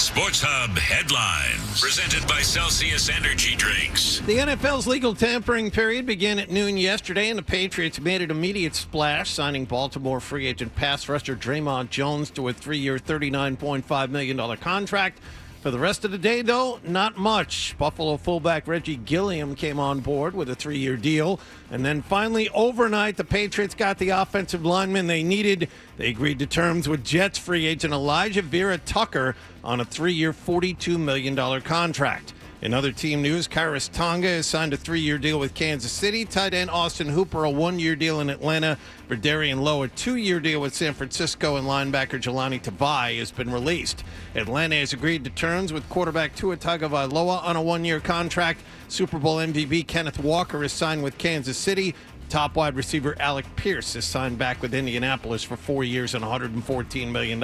Sports Hub headlines. Presented by Celsius Energy Drinks. The NFL's legal tampering period began at noon yesterday, and the Patriots made an immediate splash, signing Baltimore free agent pass rusher Draymond Jones to a 3-year, $39.5 million contract. For the rest of the day, though, not much. Buffalo fullback Reggie Gilliam came on board with a 3-year deal. And then finally, overnight, the Patriots got the offensive lineman they needed. They agreed to terms with Jets free agent Elijah Vera Tucker on a 3-year, $42 million contract. In other team news, Karis Tonga has signed a 3-year deal with Kansas City. Tight end Austin Hooper, a 1-year deal in Atlanta. Verdarian Lowe, a 2-year deal with San Francisco. And linebacker Jelani Tavai has been released. Atlanta has agreed to terms with quarterback Tua Tagovailoa on a 1-year contract. Super Bowl MVP Kenneth Walker is signed with Kansas City. Top wide receiver Alec Pierce has signed back with Indianapolis for 4 years and $114 million.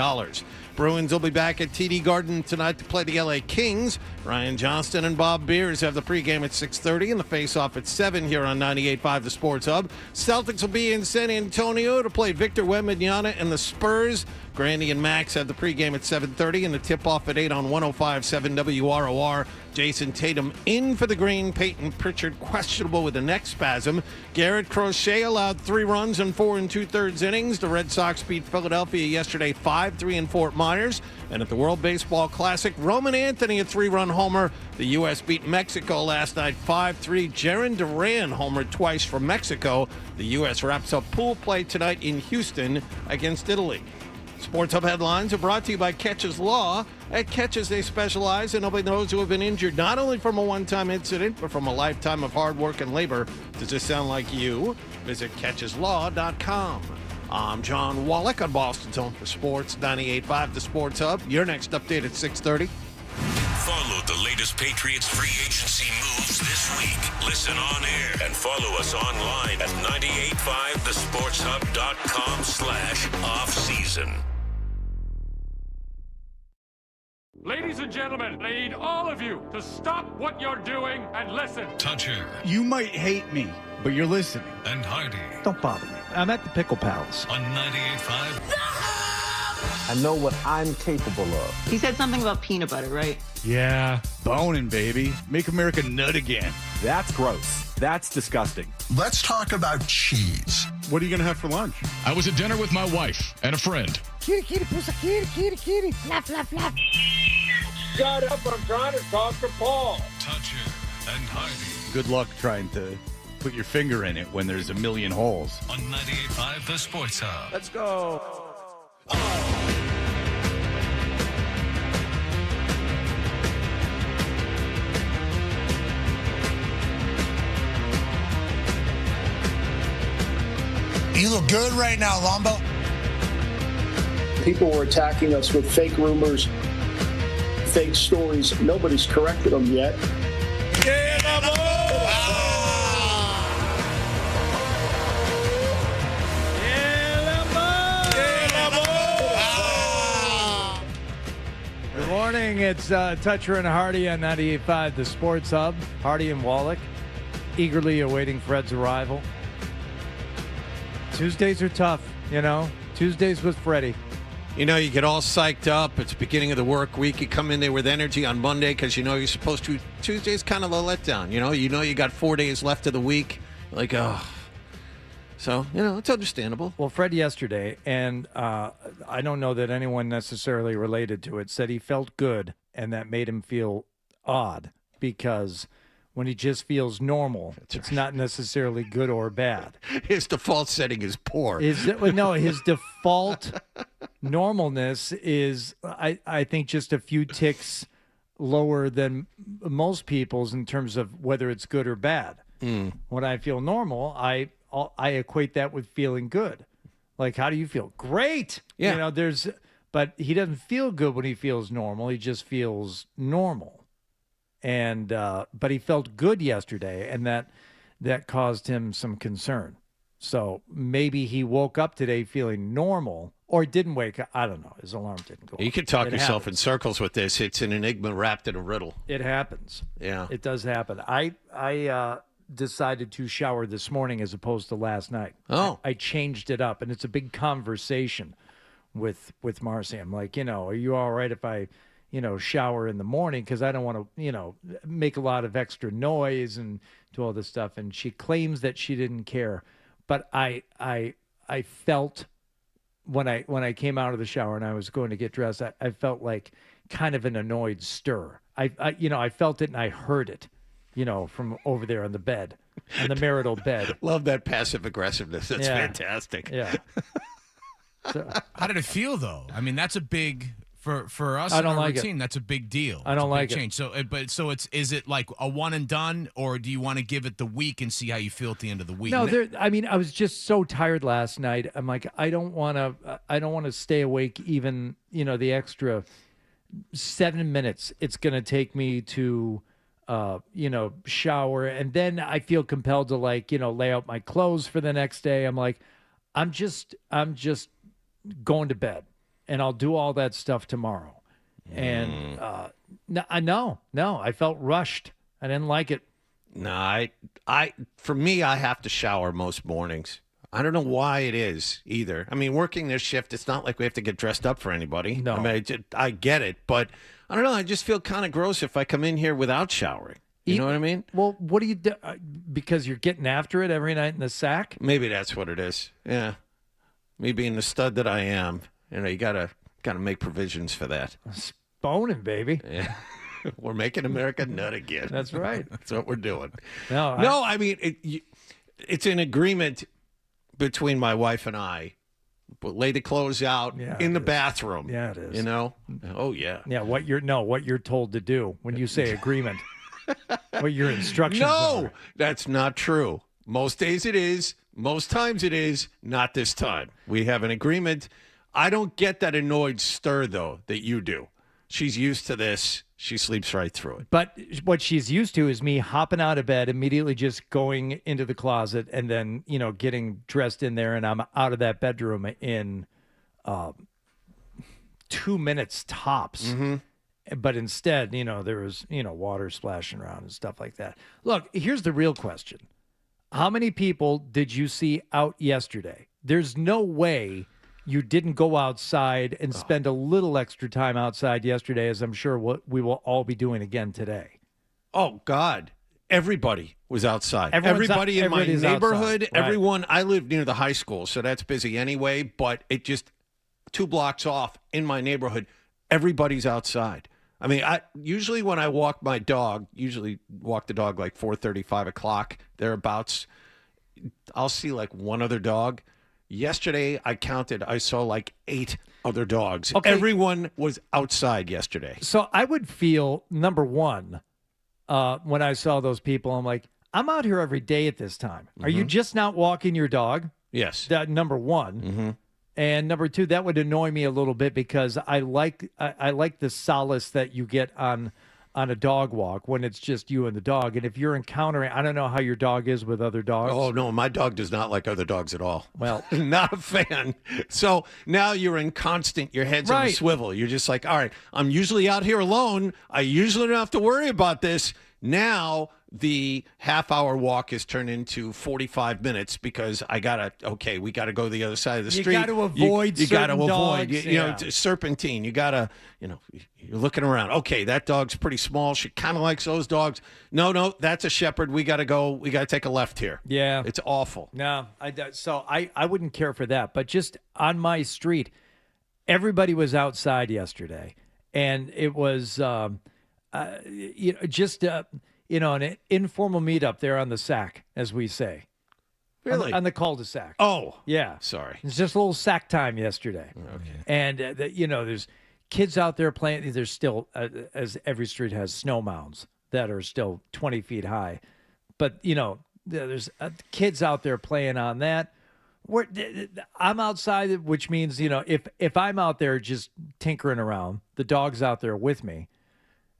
Bruins will be back at TD Garden tonight to play the LA Kings. Ryan Johnston and Bob Beers have the pregame at 6:30 and the face-off at 7 here on 98.5 The Sports Hub. Celtics will be in San Antonio to play Victor Wembanyama and the Spurs. Grandy and Max have the pregame at 7:30 and the tip-off at 8 on 105.7 WROR. Jason Tatum in for the Green. Peyton Pritchard questionable with a neck spasm. Garrett Crochet allowed 3 runs in 4 2/3 innings. The Red Sox beat Philadelphia yesterday 5-3 in Fort Myers. And at the World Baseball Classic, Roman Anthony a 3-run homer. The U.S. beat Mexico last night 5-3. Jaron Duran homered twice for Mexico. The U.S. wraps up pool play tonight in Houston against Italy. Sports Hub headlines are brought to you by Catches Law. At Catches, they specialize in helping those who have been injured not only from a one-time incident, but from a lifetime of hard work and labor. Does this sound like you? Visit CatchesLaw.com. I'm John Wallach on Boston's Home for Sports, 98.5 The Sports Hub. Your next update at 6:30. Follow the latest Patriots free agency moves this week. Listen on air and follow us online at 985thesportshub.com/offseason. Ladies and gentlemen, I need all of you to stop what you're doing and listen. Toucher You might hate me, but you're listening. and Hardy Don't bother me. I'm at the Pickle Palace. on 98.5. I know what I'm capable of. He said something about peanut butter, right? Yeah. Boning, baby. Make America nut again. That's gross. That's disgusting. Let's talk about cheese. What are you going to have for lunch? I was at dinner with my wife and a friend. Kitty, kitty, pussy, kitty, kitty, kitty. Flap, flap, flap. Shut up, I'm trying to talk to Paul. Toucher and Hardy Good luck trying to put your finger in it when there's a million holes. on 98.5 The Sports Hub. Let's go. You look good right now, Lumbo. People were attacking us with fake rumors, fake stories. Nobody's corrected them yet. Good morning. It's Toucher and Hardy on 98.5 The Sports Hub. Hardy and Wallach eagerly awaiting Fred's arrival. Tuesdays are tough, you know. Tuesdays with Freddie. You know, you get all psyched up. It's the beginning of the work week. You come in there with energy on Monday because you know you're supposed to. Tuesday's kind of a letdown. You know you got 4 days left of the week. Like, oh. So, you know, it's understandable. Well, Fred yesterday, and I don't know that anyone necessarily related to it, said he felt good, and that made him feel odd because when he just feels normal, it's not necessarily good or bad. His default setting is poor. His default normalness is, I think, just a few ticks lower than most people's in terms of whether it's good or bad. When I feel normal, I equate that with feeling good. Like, how do you feel? Great. Yeah. You know, but he doesn't feel good when he feels normal. He just feels normal. And but he felt good yesterday, and that caused him some concern. So maybe he woke up today feeling normal, or didn't wake up. I don't know. His alarm didn't go off. You could talk It yourself happens. in circles with this. It's an enigma wrapped in a riddle. It happens. Yeah. It does happen. I decided to shower this morning as opposed to last night. Oh. I changed it up, and it's a big conversation with Marcy. I'm like, you know, are you all right if I, shower in the morning because I don't want to, make a lot of extra noise and do all this stuff. And she claims that she didn't care, but I felt when I came out of the shower and I was going to get dressed, I felt like kind of an annoyed stir. I felt it and I heard it, from over there on the bed, on the marital bed. Love that passive aggressiveness. That's fantastic. Yeah. So, how did it feel though? I mean, that's a big for us. I don't like routine, that's a big deal. I don't like change. So, is it like a one and done, or do you want to give it the week and see how you feel at the end of the week? No, I was just so tired last night. I'm like, I don't want to stay awake even, the extra 7 minutes it's going to take me to, shower. And then I feel compelled to lay out my clothes for the next day. I'm like, I'm just going to bed and I'll do all that stuff tomorrow. And, no, I felt rushed. I didn't like it. No, for me, I have to shower most mornings. I don't know why it is either. I mean, working this shift, it's not like we have to get dressed up for anybody. No. I mean, I get it, but I don't know. I just feel kind of gross if I come in here without showering. You know what I mean? Well, what do you do? Because you're getting after it every night in the sack? Maybe that's what it is. Yeah. Me being the stud that I am, you gotta make provisions for that. Boning, baby. Yeah. We're making America nut again. That's right. That's what we're doing. No, I mean, it's an agreement between my wife and I. But lay the clothes out in the bathroom. Yeah, it is. Oh yeah. Yeah, what you're told to do when you say agreement. What your instructions are. No, that's not true. Most days it is. Most times it is. Not this time. We have an agreement. I don't get that annoyed stir, though, that you do. She's used to this. She sleeps right through it. But what she's used to is me hopping out of bed, immediately just going into the closet, and then, getting dressed in there, and I'm out of that bedroom in 2 minutes tops. Mm-hmm. But instead, there was, water splashing around and stuff like that. Look, here's the real question. How many people did you see out yesterday? There's no way you didn't go outside and spend a little extra time outside yesterday, as I'm sure we will all be doing again today. Oh, God. Everybody was outside. Everybody in my neighborhood, outside. Right. everyone. I live near the high school, so that's busy anyway, but it just 2 blocks off in my neighborhood, everybody's outside. I mean, usually when I walk my dog, walk the dog like 4:30, 5 o'clock, thereabouts, I'll see like one other dog. Yesterday, I saw like 8 other dogs. Okay. Everyone was outside yesterday. So I would feel, number one, when I saw those people, I'm like, I'm out here every day at this time. Are you just not walking your dog? Yes. That number one. Mm-hmm. And number two, that would annoy me a little bit because I like the solace that you get on a dog walk when it's just you and the dog. And if you're encountering, I don't know how your dog is with other dogs. Oh, no, my dog does not like other dogs at all. Well, not a fan. So now you're in your head's on a swivel. You're just like, all right, I'm usually out here alone. I usually don't have to worry about this. Now the half-hour walk is turned into 45 minutes because we got to go to the other side of the street. You got to avoid you got to avoid, dogs, you know, serpentine. You got to, you're looking around. Okay, that dog's pretty small. She kind of likes those dogs. No, that's a shepherd. We got to go. We got to take a left here. Yeah. It's awful. No, so I wouldn't care for that. But just on my street, everybody was outside yesterday. And it was, an informal meetup there on the sack, as we say. Really? On the cul-de-sac. Oh. Yeah. Sorry. It's just a little sack time yesterday. Okay. And, there's kids out there playing. There's still, as every street has, snow mounds that are still 20 feet high. But, there's kids out there playing on that. I'm outside, which means, if I'm out there just tinkering around, the dog's out there with me.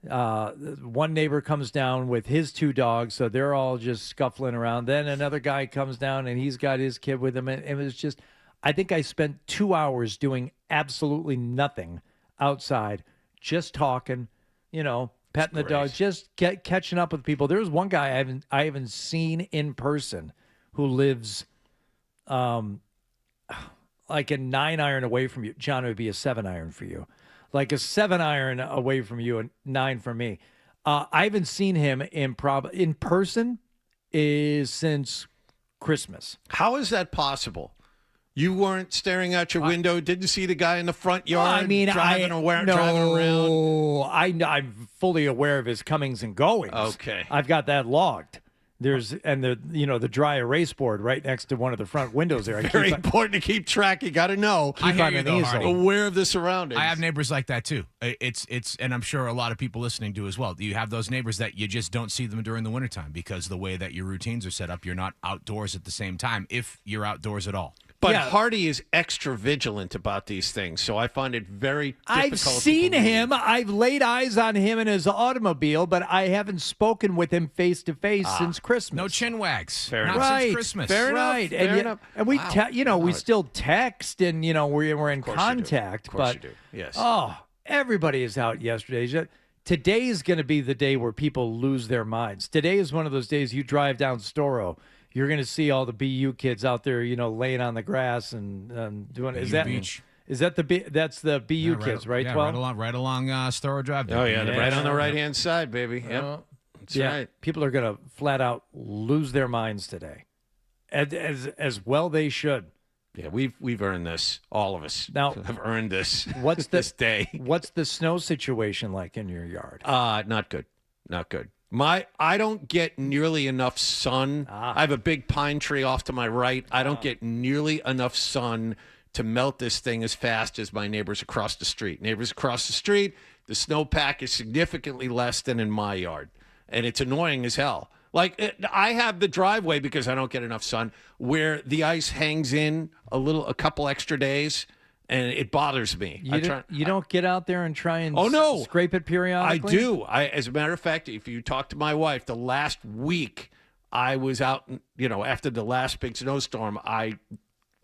One neighbor comes down with his 2 dogs, so they're all just scuffling around. Then another guy comes down and he's got his kid with him. And it was just, I think I spent 2 hours doing absolutely nothing outside, just talking, petting the dog, just catching up with people. There was one guy I haven't seen in person who lives like a 9 iron away from you. John, it would be a 7 iron for you. like a 7-iron away from you and 9 from me. I haven't seen him in person since Christmas. How is that possible? You weren't staring out your window, didn't see the guy in the front yard driving around? I'm fully aware of his comings and goings. Okay. I've got that logged. The dry erase board right next to one of the front windows there. Very important to keep track. You got to know. I hear you, though, Hardy. Aware of the surroundings. I have neighbors like that too. And I'm sure a lot of people listening do as well. You have those neighbors that you just don't see them during the wintertime because the way that your routines are set up, you're not outdoors at the same time if you're outdoors at all. But Hardy is extra vigilant about these things, so I find it very difficult. I've seen him. I've laid eyes on him in his automobile, but I haven't spoken with him face to face since Christmas. No chin wags. Fair not enough. since Christmas. Fair right. enough. And we, we still text, and we're in contact. Of course but you do. Yes. Everybody is out yesterday. Today is going to be the day where people lose their minds. Today is one of those days you drive down Storrow. You're going to see all the BU kids out there, laying on the grass and doing. That's the BU kids, right? Yeah, 12? right along Storrow Drive. Oh yeah, right on the right hand side, baby. Yep. That's right. People are going to flat out lose their minds today, as well they should. Yeah, we've earned this. All of us now have earned this. What's this day? What's the snow situation like in your yard? Not good. Not good. I don't get nearly enough sun. I have a big pine tree off to my right. I don't get nearly enough sun to melt this thing as fast as my neighbors across the street. Neighbors across the street, the snowpack is significantly less than in my yard, and it's annoying as hell. I have the driveway because I don't get enough sun where the ice hangs in a couple extra days. And it bothers me. You don't get out there and try and scrape it periodically? I do. As a matter of fact, if you talk to my wife, the last week I was out, after the last big snowstorm,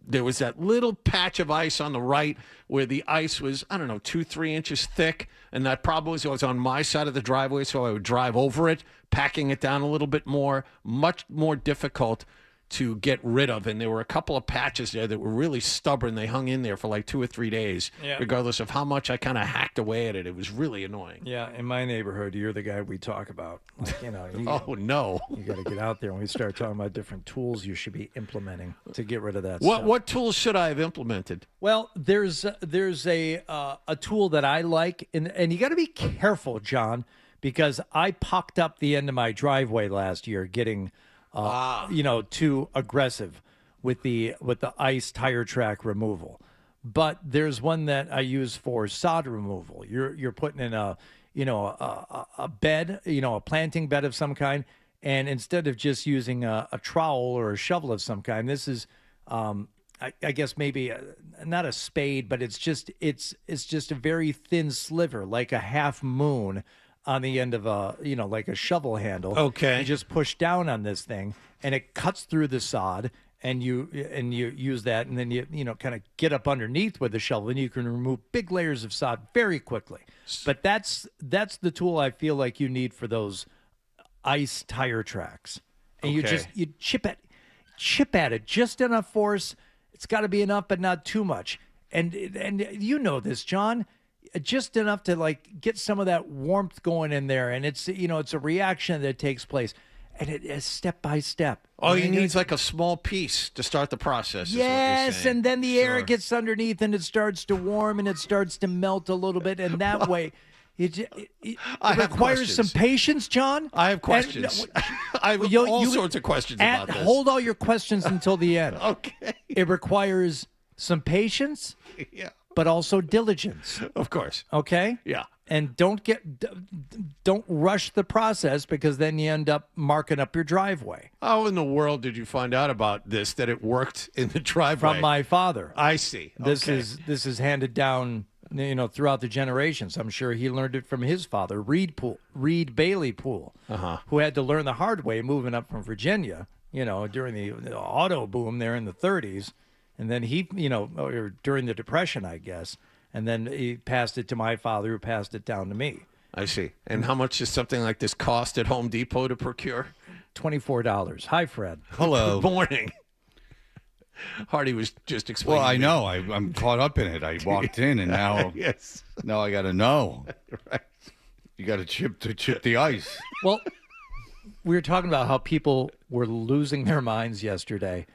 there was that little patch of ice on the right where the ice was, 2-3 inches thick. And that probably was on my side of the driveway, so I would drive over it, packing it down a little bit more, much more difficult to get rid of. And there were a couple of patches there that were really stubborn. They hung in there for like 2 or 3 days, regardless of how much I kind of hacked away at it. It was really annoying. Yeah, in my neighborhood, you're the guy we talk about. Oh, no. You got to get out there when we start talking about different tools you should be implementing to get rid of that stuff. stuff. What tools should I have implemented? Well, there's a tool that I like, and you got to be careful, John, because I pocked up the end of my driveway last year getting too aggressive with the ice tire track removal. But there's one that I use for sod removal. You're putting in a bed, a planting bed of some kind, and instead of just using a trowel or a shovel of some kind, this is I guess maybe not a spade, but it's just a very thin sliver, like a half moon on the end of like a shovel handle. Okay. You just push down on this thing and it cuts through the sod and you use that, and then you kind of get up underneath with the shovel and you can remove big layers of sod very quickly. But that's the tool I feel like you need for those ice tire tracks. And you chip at it just enough force. It's got to be enough, but not too much. And you know this, John. Just enough to get some of that warmth going in there, and it's a reaction that takes place, and it is step by step. All you need is like a small piece to start the process. Yes, and then the air gets underneath, and it starts to warm, and it starts to melt a little bit, and that way, it requires some patience, John. I have questions. I have all sorts of questions about this. Hold all your questions until the end. Okay. It requires some patience. Yeah. But also diligence. Of course. Okay? Yeah. And don't rush the process, because then you end up marking up your driveway. How in the world did you find out about this, that it worked in the driveway? From my father. I see. This is handed down, throughout the generations. I'm sure he learned it from his father, Reed Bailey Poole, who had to learn the hard way moving up from Virginia, during the auto boom there in the 30s. And then he, or during the Depression, I guess. And then he passed it to my father, who passed it down to me. I see. And how much does something like this cost at Home Depot to procure? $24. Hi, Fred. Hello. Good morning. Hardy was just explaining. Well, I to me. know. I'm caught up in it. I walked in, and now, now I got to know. Right. You got to chip the ice. Well, we were talking about how people were losing their minds yesterday.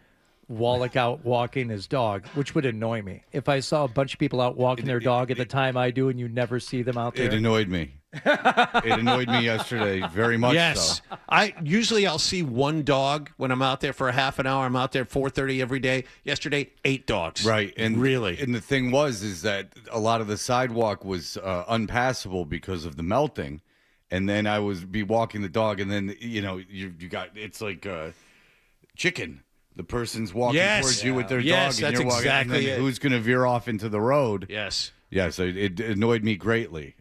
Wallach out walking his dog, which would annoy me. If I saw a bunch of people out walking their dog at the time I do and you never see them out there. It annoyed me. It annoyed me yesterday very much. Yes. So. I'll see one dog when I'm out there for a half an hour. I'm out there 4:30 every day. Yesterday, 8 dogs. Right. And really. And the thing is that a lot of the sidewalk was unpassable because of the melting. And then I would be walking the dog, and then, you got, it's like chicken. The person's walking towards you with their dog, and that's you're walking, exactly and then it. who's going to veer off into the road? Yes. Yes, it annoyed me greatly.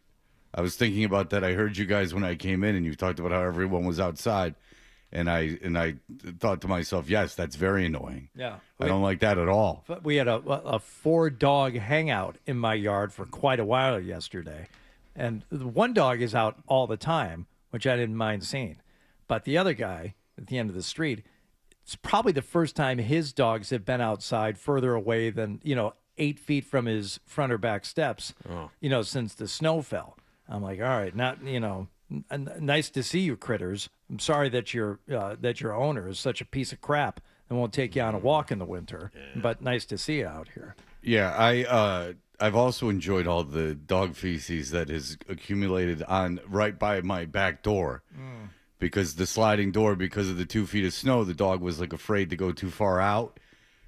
I was thinking about that. I heard you guys when I came in, and you talked about how everyone was outside, and I thought to myself, yes, that's very annoying. Yeah. I don't like that at all. We had a 4-dog hangout in my yard for quite a while yesterday. And the one dog is out all the time, which I didn't mind seeing. But the other guy at the end of the street, it's probably the first time his dogs have been outside further away than, 8 feet from his front or back steps, since the snow fell. I'm like, all right, nice to see you, critters. I'm sorry that your owner is such a piece of crap and won't take you on a walk in the winter, but nice to see you out here. Yeah, I've also enjoyed all the dog feces that has accumulated right by my back door. Because the sliding door, because of the 2 feet of snow, the dog was like afraid to go too far out.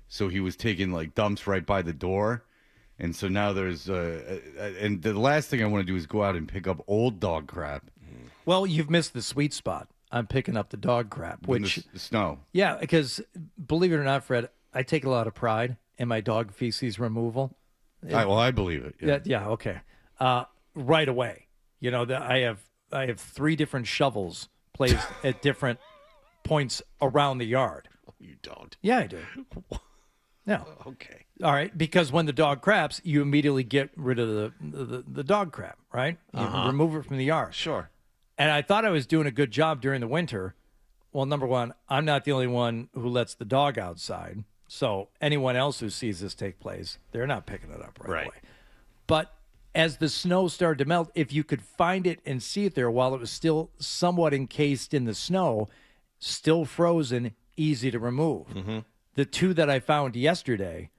So he was taking like dumps right by the door. And so now there's, and the last thing I want to do is go out and pick up old dog crap. Well, you've missed the sweet spot. I'm picking up the dog crap, which the snow. Yeah, because believe it or not, Fred, I take a lot of pride in my dog feces removal. I believe it. Yeah. Okay. Right away. I have 3 different shovels placed at different points around the yard. Oh, you don't. Yeah, I do. No. Okay. All right, because when the dog craps, you immediately get rid of the dog crap, right? You remove it from the yard. Sure. And I thought I was doing a good job during the winter. Well, number one, I'm not the only one who lets the dog outside. So anyone else who sees this take place, they're not picking it up right away. But as the snow started to melt, if you could find it and see it there while it was still somewhat encased in the snow, still frozen, easy to remove. Mm-hmm. The 2 that I found yesterday,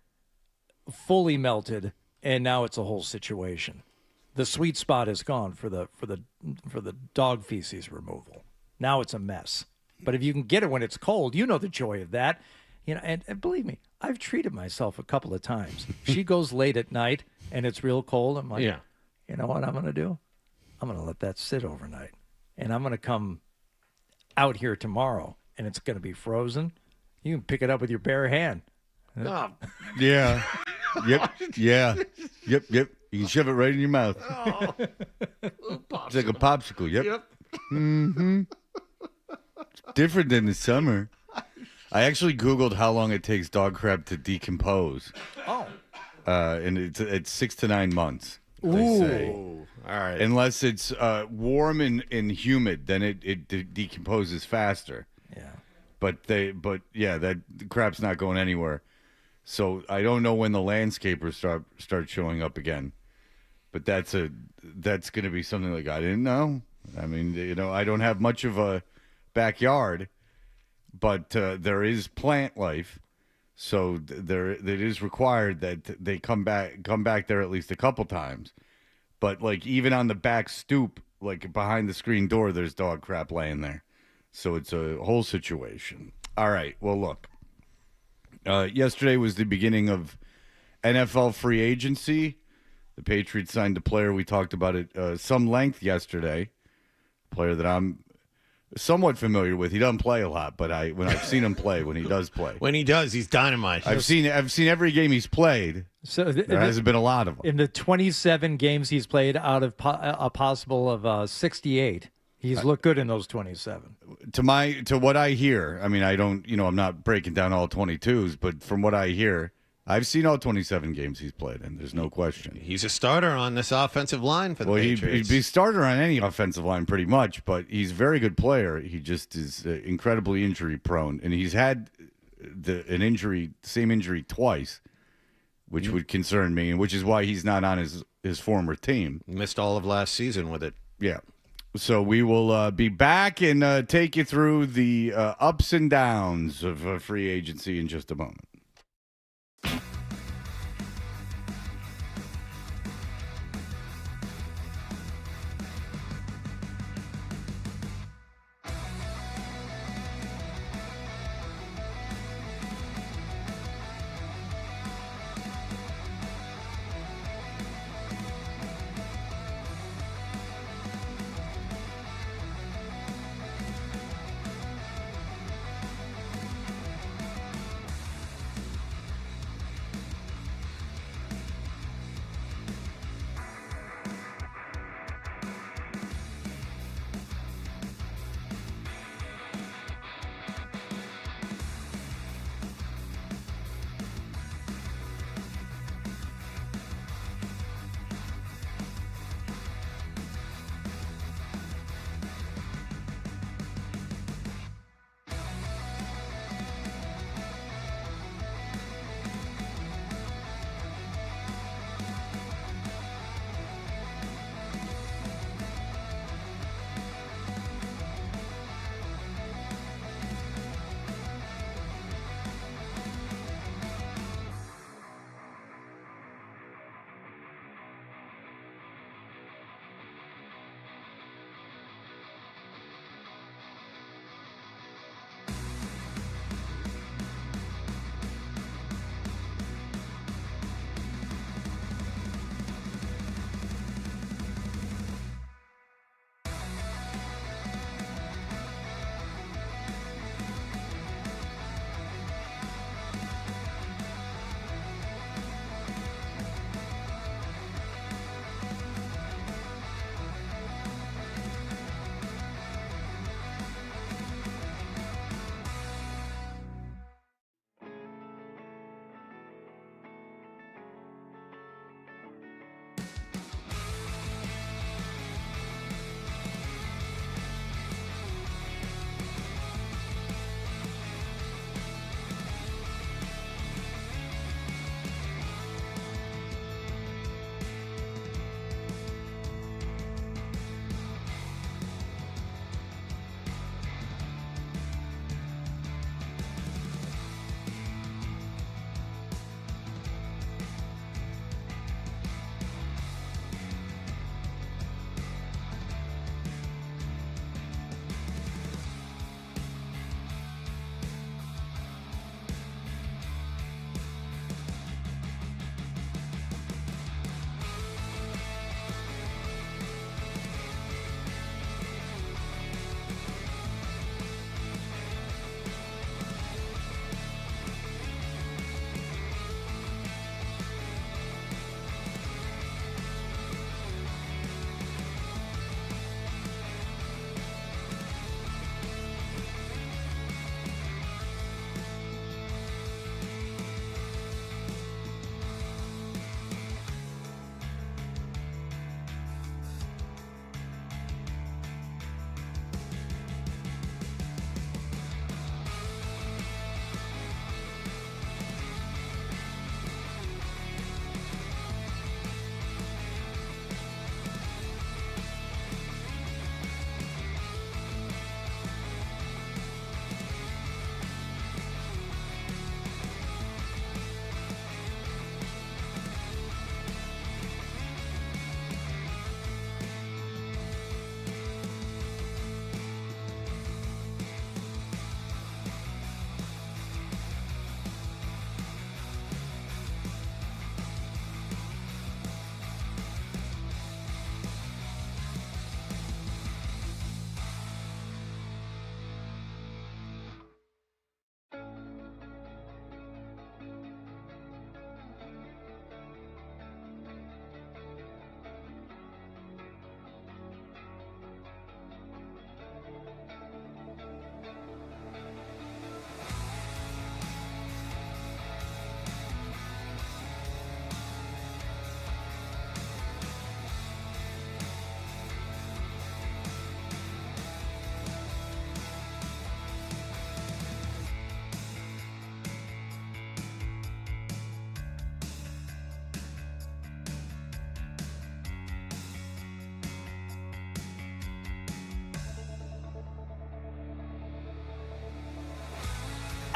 fully melted, and now it's a whole situation. The sweet spot is gone for the dog feces removal. Now it's a mess. But if you can get it when it's cold, you know the joy of that. And believe me, I've treated myself a couple of times. She goes late at night and it's real cold. I'm like, You know what I'm going to do? I'm going to let that sit overnight. And I'm going to come out here tomorrow and it's going to be frozen. You can pick it up with your bare hand. Oh. Yeah. Yep. Yeah. Yep. You can shove it right in your mouth. Oh. It's like a popsicle. Yep. Mm-hmm. It's different than the summer. I actually Googled how long it takes dog crap to decompose. Oh. And it's 6 to 9 months. Ooh. They say. All right. Unless it's warm and humid, then it decomposes faster. Yeah. But that crap's not going anywhere. So I don't know when the landscapers start showing up again. But that's going to be something like I didn't know. I mean, I don't have much of a backyard, but there is plant life. So it is required that they come back there at least a couple times. But like even on the back stoop, like behind the screen door, there's dog crap laying there. So it's a whole situation. All right. Well, look. Yesterday was the beginning of NFL free agency. The Patriots signed a player. We talked about it some length yesterday. A player that I'm somewhat familiar with. He doesn't play a lot, but when I've seen him play, when he does play. When he does, he's dynamite. I've seen every game he's played. So there hasn't been a lot of them. In the 27 games he's played out of a possible of 68, he's looked good in those 27. To what I hear, I mean, I don't, I'm not breaking down all 22s, but from what I hear, I've seen all 27 games he's played, and there's no question. He's a starter on this offensive line for the Patriots. He'd be a starter on any offensive line pretty much, but he's a very good player. He just is incredibly injury prone, and he's had an injury, same injury twice, which would concern me, and which is why he's not on his former team. Missed all of last season with it. Yeah. So we will be back and take you through the ups and downs of free agency in just a moment.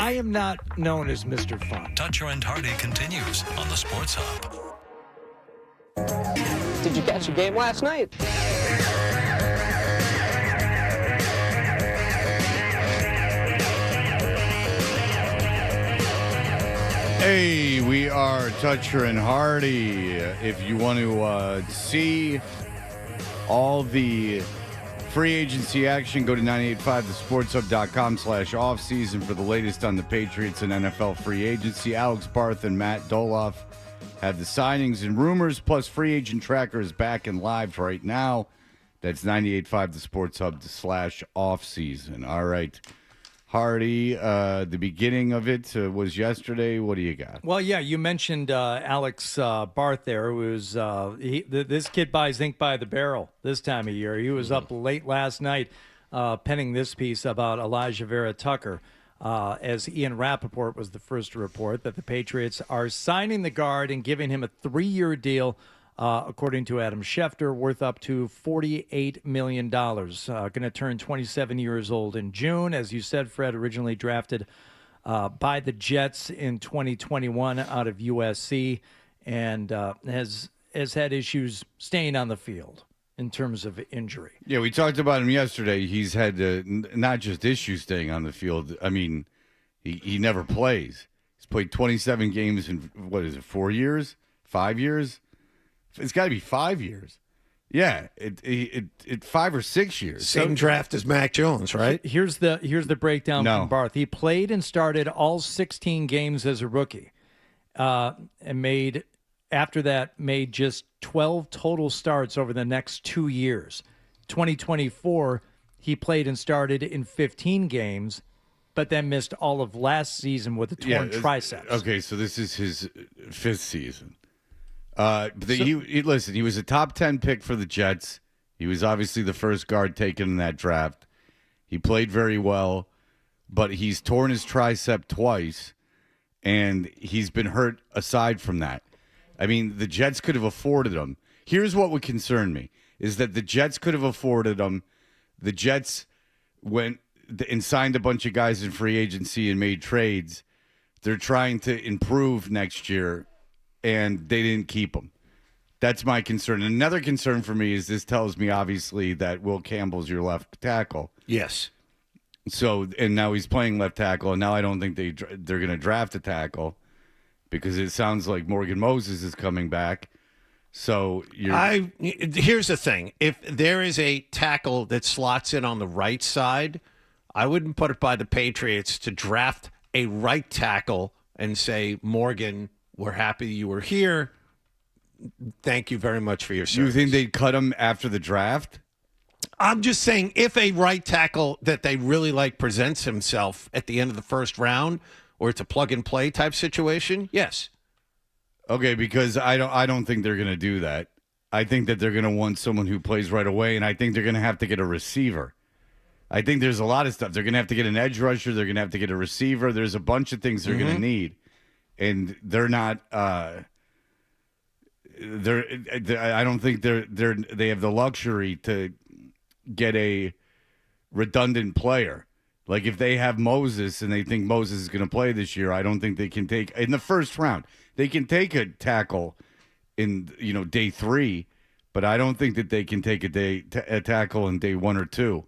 I am not known as Mr. Fun. Toucher and Hardy continues on the Sports Hub. Did you catch the game last night? Hey, we are Toucher and Hardy. If you want to see all the free agency action, go to 985thesportshub.com/offseason for the latest on the Patriots and NFL free agency. Alex Barth and Matt Doloff have the signings and rumors, plus free agent tracker is back and live right now. That's 985thesportshub/offseason. All right. Hardy, the beginning of it was yesterday. What do you got? Well, yeah, you mentioned Alex Barth there, who was this kid buys ink by the barrel this time of year. He was up late last night penning this piece about Elijah Vera Tucker, as Ian Rappaport was the first to report that the Patriots are signing the guard and giving him a 3-year deal, according to Adam Schefter, worth up to $48 million. Going to turn 27 years old in June. As you said, Fred, originally drafted by the Jets in 2021 out of USC, and has had issues staying on the field in terms of injury. Yeah, we talked about him yesterday. He's had not just issues staying on the field. I mean, he never plays. He's played 27 games in, 4 years? 5 years? It's got to be 5 years. Yeah, it 5 or 6 years. Same draft as Mac Jones, right? Here's the breakdown from Barth. He played and started all 16 games as a rookie, and made just 12 total starts over the next 2 years. 2024, he played and started in 15 games, but then missed all of last season with a torn triceps. Okay, so this is his 5th season. Listen, he was a top 10 pick for the Jets. He was obviously the first guard taken in that draft. He played very well, but he's torn his tricep twice, and he's been hurt aside from that. I mean, the Jets could have afforded him. Here's what would concern me, is that the Jets could have afforded him. The Jets went and signed a bunch of guys in free agency and made trades. They're trying to improve next year, and they didn't keep him. That's my concern. Another concern for me is this tells me, obviously, that Will Campbell's your left tackle. Yes. So, and now he's playing left tackle, and now I don't think they're going to draft a tackle because it sounds like Morgan Moses is coming back. So here's the thing. If there is a tackle that slots in on the right side, I wouldn't put it by the Patriots to draft a right tackle and say, Morgan, we're happy you were here. Thank you very much for your service. You think they'd cut him after the draft? I'm just saying, if a right tackle that they really like presents himself at the end of the first round, or it's a plug-and-play type situation, yes. Okay, because I don't think they're going to do that. I think that they're going to want someone who plays right away, and I think they're going to have to get a receiver. I think there's a lot of stuff. They're going to have to get an edge rusher. They're going to have to get a receiver. There's a bunch of things they're going to need. And they're not. I don't think they have the luxury to get a redundant player. Like if they have Moses and they think Moses is going to play this year, I don't think they can take in the first round. They can take a tackle in day 3, but I don't think that they can take a tackle in day 1 or 2,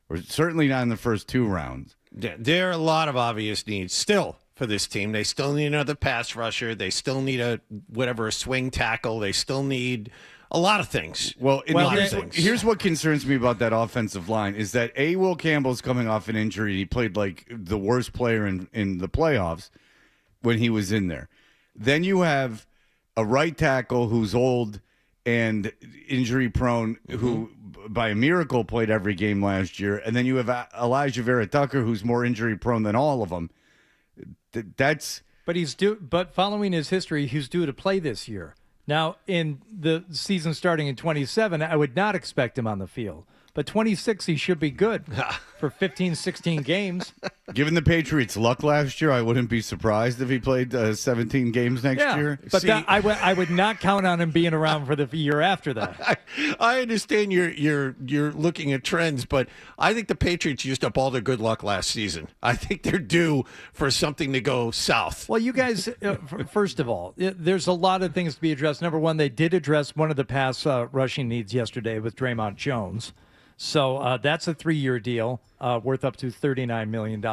or certainly not in the first 2 rounds. Yeah, there are a lot of obvious needs still for this team. They still need another pass rusher. They still need a swing tackle. They still need a lot of things. Here's what concerns me about that offensive line is that Will Campbell's coming off an injury. He played like the worst player in the playoffs when he was in there. Then you have a right tackle who's old and injury prone, who by a miracle played every game last year. And then you have Elijah Vera Tucker, who's more injury prone than all of them. But following his history, he's due to play this year. Now, in the season starting in 27, I would not expect him on the field. But 26, he should be good for 15, 16 games. Given the Patriots' luck last year, I wouldn't be surprised if he played 17 games next year. But I would not count on him being around for the year after that. I understand you're looking at trends, but I think the Patriots used up all their good luck last season. I think they're due for something to go south. Well, you guys, first of all, there's a lot of things to be addressed. Number one, they did address one of the pass rushing needs yesterday with Draymond Jones. So that's a 3-year deal worth up to $39 million.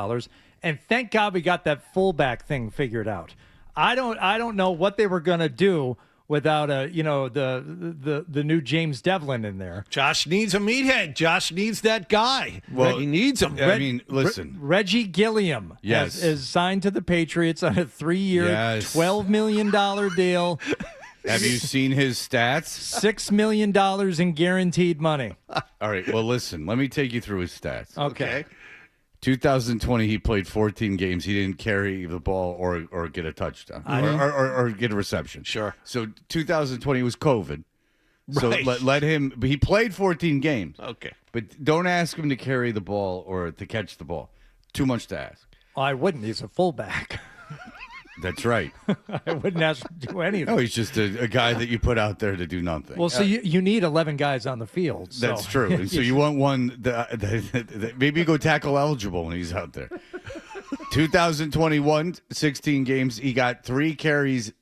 And thank God we got that fullback thing figured out. I don't know what they were going to do without the new James Devlin in there. Josh needs a meathead. Josh needs that guy. Well, he needs him. I mean, listen. Reggie Gilliam is signed to the Patriots on a 3-year, $12 million deal. Have you seen his stats? $6 million in guaranteed money. All right. Well, listen. Let me take you through his stats. Okay. 2020, he played 14 games. He didn't carry the ball or get a touchdown or get a reception. Sure. So 2020 was COVID. So Right. let him. But he played 14 games. Okay. But don't ask him to carry the ball or to catch the ball. Too much to ask. I wouldn't. He's a fullback. That's right. I wouldn't ask him to do anything. No, he's just a guy that you put out there to do nothing. Well, so you need 11 guys on the field. So. That's true. And so you want one that maybe go tackle eligible when he's out there. 2021, 16 games. He got 3 carries,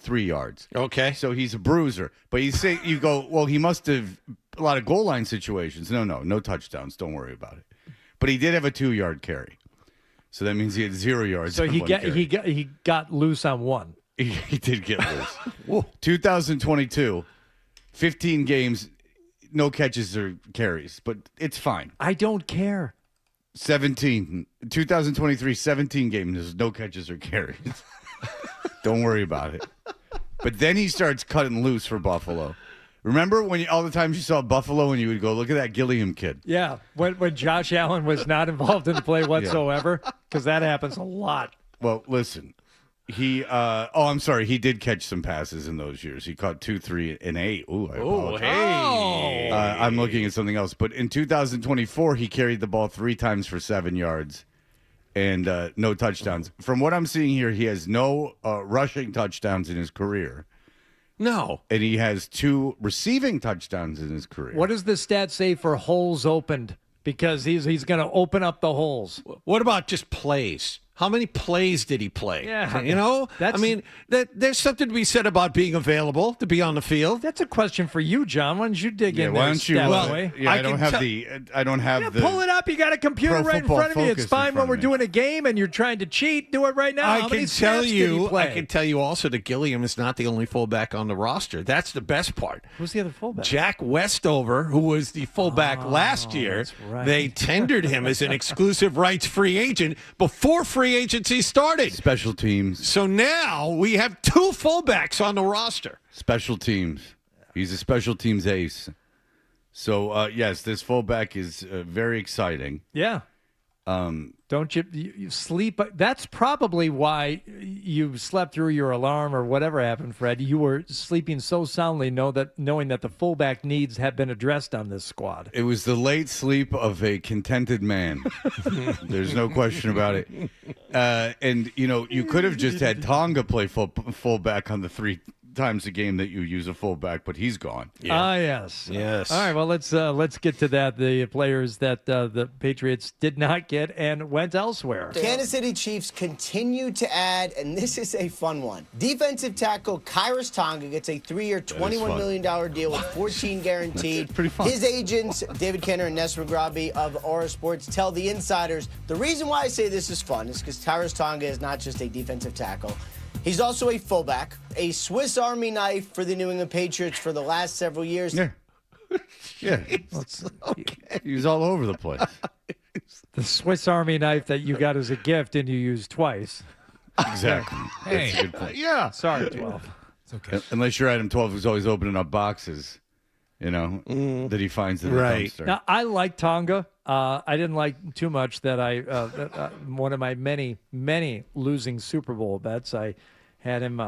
3 yards. Okay. So he's a bruiser. But you go, well, he must have a lot of goal line situations. No touchdowns. Don't worry about it. But he did have a 2-yard carry. So that means he had 0 yards. So on he one carry. got loose on one. He did get loose. 2022, 15 games, no catches or carries, but it's fine. I don't care. 2023, 17 games, no catches or carries. Don't worry about it. But then he starts cutting loose for Buffalo. Remember when all the times you saw Buffalo and you would go, look at that Gilliam kid. Yeah, when Josh Allen was not involved in the play whatsoever, because that happens a lot. Well, listen, I'm sorry, he did catch some passes in those years. He caught 2, 3, and 8. Ooh, I apologize. Hey. I'm looking at something else. But in 2024, he carried the ball 3 times for 7 yards and no touchdowns. From what I'm seeing here, he has no rushing touchdowns in his career. No. And he has 2 receiving touchdowns in his career. What does the stat say for holes opened? Because he's going to open up the holes. What about just plays? How many plays did he play? Yeah. You know? There's something to be said about being available to be on the field. That's a question for you, John. Why don't you dig in there? Why don't you? I don't have the. Pull it up. You got a computer Pro right in front of you. It's Focus fine in when front we're of me. doing a game and you're trying to cheat. Do it right now. How many snaps did he play? I can tell you also that Gilliam is not the only fullback on the roster. That's the best part. Who's the other fullback? Jack Westover, who was the fullback last year. That's right. They tendered him as an exclusive rights free agent before free agency started. Special teams. So now we have 2 fullbacks on the roster. Special teams. He's a special teams ace. So, yes, this fullback is very exciting. Yeah. Don't you sleep? That's probably why you slept through your alarm or whatever happened, Fred. You were sleeping so soundly knowing that the fullback needs have been addressed on this squad. It was the late sleep of a contented man. There's no question about it. And, you could have just had Tonga play fullback on the 3 times a game that you use a fullback, but he's gone. Yes. Yes. All right, well, let's get to that. The players that the Patriots did not get and went elsewhere. Kansas City Chiefs continue to add, and this is a fun one. Defensive tackle Khyiris Tonga gets a 3-year, $21 million deal with 14 guaranteed. Pretty fun. His agents, David Kenner and Nes Ragrabi of Aura Sports, tell the insiders the reason why I say this is fun is because Khyiris Tonga is not just a defensive tackle. He's also a fullback, a Swiss Army knife for the New England Patriots for the last several years. Yeah. Yeah. He's all over the place. The Swiss Army knife that you got as a gift and you used twice. Exactly. Hey. That's a good point. Yeah. Sorry, 12. It's okay. Unless you're Adam 12, who's always opening up boxes, that he finds in the dumpster. Now, I like Tonga. I didn't like too much that one of my many, many losing Super Bowl bets, I had him,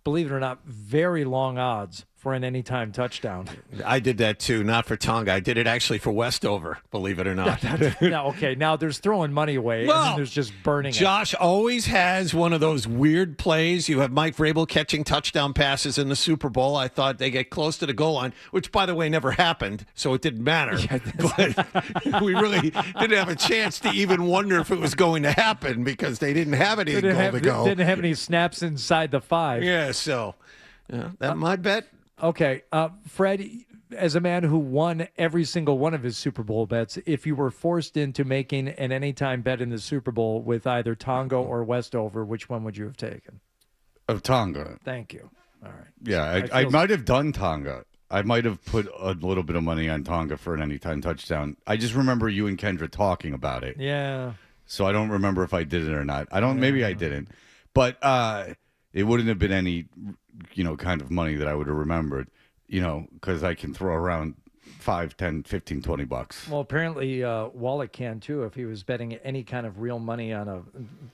believe it or not, very long odds for an anytime touchdown. I did that too, not for Tonga. I did it actually for Westover, believe it or not. Now there's throwing money away, and then there's just burning Josh always has one of those weird plays. You have Mike Vrabel catching touchdown passes in the Super Bowl. I thought they get close to the goal line, which, by the way, never happened, so it didn't matter. But we really didn't have a chance to even wonder if it was going to happen because they didn't have any goal to go. Didn't have any snaps inside the 5. Yeah, so that my bet. Okay, Fred, as a man who won every single one of his Super Bowl bets, if you were forced into making an anytime bet in the Super Bowl with either Tonga or Westover, which one would you have taken? Of Tonga. Thank you. All right. Yeah, I might have done Tonga. I might have put a little bit of money on Tonga for an anytime touchdown. I just remember you and Kendra talking about it. Yeah. So I don't remember if I did it or not. Maybe I didn't. But it wouldn't have been any, kind of money that I would have remembered, because I can throw around $5, $10, $15, $20. Well, apparently Wallach can too if he was betting any kind of real money on a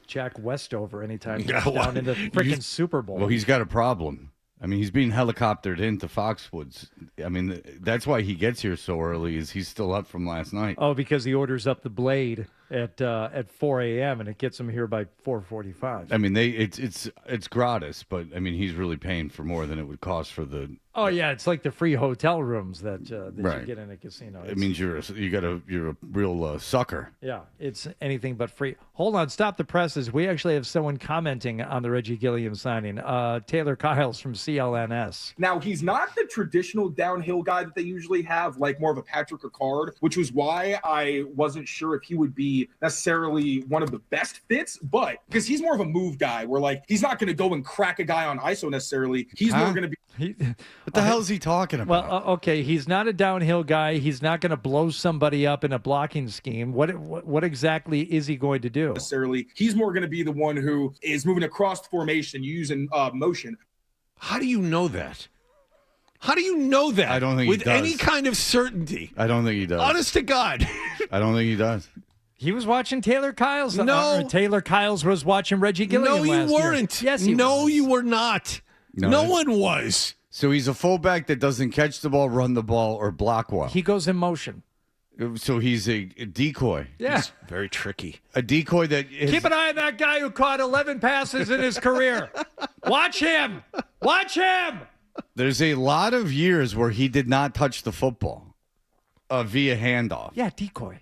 Jack Westover anytime down in the freaking Super Bowl. Well, he's got a problem. I mean, he's being helicoptered into Foxwoods. I mean, that's why he gets here so early. Is he's still up from last night? Oh, because he orders up the blade at 4 a.m. and it gets him here by 4:45. I mean, it's gratis, but I mean, he's really paying for more than it would cost for the. Oh yeah, it's like the free hotel rooms that right. you get in a casino. It means you're a real sucker. Yeah, it's anything but free. Hold on, stop the presses. We actually have someone commenting on the Reggie Gilliam signing. Taylor Kyles from CLNS. Now, he's not the traditional downhill guy that they usually have, like more of a Patrick Ricard, which was why I wasn't sure if he would be necessarily one of the best fits, but because he's more of a move guy where like he's not going to go and crack a guy on ISO necessarily. He's more going to be. What the hell is he talking about? Well, okay, he's not a downhill guy. He's not going to blow somebody up in a blocking scheme. What exactly is he going to do? Necessarily, he's more going to be the one who is moving across the formation using motion. How do you know that? How do you know that? I don't think with he does. any kind of certainty. I don't think he does. Honest to God. I don't think he does. He was watching Taylor Kyles. No. Taylor Kyles was watching Reggie Gilliam. No, you last weren't. Year. Yes, he was. You were not. No one was. So he's a fullback that doesn't catch the ball, run the ball, or block well. He goes in motion. So he's a decoy. Yeah. He's very tricky. A decoy that is... Keep an eye on that guy who caught 11 passes in his career. Watch him. Watch him. There's a lot of years where he did not touch the football via handoff. Yeah, decoy.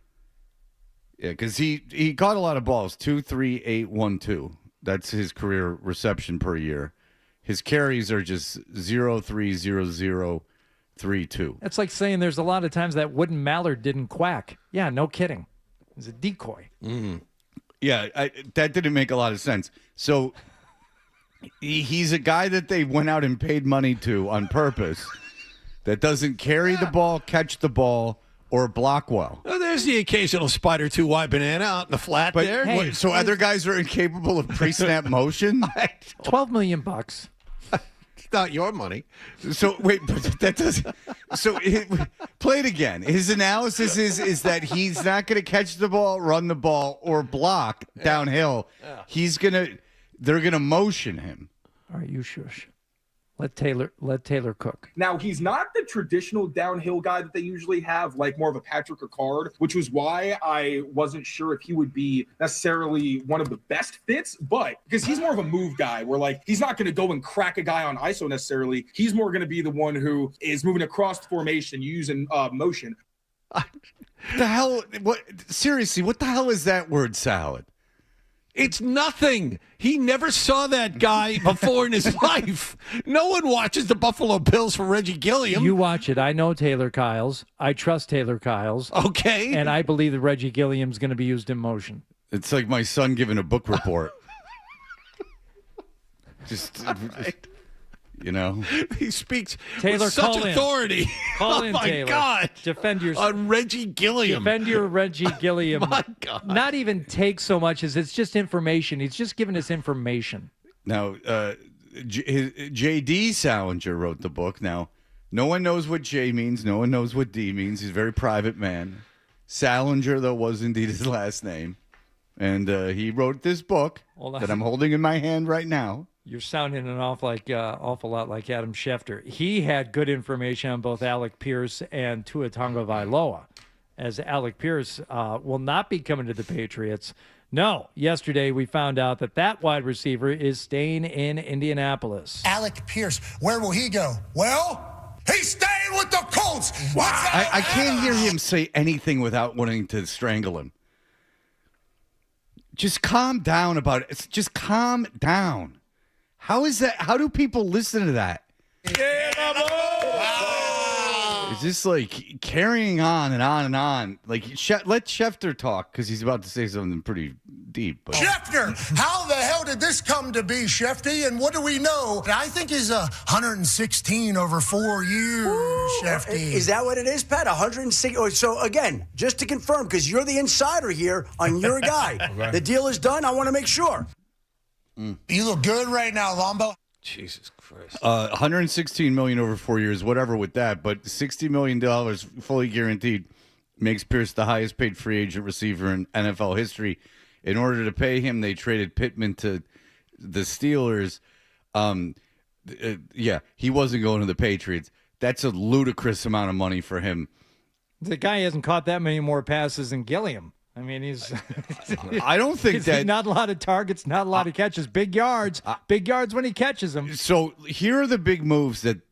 Yeah, because he caught a lot of balls. 2, 3, 8, 1, 2. That's his career reception per year. His carries are just 0, 3, 0, 0, 3, 2. That's like saying there's a lot of times that wooden mallard didn't quack. Yeah, no kidding. It's a decoy. Mm. Yeah, that didn't make a lot of sense. So he's a guy that they went out and paid money to on purpose that doesn't carry the ball, catch the ball, or block well. Oh, there's the occasional spider 2Y banana out in the flat there. Hey, so other guys are incapable of pre-snap motion? $12 million. It's not your money. So wait, but that doesn't. So play it again. His analysis is that he's not going to catch the ball, run the ball, or block downhill. Yeah. They're gonna motion him. All right, you shush. Let Taylor cook. Now, he's not the traditional downhill guy that they usually have, like more of a Patrick Ricard, which was why I wasn't sure if he would be necessarily one of the best fits, but because he's more of a move guy where like he's not going to go and crack a guy on ISO necessarily. He's more going to be the one who is moving across the formation using motion. The hell? What? Seriously, what the hell is that word salad? It's nothing. He never saw that guy before in his life. No one watches the Buffalo Bills for Reggie Gilliam. You watch it. I know Taylor Kyles. I trust Taylor Kyles. Okay. And I believe that Reggie Gilliam's going to be used in motion. It's like my son giving a book report. He speaks Taylor, with such authority. Call in, my Taylor. God. Defend your on Reggie Gilliam. Defend your Reggie Gilliam. My God. Not even take so much as it's just information. He's just giving us information. Now, J.D. Salinger wrote the book. Now, no one knows what J means. No one knows what D means. He's a very private man. Salinger, though, was indeed his last name. And he wrote this book that I'm holding in my hand right now. You're sounding an awful lot like Adam Schefter. He had good information on both Alec Pierce and Tua Tagovailoa, as Alec Pierce will not be coming to the Patriots. No, yesterday we found out that wide receiver is staying in Indianapolis. Alec Pierce, where will he go? Well, he's staying with the Colts. Wow. I can't hear him say anything without wanting to strangle him. Just calm down about it. Just calm down. How is that? How do people listen to that? It's just like carrying on and on and on. Like, let Schefter talk because he's about to say something pretty deep. But. Schefter, how the hell did this come to be, Shefty? And what do we know? I think is 116 over 4 years, Shefty. Is that what it is, Pat? 160. So again, just to confirm, because you're the insider here on your guy. Okay. The deal is done. I want to make sure. You look good right now, Lombo. Jesus Christ. 116 million over 4 years, whatever with that, but $60 million fully guaranteed makes Pierce the highest paid free agent receiver in NFL history. In order to pay him, they traded Pittman to the Steelers. He wasn't going to the Patriots. That's a ludicrous amount of money for him. The guy hasn't caught that many more passes than Gilliam. I mean, I don't think that. Not a lot of targets, not a lot of catches. Big yards when he catches them. So here are the big moves that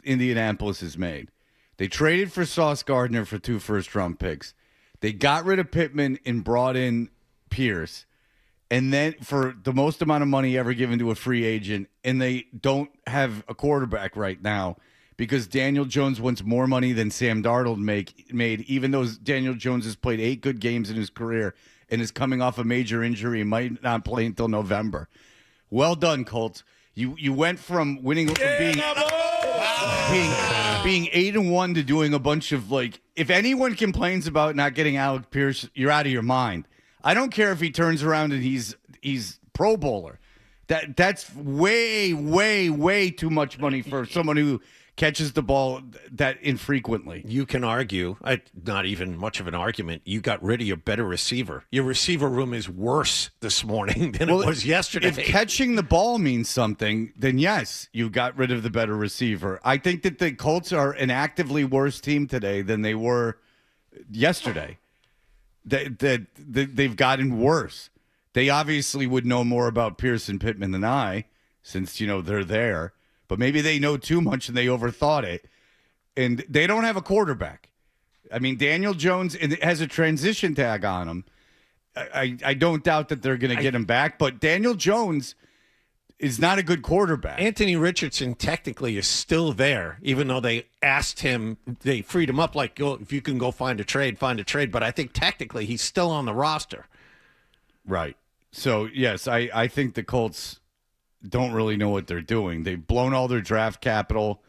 Indianapolis has made. They traded for Sauce Gardner for 2 first-round picks. They got rid of Pittman and brought in Pierce, and then for the most amount of money ever given to a free agent, and they don't have a quarterback right now. Because Daniel Jones wants more money than Sam Darnold made, even though Daniel Jones has played 8 good games in his career and is coming off a major injury and might not play until November. Well done, Colts. You went from winning being 8-1 to doing a bunch of, like, if anyone complains about not getting Alec Pierce, you're out of your mind. I don't care if he turns around and he's Pro Bowler. That's way, way, way too much money for someone who catches the ball that infrequently. You can argue, not even much of an argument, you got rid of your better receiver. Your receiver room is worse this morning than it was yesterday. If catching the ball means something, then yes, you got rid of the better receiver. I think that the Colts are an actively worse team today than they were yesterday. They've gotten worse. They obviously would know more about Pierce and Pittman than I, since, they're there. But maybe they know too much and they overthought it. And they don't have a quarterback. I mean, Daniel Jones has a transition tag on him. I don't doubt that they're going to get him back. But Daniel Jones is not a good quarterback. Anthony Richardson technically is still there, even though they asked him, they freed him up, like, if you can go find a trade, find a trade. But I think technically he's still on the roster. Right. So, yes, I think the Colts don't really know what they're doing. They've blown all their draft capital.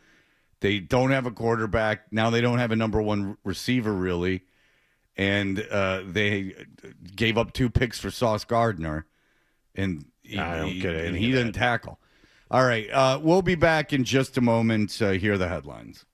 They don't have a quarterback. Now they don't have a number 1 receiver, really. And they gave up 2 picks for Sauce Gardner. And he didn't tackle. All right. We'll be back in just a moment. Here are the headlines.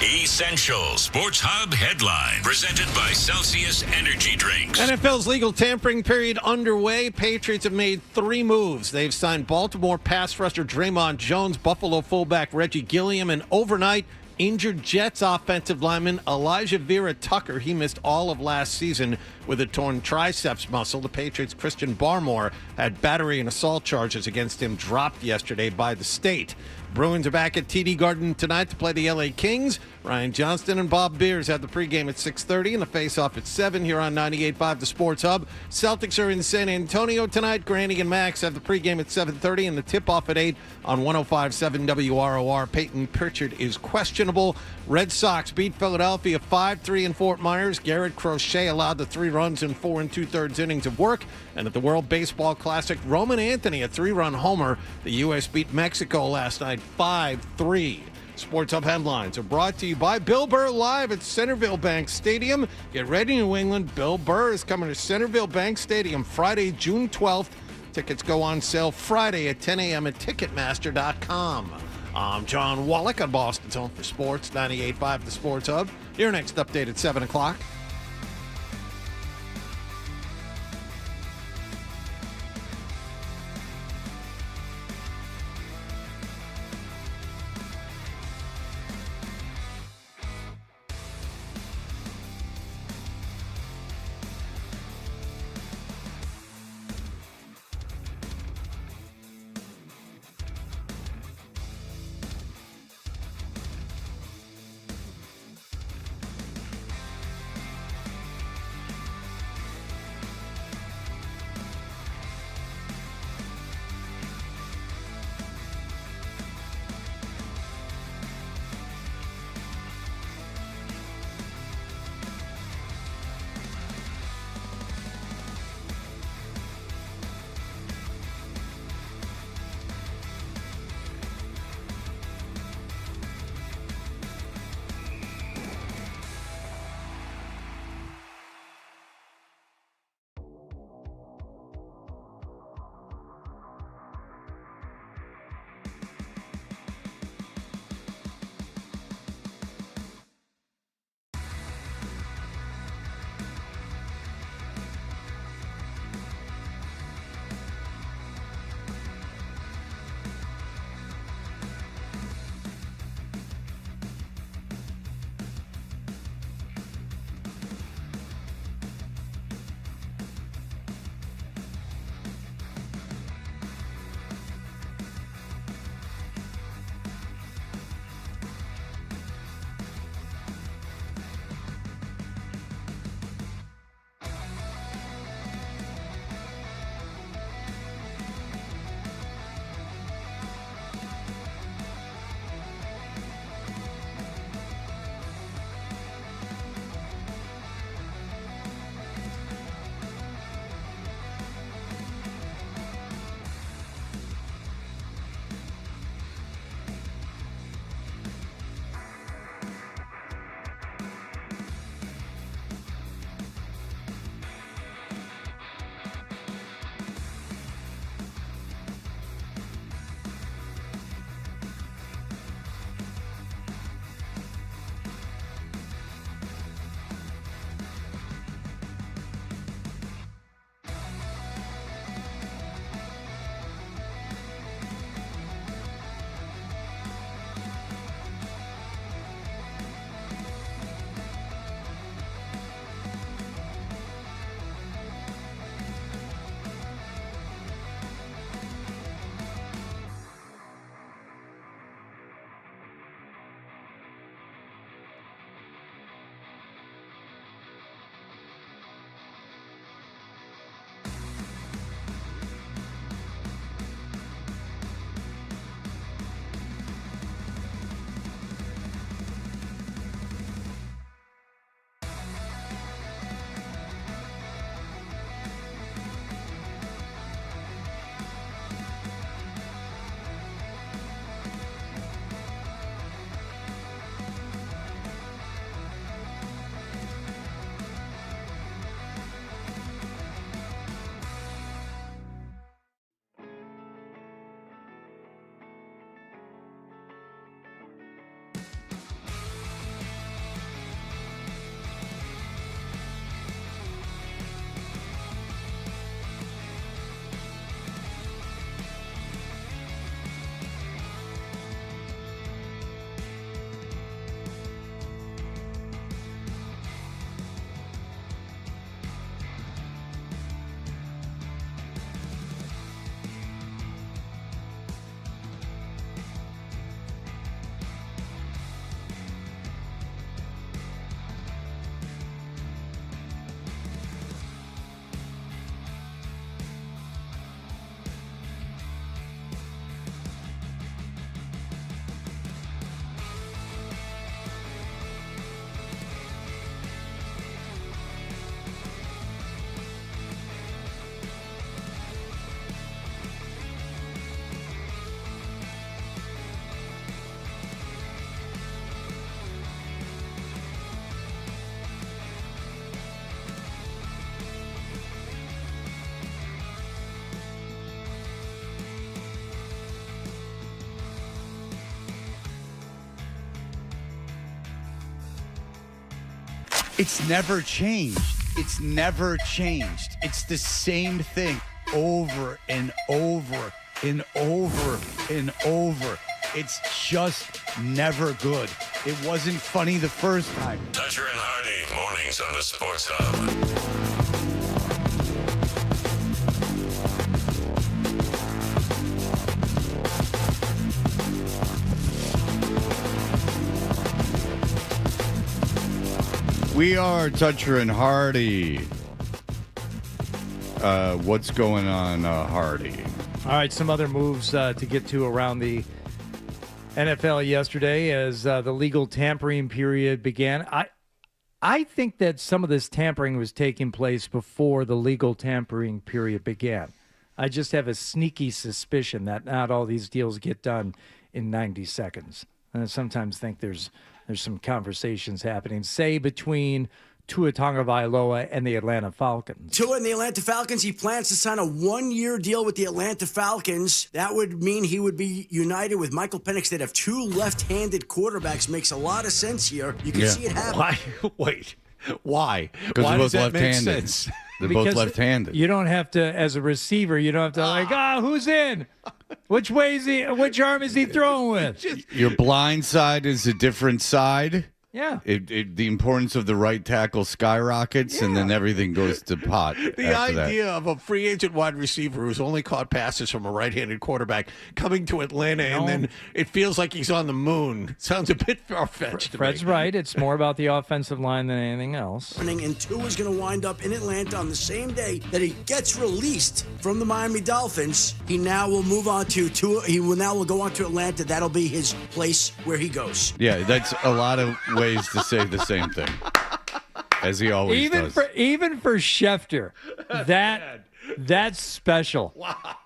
Essential Sports Hub headline presented by Celsius Energy Drinks. NFL's legal tampering period underway. Patriots have made 3 moves. They've signed Baltimore pass rusher Draymond Jones, Buffalo fullback Reggie Gilliam, and overnight injured Jets offensive lineman Elijah Vera Tucker. He missed all of last season with a torn triceps muscle. The Patriots' Christian Barmore had battery and assault charges against him dropped yesterday by the state. Bruins are back at TD Garden tonight to play the LA Kings. Ryan Johnston and Bob Beers have the pregame at 6:30 and the face-off at 7 here on 98.5 The Sports Hub. Celtics are in San Antonio tonight. Granny and Max have the pregame at 7:30 and the tip-off at 8 on 105.7 WROR. Peyton Pritchard is questionable. Red Sox beat Philadelphia 5-3 in Fort Myers. Garrett Crochet allowed the 3 runs in 4 2/3 innings of work. And at the World Baseball Classic, Roman Anthony, a 3-run homer. The U.S. beat Mexico last night 5-3. Sports Hub headlines are brought to you by Bill Burr live at Centerville Bank Stadium. Get ready, New England. Bill Burr is coming to Centerville Bank Stadium Friday, June 12th. Tickets go on sale Friday at 10 a.m. at Ticketmaster.com. I'm John Wallach on Boston's Home for Sports, 98.5 The Sports Hub. Your next update at 7 o'clock. It's never changed. It's never changed. It's the same thing over and over and over and over. It's just never good. It wasn't funny the first time. Toucher and Hardy, mornings on the Sports Hub. We are Toucher and Hardy. What's going on, Hardy? All right, some other moves to get to around the NFL yesterday as the legal tampering period began. I think that some of this tampering was taking place before the legal tampering period began. I just have a sneaky suspicion that not all these deals get done in 90 seconds. And I sometimes think there's some conversations happening, say, between Tua Tagovailoa and the Atlanta Falcons. Tua and the Atlanta Falcons, he plans to sign a one-year deal with the Atlanta Falcons. That would mean he would be united with Michael Penix. They'd have two left-handed quarterbacks. Makes a lot of sense here. You can see it happen. Why? Wait. Why? Because Why they're does both that make left-handed. sense? They're Because both left-handed. You don't have to, as a receiver, you don't have to who's in? Which way is he? Which arm is he throwing with? Your blind side is a different side. Yeah. The importance of the right tackle skyrockets, and then everything goes to pot. The idea of a free agent wide receiver who's only caught passes from a right-handed quarterback coming to Atlanta, and then it feels like he's on the moon sounds a bit far-fetched to Fred's me. right. It's more about the offensive line than anything else. And Tua's going to wind up in Atlanta on the same day that he gets released from the Miami Dolphins. He now will move on to Tua. He will go on to Atlanta. That'll be his place where he goes. Yeah, that's a lot of ways to say the same thing, as he always does. Even for Schefter, that's special. Wow.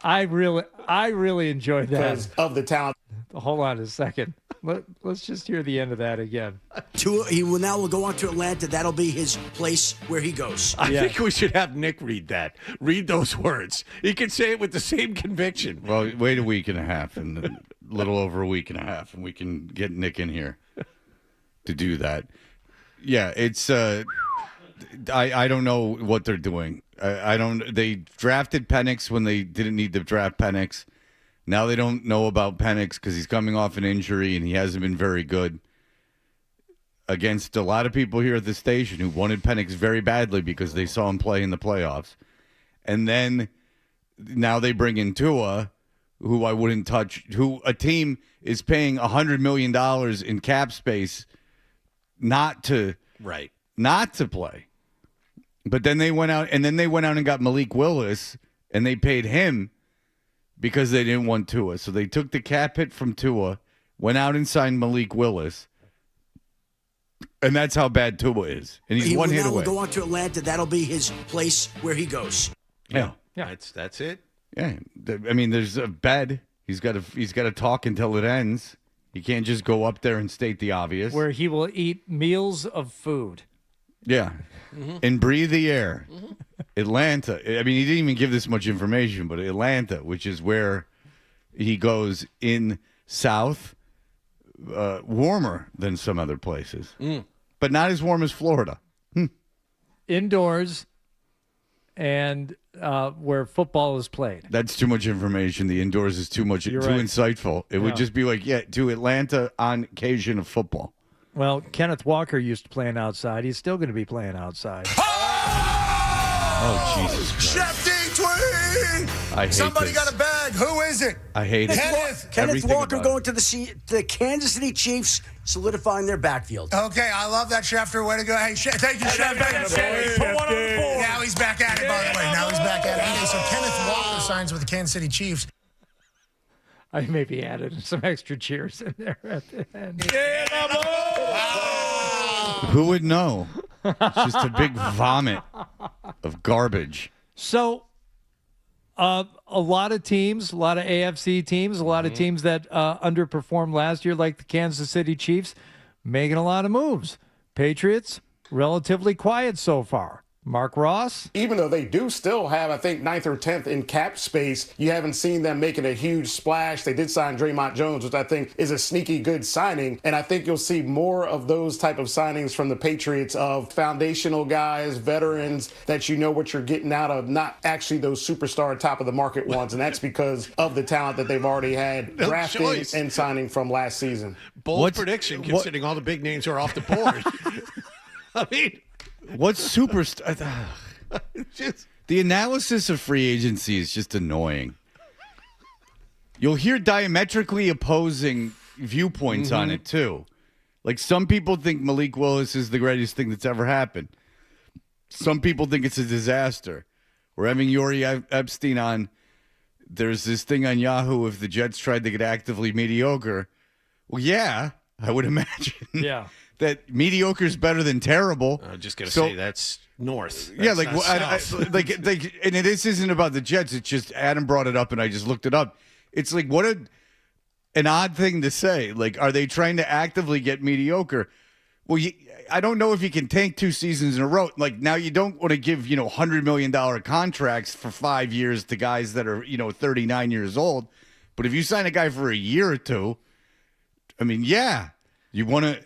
I really enjoyed that. Because of the talent. Hold on a second. Let's just hear the end of that again. He will now go on to Atlanta. That'll be his place where he goes. I think we should have Nick read that. Read those words. He can say it with the same conviction. Well, wait a week and a half, and a little over a week and a half, and we can get Nick in here to do that. Yeah, it's I don't know what they're doing. They drafted Penix when they didn't need to draft Penix. Now they don't know about Penix because he's coming off an injury and he hasn't been very good against a lot of people here at the station who wanted Penix very badly because they saw him play in the playoffs. And then now they bring in Tua, who I wouldn't touch, who a team is paying $100 million in cap space not to play. But then they went out and got Malik Willis, and they paid him because they didn't want Tua. So they took the cap hit from Tua, went out and signed Malik Willis, and that's how bad Tua is. And he's one hit away. He will go on to Atlanta. That'll be his place where he goes. Yeah. That's it. Yeah, I mean, there's a bed. He's got to talk until it ends. He can't just go up there and state the obvious. Where he will eat meals of food. Yeah, and breathe the air. Atlanta. I mean, he didn't even give this much information, but Atlanta, which is where he goes in south, warmer than some other places, but not as warm as Florida. Indoors, and where football is played. That's too much information. The indoors is too much, You're too right. insightful. It would just be like, to Atlanta on occasion of football. Well, Kenneth Walker used to playing outside. He's still going to be playing outside. Oh, Jesus Christ. Shefty tweet! I hate Somebody this. got a bag. Who is it? I hate it. Kenneth. Kenneth Everything Walker about going to the Kansas City Chiefs, solidifying their backfield. Okay, I love that, Schefter. Way to go. Hey, thank you, Schefter. Put one on the board. Now he's back at it, by the way. Now he's back at it. Okay, so Kenneth Walker signs with the Kansas City Chiefs. I maybe added some extra cheers in there at the end. Who would know? It's just a big vomit of garbage. So, a lot of teams, a lot of AFC teams, a lot of teams that underperformed last year, like the Kansas City Chiefs, making a lot of moves. Patriots, relatively quiet so far. Mark Ross? Even though they do still have, I think, 9th or 10th in cap space, you haven't seen them making a huge splash. They did sign Draymond Jones, which I think is a sneaky good signing. And I think you'll see more of those type of signings from the Patriots, of foundational guys, veterans that you know what you're getting out of, not actually those superstar top of the market ones. And that's because of the talent that they've already had drafting and signing from last season. Bold prediction, considering all the big names are off the board. I mean, what's superstar? The analysis of free agency is just annoying. You'll hear diametrically opposing viewpoints on it too. Like, some people think Malik Willis is the greatest thing that's ever happened. Some people think it's a disaster. We're having Jory Epstein on. There's this thing on Yahoo, if the Jets tried to get actively mediocre. Well, yeah, I would imagine. Yeah. That mediocre is better than terrible. I'm just gonna say that's north. Yeah, like and this isn't about the Jets. It's just Adam brought it up, and I just looked it up. It's like, what an odd thing to say. Like, are they trying to actively get mediocre? Well, I don't know if you can tank 2 seasons in a row. Like, now you don't want to give $100 million contracts for 5 years to guys that are 39 years old. But if you sign a guy for a year or two, I mean, yeah, you want to.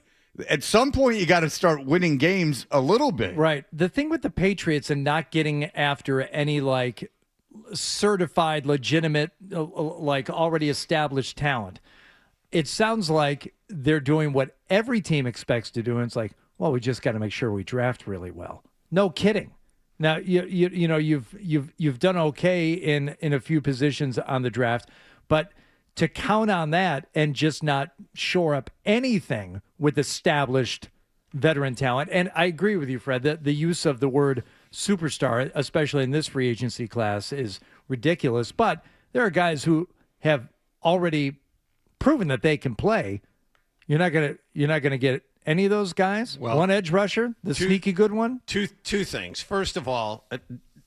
At some point, you got to start winning games a little bit. Right. The thing with the Patriots and not getting after any, like, certified, legitimate, like, already established talent, it sounds like they're doing what every team expects to do. And it's like, well, we just got to make sure we draft really well. No kidding. Now, you've done okay in a few positions on the draft, but to count on that and just not shore up anything with established veteran talent. And I agree with you, Fred, that the use of the word superstar, especially in this free agency class, is ridiculous. But there are guys who have already proven that they can play. You're not gonna get any of those guys. Well, one edge rusher, the sneaky good one. Two things. First of all,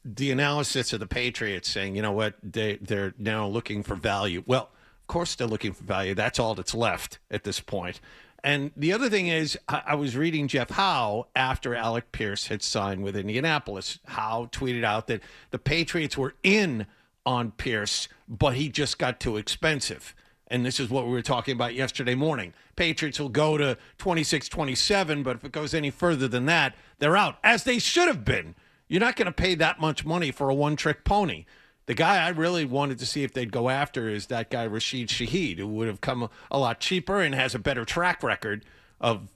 the analysis of the Patriots saying, you know what, they're now looking for value. Well, of course they're looking for value. That's all that's left at this point. And the other thing is, I was reading Jeff Howe after Alec Pierce had signed with Indianapolis. Howe tweeted out that the Patriots were in on Pierce, but he just got too expensive. And this is what we were talking about yesterday morning. Patriots will go to 26-27, but if it goes any further than that, they're out, as they should have been. You're not going to pay that much money for a one-trick pony. The guy I really wanted to see if they'd go after is that guy Rashid Shaheed, who would have come a lot cheaper and has a better track record of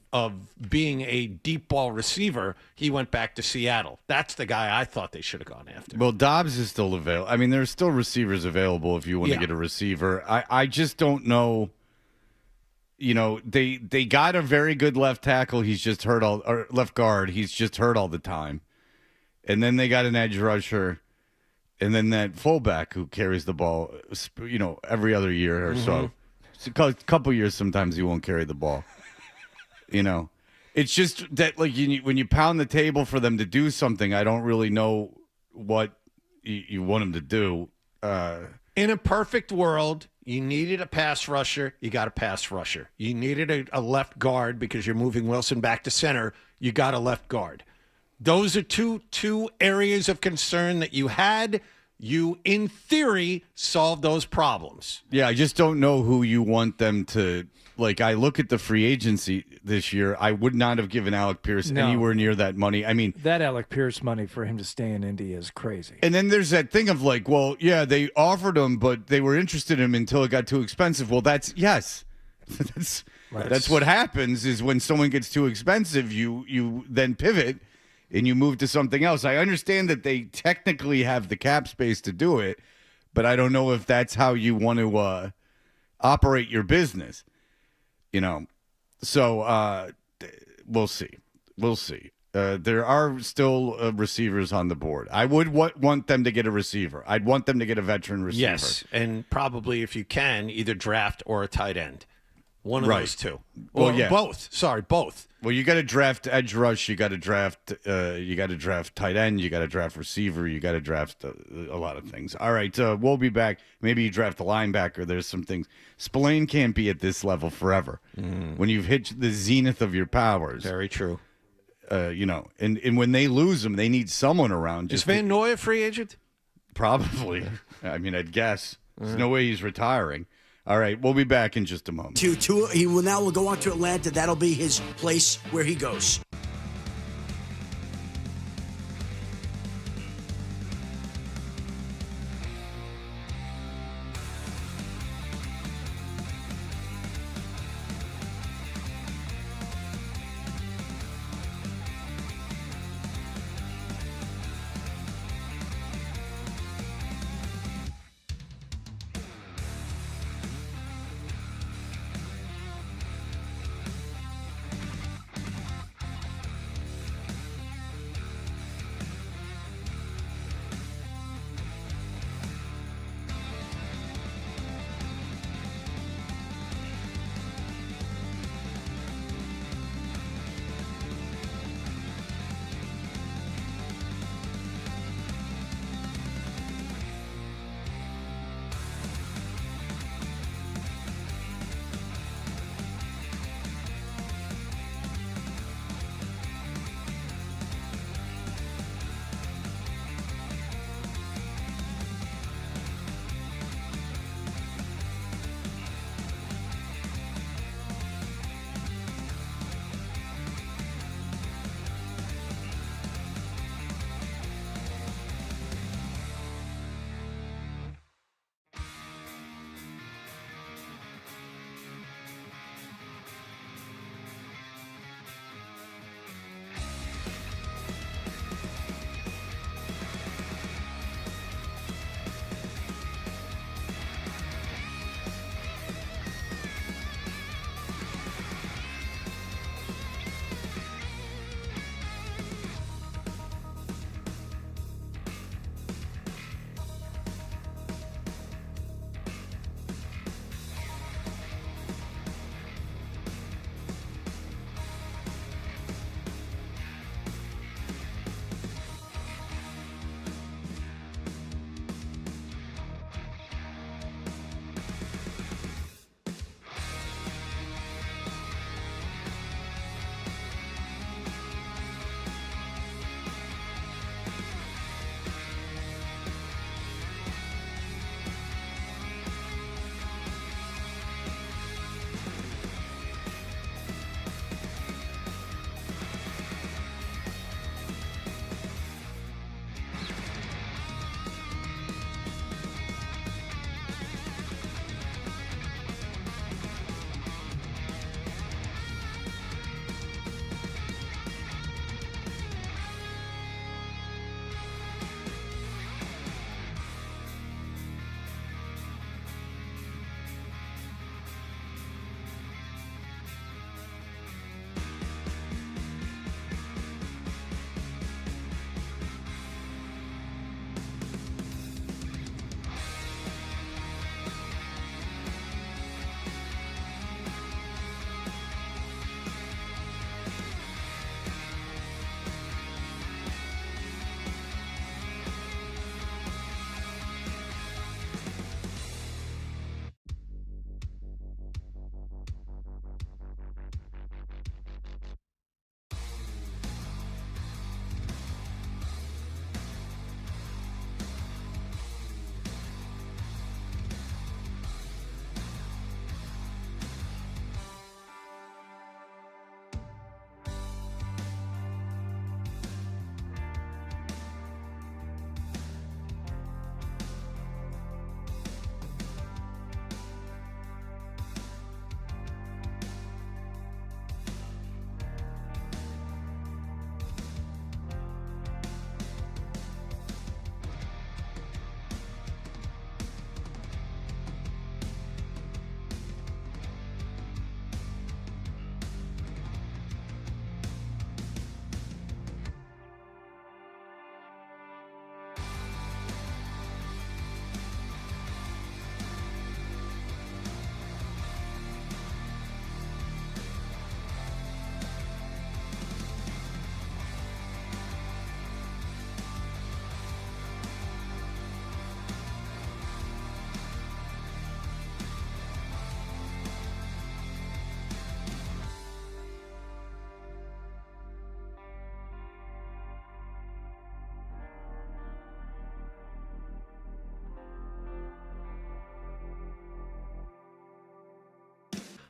being a deep ball receiver. He went back to Seattle. That's the guy I thought they should have gone after. Well, Dobbs is still available. I mean, there's still receivers available if you want to get a receiver. I just don't know. They got a very good left tackle. He's just hurt or left guard. He's just hurt all the time. And then they got an edge rusher. And then that fullback who carries the ball, every other year or so. It's a couple years, sometimes he won't carry the ball. It's just that, like, when you pound the table for them to do something, I don't really know what you want them to do. In a perfect world, you needed a pass rusher. You got a pass rusher. You needed a left guard because you're moving Wilson back to center. You got a left guard. Those are two areas of concern that you had. You, in theory, solved those problems. Yeah, I just don't know who you want them to. Like, I look at the free agency this year, I would not have given Alec Pierce anywhere near that money. I mean, that Alec Pierce money for him to stay in Indy is crazy. And then there's that thing of like, well, yeah, they offered him, but they were interested in him until it got too expensive. Well, that's what happens is when someone gets too expensive, you then pivot and you move to something else. I understand that they technically have the cap space to do it, but I don't know if that's how you want to operate your business. So we'll see. There are still receivers on the board. I would want them to get a receiver. I'd want them to get a veteran receiver. Yes, and probably, if you can, either draft or a tight end. One of those two. Well, yeah. Both. Sorry, both. Well, you got to draft edge rush. You got to draft. Tight end. You got to draft receiver. You got to draft a lot of things. All right, we'll be back. Maybe you draft a linebacker. There's some things. Spillane can't be at this level forever. When you've hit the zenith of your powers. Very true. and when they lose him, they need someone around. Is Van Noy a free agent? Probably. I mean, I'd guess. There's no way he's retiring. All right, we'll be back in just a moment. He will now go on to Atlanta. That'll be his place where he goes.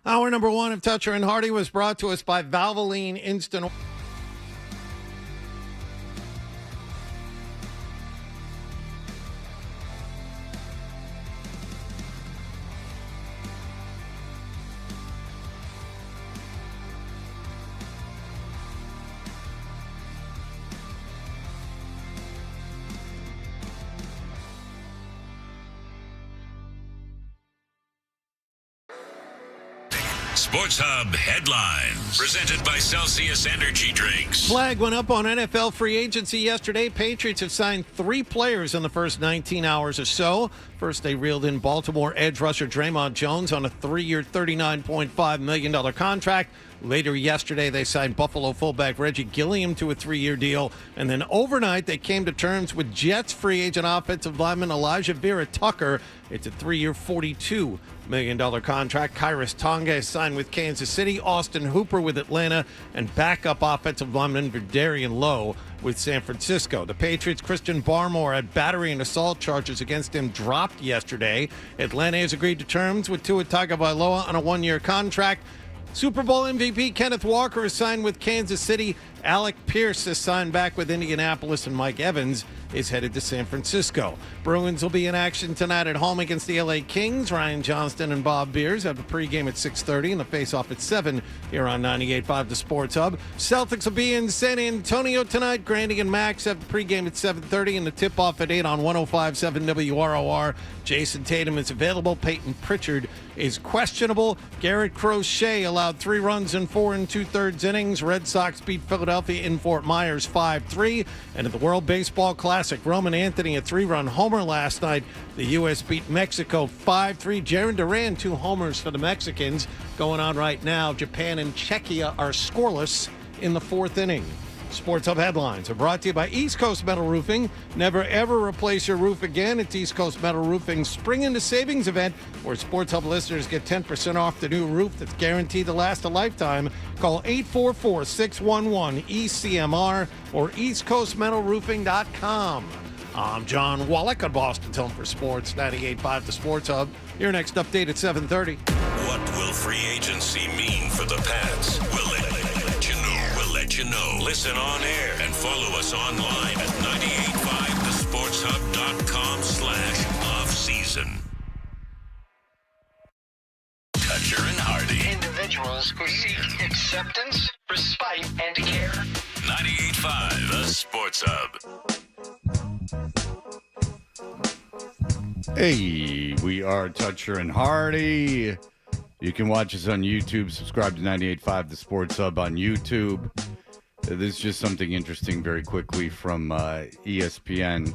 Hour number 1 of Toucher and Hardy was brought to us by Valvoline Instant. Sports Hub headlines. Presented by Celsius Energy Drinks. Flag went up on NFL free agency yesterday. Patriots have signed 3 players in the first 19 hours or so. First, they reeled in Baltimore edge rusher Draymond Jones on a 3-year, $39.5 million contract. Later yesterday, they signed Buffalo fullback Reggie Gilliam to a 3-year deal. And then overnight, they came to terms with Jets free agent offensive lineman Elijah Vera Tucker. It's a 3-year, $42 million contract. Kyrus Tonga is signed with Kansas City, Austin Hooper with Atlanta, and backup offensive lineman Verdarian Lowe with San Francisco. The Patriots' Christian Barmore had battery and assault charges against him dropped yesterday. Atlanta has agreed to terms with Tua Tagovailoa on a 1-year contract. Super Bowl MVP Kenneth Walker is signed with Kansas City. Alec Pierce is signed back with Indianapolis, and Mike Evans is headed to San Francisco. Bruins will be in action tonight at home against the LA Kings. Ryan Johnston and Bob Beers have a pregame at 6:30 and the face-off at 7 here on 98.5 The Sports Hub. Celtics will be in San Antonio tonight. Grandy and Max have the pregame at 7:30 and the tip-off at 8 on 105.7 WROR. Jason Tatum is available. Peyton Pritchard is questionable. Garrett Crochet allowed 3 runs in 4 2/3 innings. Red Sox beat Philadelphia in Fort Myers 5-3. And at the World Baseball Classic, Roman Anthony a 3-run homer last night. The U.S. beat Mexico 5-3. Jaron Duran 2 homers for the Mexicans. Going on right now, Japan and Czechia are scoreless in the 4th inning. Sports Hub headlines are brought to you by East Coast Metal Roofing. Never ever replace your roof again. It's East Coast Metal Roofing's Spring into Savings event, where Sports Hub listeners get 10% off the new roof that's guaranteed to last a lifetime. Call 844-611-ECMR or eastcoastmetalroofing.com. I'm John Wallach on Boston Tone for Sports 98.5 The Sports Hub. Your next update at 7:30. What will free agency mean for the Pats? We'll let you know. Listen on air and follow us online at 985thesportshub.com/offseason. Toucher and Hardy. Individuals who seek acceptance, respite, and care. 98.5 The Sports Hub. Hey, we are Toucher and Hardy. You can watch us on YouTube. Subscribe to 98.5 The Sports Hub on YouTube. This is just something interesting very quickly from ESPN.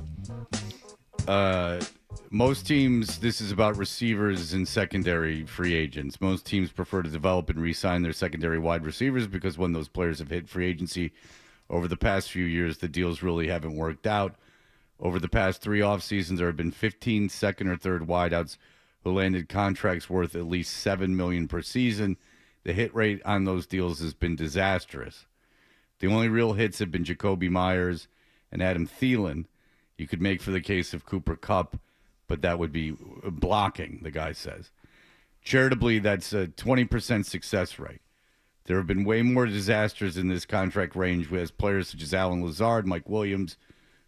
Most teams, this is about receivers and secondary free agents. Most teams prefer to develop and re-sign their secondary wide receivers because when those players have hit free agency over the past few years, the deals really haven't worked out. Over the past 3 off seasons, there have been 15 second or third wideouts who landed contracts worth at least $7 million per season. The hit rate on those deals has been disastrous. The only real hits have been Jacoby Myers and Adam Thielen. You could make for the case of Cooper Kupp, but that would be blocking, the guy says. Charitably, that's a 20% success rate. There have been way more disasters in this contract range with players such as Alan Lazard, Mike Williams,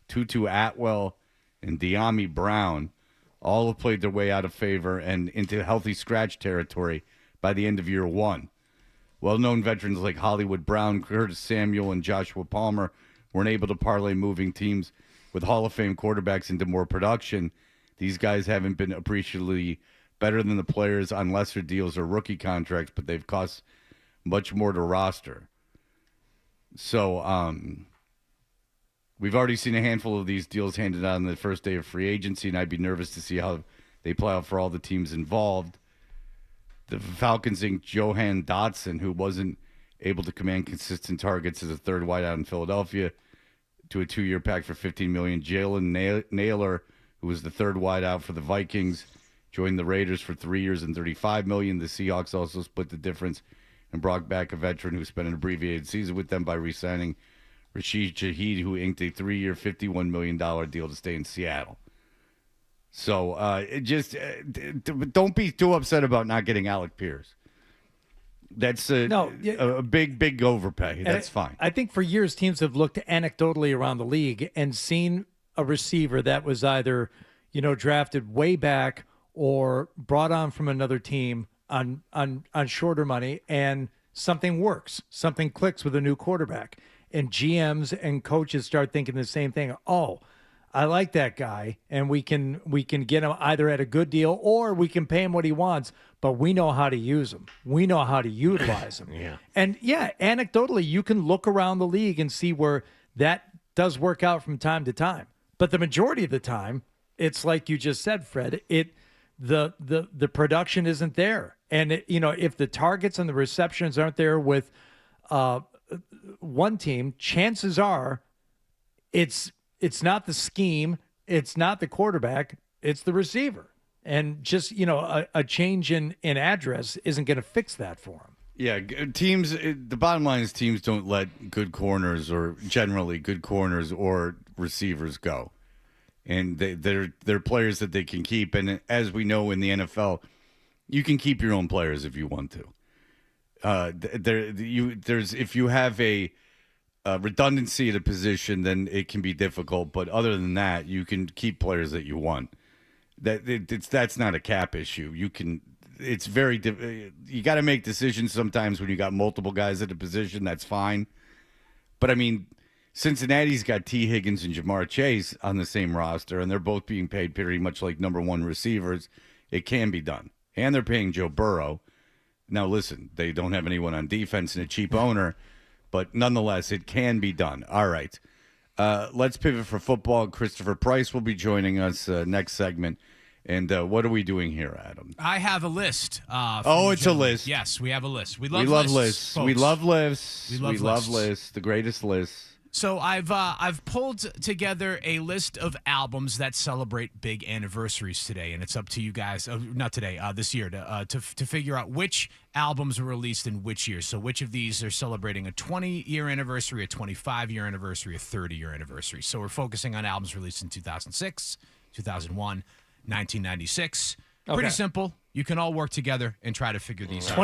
Tutu Atwell, and De'Ami Brown. All have played their way out of favor and into healthy scratch territory by the end of year 1. Well-known veterans like Hollywood Brown, Curtis Samuel, and Joshua Palmer weren't able to parlay moving teams with Hall of Fame quarterbacks into more production. These guys haven't been appreciably better than the players on lesser deals or rookie contracts, but they've cost much more to roster. So we've already seen a handful of these deals handed out on the first day of free agency, and I'd be nervous to see how they play out for all the teams involved. The Falcons inked Johan Dotson, who wasn't able to command consistent targets as a third wideout in Philadelphia, to a 2-year pact for $15 million. Jalen Naylor, who was the third wideout for the Vikings, joined the Raiders for 3 years and $35 million. The Seahawks also split the difference and brought back a veteran who spent an abbreviated season with them by re-signing Rashid Shaheed, who inked a 3-year, $51 million deal to stay in Seattle. So don't be too upset about not getting Alec Pierce. That's a big overpay. That's fine. I think for years teams have looked anecdotally around the league and seen a receiver that was either, drafted way back or brought on from another team on shorter money, and something works, something clicks with a new quarterback, and GMs and coaches start thinking the same thing. Oh, I like that guy, and we can get him either at a good deal or we can pay him what he wants, but we know how to use him. We know how to utilize him. And anecdotally, you can look around the league and see where that does work out from time to time. But the majority of the time, it's like you just said, Fred, the production isn't there. And if the targets and the receptions aren't there with one team, chances are it's not the scheme, it's not the quarterback, it's the receiver. And just, a change in address isn't going to fix that for him. Yeah, teams, the bottom line is teams don't let good corners or generally good corners or receivers go. And they're players that they can keep. And as we know in the NFL, you can keep your own players if you want to. If you have a redundancy at a position, then it can be difficult. But other than that, you can keep players that you want. That's not a cap issue. It's very you got to make decisions sometimes when you got multiple guys at a position. That's fine. But I mean, Cincinnati's got T. Higgins and Jamar Chase on the same roster, and they're both being paid pretty much like number one receivers. It can be done. And they're paying Joe Burrow. Now, listen, they don't have anyone on defense and a cheap owner, but nonetheless, it can be done. All right. Let's pivot for football. Christopher Price will be joining us next segment. And what are we doing here, Adam? I have a list. It's a list. Yes, we have a list. We love lists. Folks. We love lists. We love lists. The greatest lists. So I've pulled together a list of albums that celebrate big anniversaries today, and it's up to you guys. Not today, this year, to figure out which albums were released in which year. So which of these are celebrating a 20-year anniversary, a 25-year anniversary, a 30-year anniversary. So we're focusing on albums released in 2006, 2001, 1996. Pretty Okay. simple. You can all work together and try to figure these out.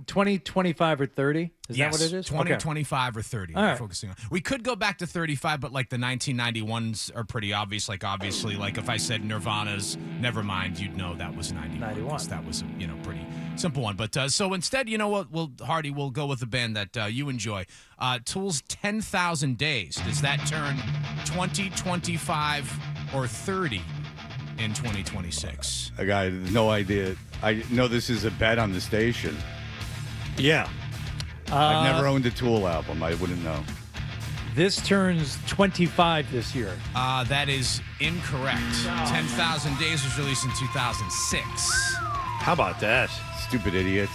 20, 25, or 30? Is that what it is? 20, Okay. 25, or 30. All We're right. focusing on. We could go back to 35, but like the 1991s are pretty obvious. Like obviously, like if I said Nirvana's Nevermind, you'd know that was 91. That was a pretty simple one. But so instead, you know what? Hardy will go with a band that you enjoy. Tool's 10,000 Days. Does that turn 20, 25, or 30? In 2026. I got no idea. I know this is a bet on the station. Yeah. I've never owned a Tool album. I wouldn't know. This turns 25 this year. That is incorrect. 10,000 Days was released in 2006. How about that? Stupid idiot.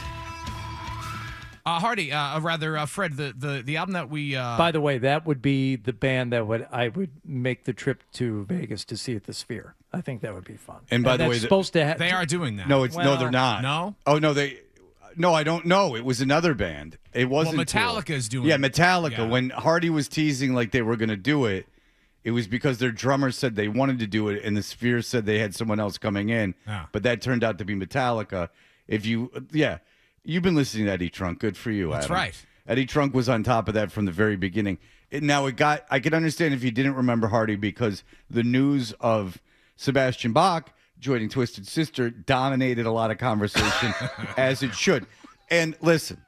Hardy, Fred, the album that we... By the way, that would be the band that I would make the trip to Vegas to see at the Sphere. I think that would be fun. And by the that's way, supposed to have... They are doing that. No, they're not. No? Oh, no, No, I don't know. It was another band. It wasn't Metallica Tool. is doing Yeah, it. Metallica. Yeah. When Hardy was teasing like they were going to do it, it was because their drummer said they wanted to do it, and the Sphere said they had someone else coming in. Yeah. But that turned out to be Metallica. You've been listening to Eddie Trunk. Good for you, That's Adam. right. Eddie Trunk was on top of that from the very beginning. I could understand if you didn't remember Hardy because the news of Sebastian Bach joining Twisted Sister dominated a lot of conversation, as it should. And listen,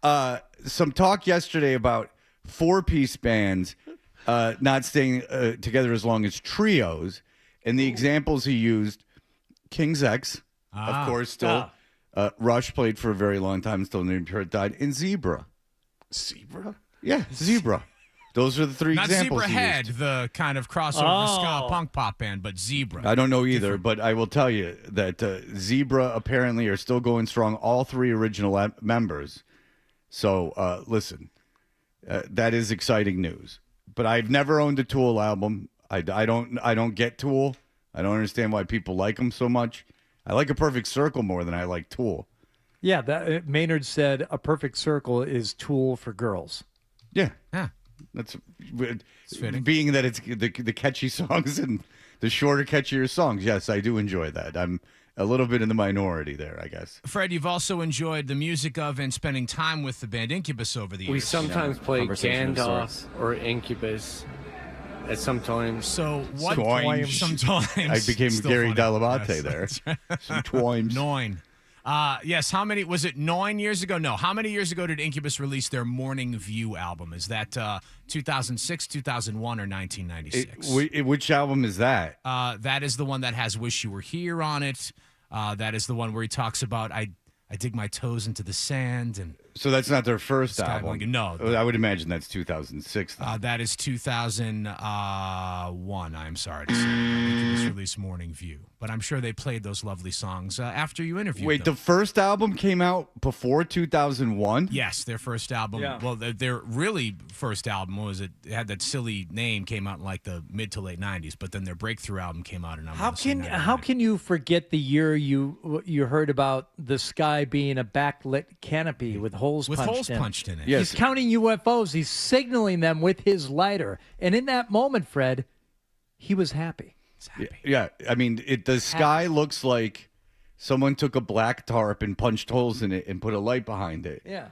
some talk yesterday about four-piece bands not staying together as long as trios, and the examples he used, King's X, of course, still. Rush played for a very long time, still named Pure died, and Zebra. Zebra? Yeah, Zebra. Those are the three Not examples. Zebra he Head, used. the kind of crossover ska punk pop band, but Zebra. I don't know either, but I will tell you that Zebra apparently are still going strong. All three original members. So listen, that is exciting news. But I've never owned a Tool album. I don't get Tool. I don't understand why people like them so much. I like A Perfect Circle more than I like Tool. Yeah, Maynard said A Perfect Circle is Tool for girls. Yeah. Yeah. That's fitting. Being that it's the catchy songs and the shorter, catchier songs. Yes, I do enjoy that. a little bit in the minority there, I guess. Fred, you've also enjoyed the music of and spending time with the band Incubus over the years. We sometimes play Gandalf or Incubus at sometimes. So what? Sometimes. I became Still Gary funny. Dell'Abate Yes, there. that's right. Sometimes. 9. Yes, how many, was it 9 years ago? No, how many years ago did Incubus release their Morning View album? Is that 2006, 2001, or 1996? Which album is that? That is the one that has Wish You Were Here on it. That is the one where he talks about, I dig my toes into the sand. And So that's not their first Skywalker. album? No. I would imagine that's 2006. That is 2001, I'm sorry to say. Incubus released Morning View. But I'm sure they played those lovely songs after you interviewed Wait, them. the first album came out before 2001? Yes, their first album. Yeah. Well, their really first album it had that silly name, came out in like the mid to late 90s, but then their breakthrough album came out in How can you forget the year you heard about the sky being a backlit canopy with holes punched in it? Yes. He's counting UFOs. He's signaling them with his lighter. And in that moment, Fred, he was happy. Yeah, I mean, the sky looks like someone took a black tarp and punched holes in it and put a light behind it. Yeah.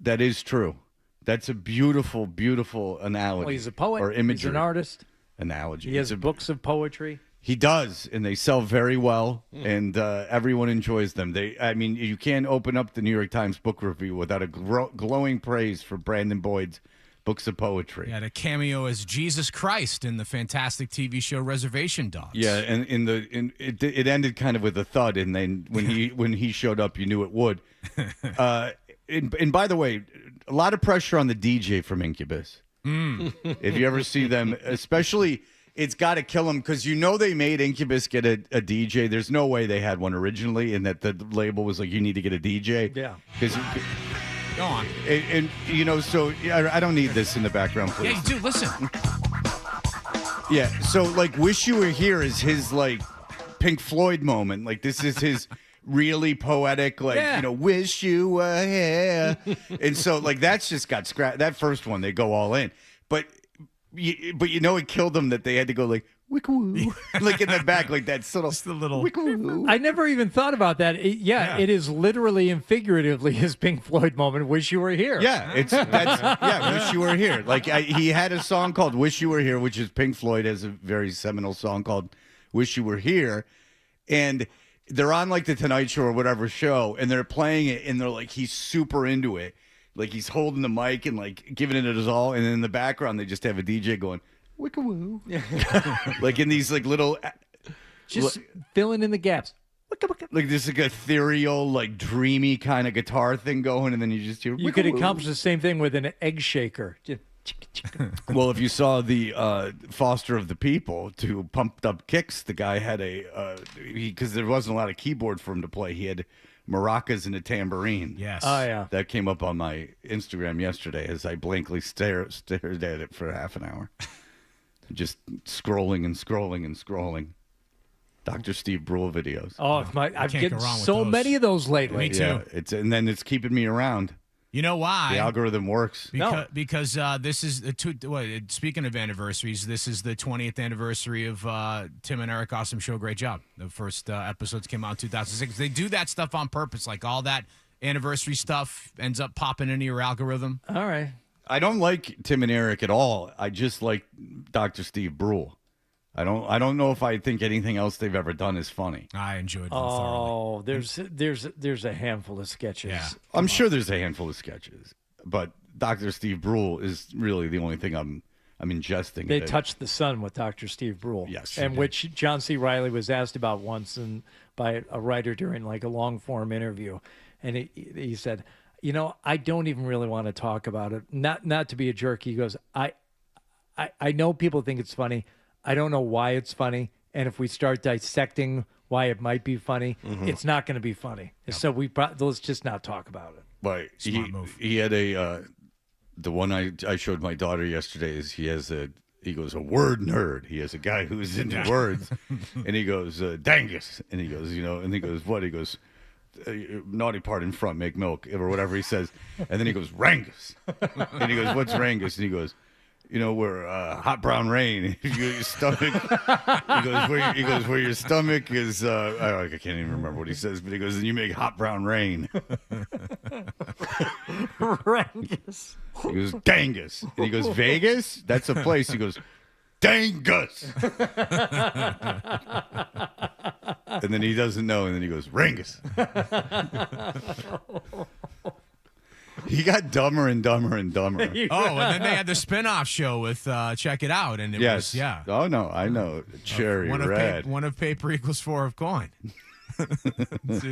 That is true. That's a beautiful, beautiful analogy. Well, he's a poet. Or imagery. He's an artist. Analogy. He has books of poetry. He does, and they sell very well, and everyone enjoys them. You can't open up the New York Times book review without a glowing praise for Brandon Boyd's books of poetry. He had a cameo as Jesus Christ in the fantastic TV show Reservation Dogs. Yeah, and it ended kind of with a thud, and then when he showed up, you knew it would. And by the way, a lot of pressure on the DJ from Incubus. If you ever see them, especially, it's got to kill them because they made Incubus get a DJ. There's no way they had one originally, and that the label was like, you need to get a DJ. Yeah. Because Go on. and so I don't need this in the background, please. Yeah, you do. Listen. Yeah, so like Wish You Were Here is his like Pink Floyd moment. Like this is his really poetic, like, wish you were here. And so like that's just got scratched. That first one, they go all in. But it killed them that they had to go like wick-woo, like in the back, like that sort of Just the little wick-woo. I never even thought about that. It is literally and figuratively his Pink Floyd moment. Wish you were here. Yeah, Wish You Were Here. Like he had a song called Wish You Were Here, which is Pink Floyd has a very seminal song called Wish You Were Here, and they're on like the Tonight Show or whatever show, and they're playing it, and they're like, he's super into it, like he's holding the mic and like giving it his all, and then in the background they just have a DJ going wick-a-woo, like in these like little, Just filling in the gaps. like this like ethereal, like dreamy kind of guitar thing going, and then you just hear You could wick-a-woo. accomplish the same thing with an egg shaker. Just Well, if you saw the Foster of the People to Pumped Up Kicks, the guy had because there wasn't a lot of keyboard for him to play. He had maracas and a tambourine. Yes. Oh, yeah. That came up on my Instagram yesterday as I blankly stared at it for half an hour. Just scrolling and scrolling and scrolling. Dr. Steve Brule videos. Oh, I've can't getting go wrong with so those. many of those lately. Me too. Yeah, and then it's keeping me around. You know why? The algorithm works. Because this is speaking of anniversaries, this is the 20th anniversary of Tim and Eric Awesome Show. Great job. The first episodes came out in 2006. They do that stuff on purpose. Like all that anniversary stuff ends up popping into your algorithm. All right. I don't like Tim and Eric at all. I just like Dr. Steve Brule. I don't know if I think anything else they've ever done is funny. I enjoyed them thoroughly. Oh, there's a handful of sketches. Yeah. I'm sure there's a handful of sketches, but Dr. Steve Brule is really the only thing I'm ingesting. They touched the sun with Dr. Steve Brule. Yes. And which John C. Reilly was asked about once by a writer during like a long form interview. And he said, I don't even really want to talk about it. Not to be a jerk. He goes, I know people think it's funny. I don't know why it's funny. And if we start dissecting why it might be funny, it's not going to be funny. Yep. So let's just not talk about it. But he had the one I showed my daughter yesterday is he goes, a word nerd. He has a guy who's into words, and he goes, dangus. And he goes, and he goes, what? He goes, naughty part in front, make milk, or whatever he says. And then he goes, rangus. And he goes, what's rangus? And he goes, where hot brown rain. Your stomach. He goes where your stomach is. I can't even remember what he says, but he goes, and you make hot brown rain. Rangus. He goes, Dangus. And he goes, Vegas? That's a place. He goes, Dangus. And then he doesn't know, and then he goes, Rangus. He got dumber and dumber and dumber. And then they had the spin-off show with Check It Out, and it was, yeah. Oh, no, I know. Cherry red. One of paper equals 4 of coin.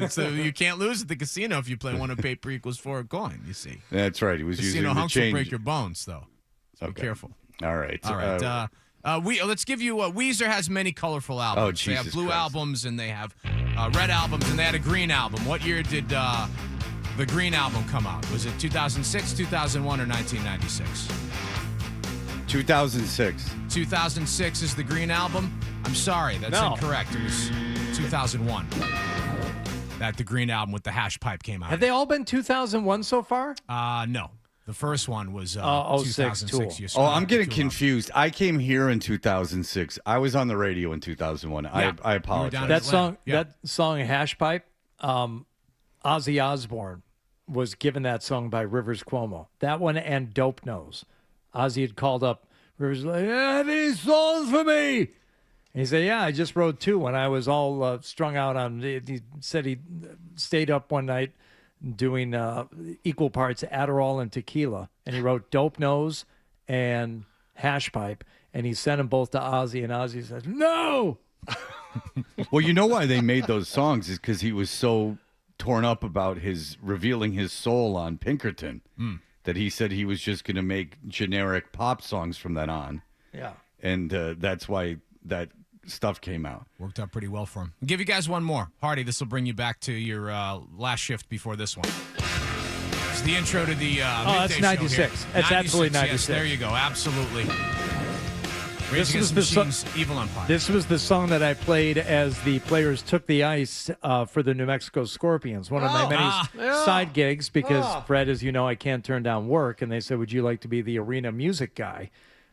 so you can't lose at the casino if you play one of paper equals 4 of coin, you see. That's right. He was using the hunks change. will break your bones, though. So be careful. All right. Let's give you Weezer has many colorful albums. Oh, Jesus They have blue Christ. albums, and they have red albums, and they had a green album. What year did the green album come out? Was it 2006, 2001, or 1996? 2006. 2006 is the green album? I'm sorry, that's incorrect. It was 2001 that the green album with the hash pipe came out. Have they all been 2001 so far? No. The first one was 06 2006. Oh, I'm getting confused. I came here in 2006. I was on the radio in 2001. Yeah. I apologize. That song Hash Pipe, Ozzy Osbourne was given that song by Rivers Cuomo. That one and Dope Nose. Ozzy had called up Rivers like, "Have any songs for me?" And he said, "Yeah, I just wrote 2 when I was all strung out on." He said he stayed up one night doing equal parts Adderall and tequila, and he wrote Dope Nose and Hash Pipe, and he sent them both to Ozzy, and Ozzy said, "No." Well, you know why they made those songs is because he was so torn up about his revealing his soul on Pinkerton that he said he was just going to make generic pop songs from then on. Yeah. And that's why that stuff came out. Worked out pretty well for him. I'll give you guys one more. Hardy, this will bring you back to your last shift before this one. It's the intro to the that's midday 96. show here. That's absolutely 96. Yes, there you go. Absolutely. This Rage Against the Machine's Evil Empire. This was the song that I played as the players took the ice for the New Mexico Scorpions, one of my many side gigs, because, Fred, as you know, I can't turn down work, and they said, "Would you like to be the arena music guy?"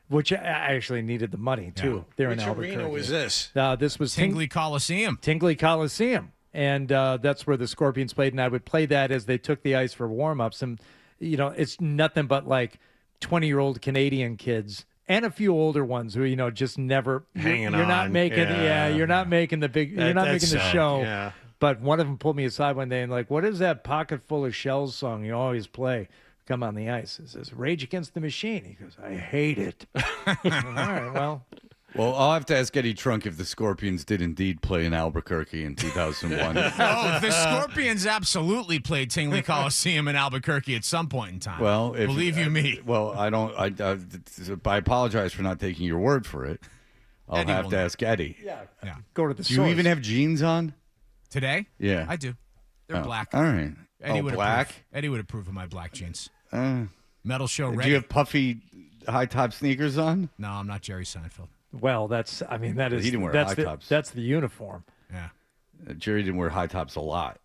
Which I actually needed the money, too. There in Albuquerque. Which arena was this? This was Tingley Coliseum. Tingley Coliseum. And that's where the Scorpions played, and I would play that as they took the ice for warm-ups. And, it's nothing but, 20-year-old Canadian kids and a few older ones who, just never hanging you're not on. making you're not making the show. Yeah. But one of them pulled me aside one day and what is that Pocket Full of Shells song you always play? Come on the ice. It says Rage Against the Machine. He goes, "I hate it." All right, well, I'll have to ask Eddie Trunk if the Scorpions did indeed play in Albuquerque in 2001. Oh, the Scorpions absolutely played Tingley Coliseum in Albuquerque at some point in time. Well, believe you me. Well, I don't. I apologize for not taking your word for it. I'll Eddie have will to know. ask Eddie. Yeah. Go to the Do source. you even have jeans on? Today? Yeah. I do. They're black. All right. Eddie would black? Approve. Eddie would approve of my black jeans. Uh, Metal show ready. Do you have puffy high top sneakers on? No, I'm not Jerry Seinfeld. Well, that is He didn't wear high tops. That's the uniform. Yeah. Jerry didn't wear high tops a lot.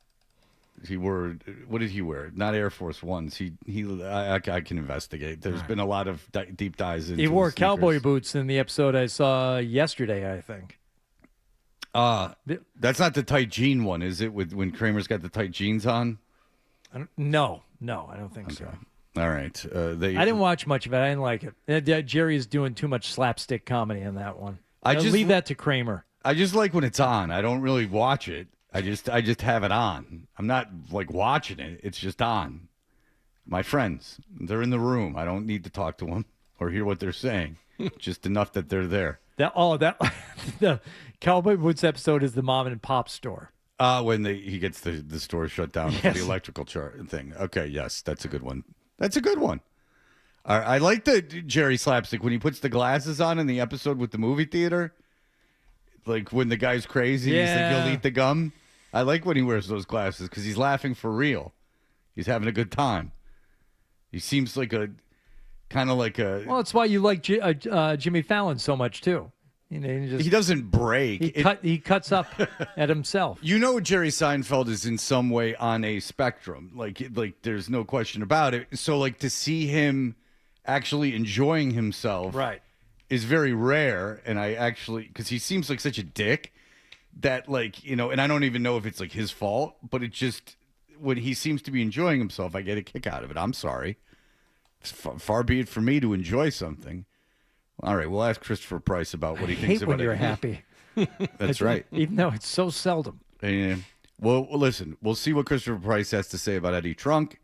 He wore, what did he wear? Not Air Force Ones. I can investigate. There's been a lot of deep dives into He wore sneakers. cowboy boots in the episode I saw yesterday, I think. That's not the tight jean one, is it? When Kramer's got the tight jeans on? No, I don't think so. All right. I didn't watch much of it. I didn't like it. Jerry is doing too much slapstick comedy in that one. Leave that to Kramer. I just like when it's on. I don't really watch it. I just have it on. I'm not watching it. It's just on. My friends, they're in the room. I don't need to talk to them or hear what they're saying. Just enough that they're there. The cowboy boots episode is the mom and pop store. When he gets the store shut down for the electrical thing. Okay, yes, that's a good one. That's a good one. I like the Jerry slapstick when he puts the glasses on in the episode with the movie theater. Like when the guy's crazy, he's like, "You'll eat the gum." I like when he wears those glasses because he's laughing for real. He's having a good time. He seems like a kind of like a. Well, that's why you like Jimmy Fallon so much too. He doesn't break. He cuts up at himself. Jerry Seinfeld is in some way on a spectrum. Like there's no question about it. So to see him actually enjoying himself Right. is very rare. And I actually, because he seems like such a dick that, like, you know, and I don't even know if it's like his fault, but it just, when he seems to be enjoying himself, I get a kick out of it. I'm sorry. Far be it for me to enjoy something. All right, we'll ask Christopher Price about what he thinks about it. When you're happy. That's right. Even though it's so seldom. And, well, listen, we'll see what Christopher Price has to say about Eddie Trunk.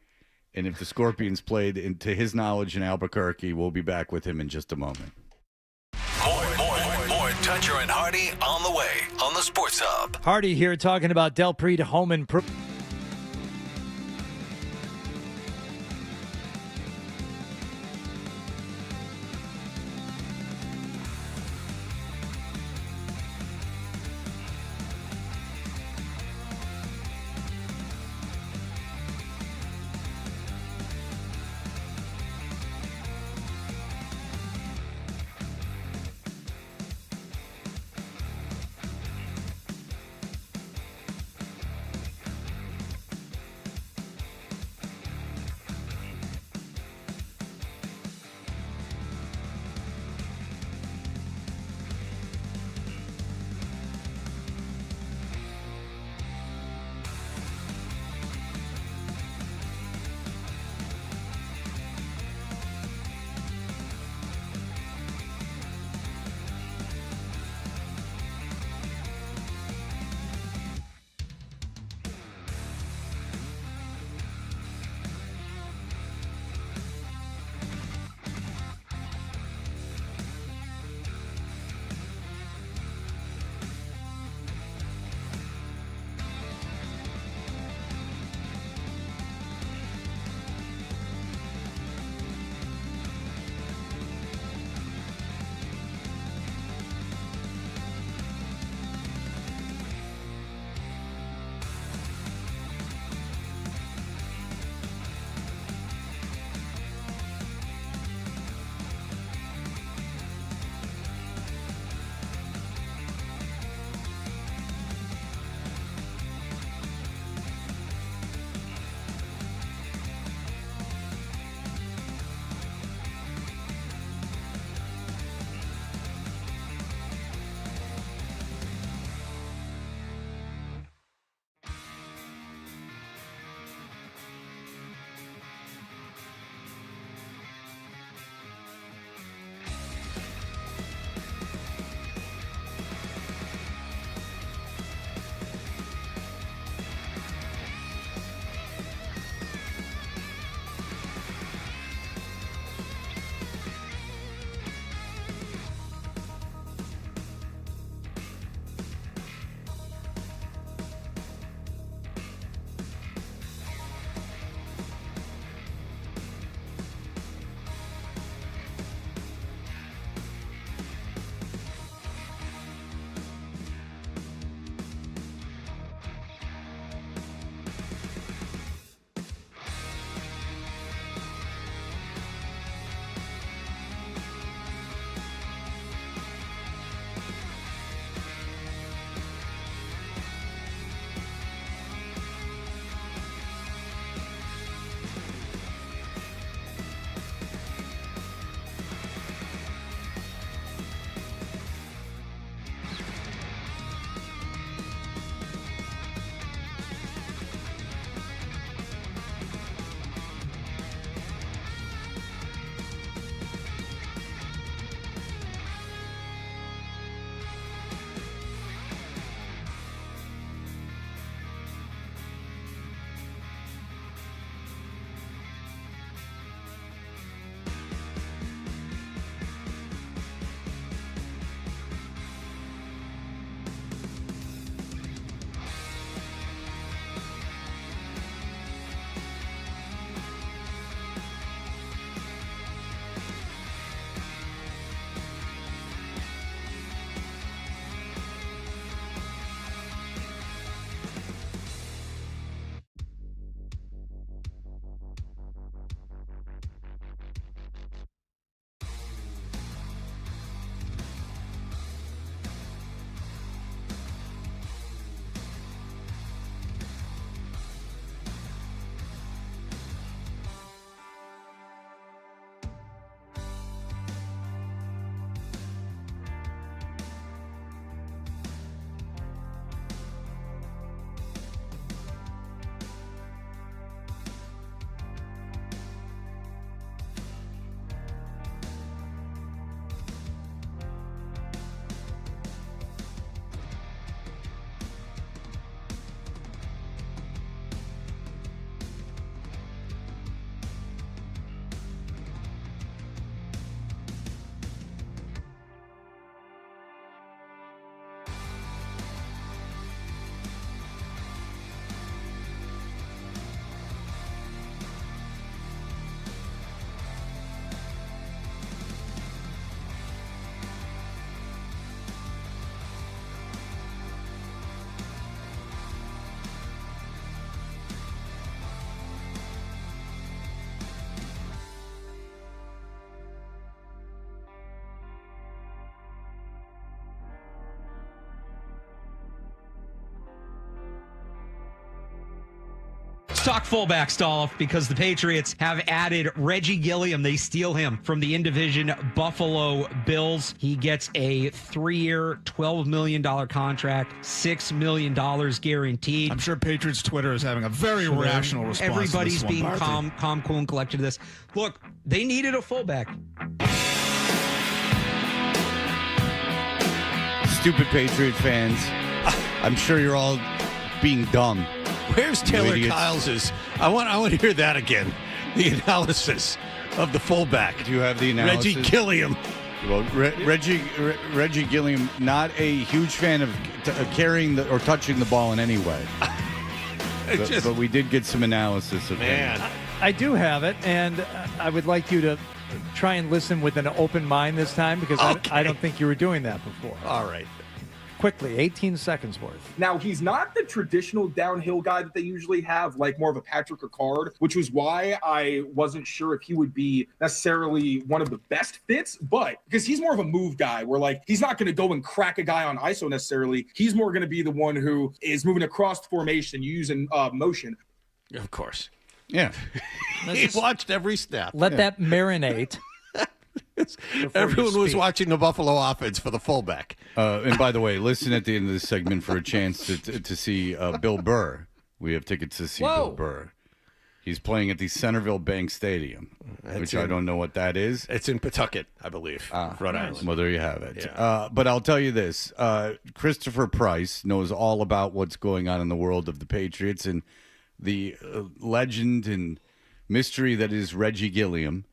And if the Scorpions played into his knowledge in Albuquerque, we'll be back with him in just a moment. More Toucher and Hardy on the way on the Sports Hub. Hardy here talking about Del Prete Home Improvement. talk fullback, Stolf, because the Patriots have added Reggie Gilliam. They steal him from the in-division Buffalo Bills. He gets a 3-year, $12 million contract, $6 million guaranteed. I'm sure Patriots Twitter is having a very rational response. Everybody's to this being calm, cool, and collected to this. Look, they needed a fullback. Stupid Patriot fans. I'm sure you're all being dumb. Where's Taylor Kiles's? I want to hear that again. The analysis of the fullback. Do you have the analysis? Reggie Gilliam. Well, Reggie Gilliam, not a huge fan of carrying or touching the ball in any way. But we did get some analysis of him. I do have it, and I would like you to try and listen with an open mind this time, because I don't think you were doing that before. All right. Quickly, 18 seconds worth. Now, he's not the traditional downhill guy that they usually have, like more of a Patrick Ricard, which was why I wasn't sure if he would be necessarily one of the best fits, but because he's more of a move guy where, like, he's not going to go and crack a guy on ISO necessarily. He's more going to be the one who is moving across the formation using motion. Of course. Yeah. He watched every snap. Let that marinate. Everyone was watching the Buffalo offense for the fullback. And by the way, listen at the end of this segment for a chance to see Bill Burr. We have tickets to see Bill Burr. He's playing at the Centerville Bank Stadium, which I don't know what that is. It's in Pawtucket, I believe, Rhode Island. Well, there you have it. Yeah. But I'll tell you this. Christopher Price knows all about what's going on in the world of the Patriots and the legend and mystery that is Reggie Gilliam,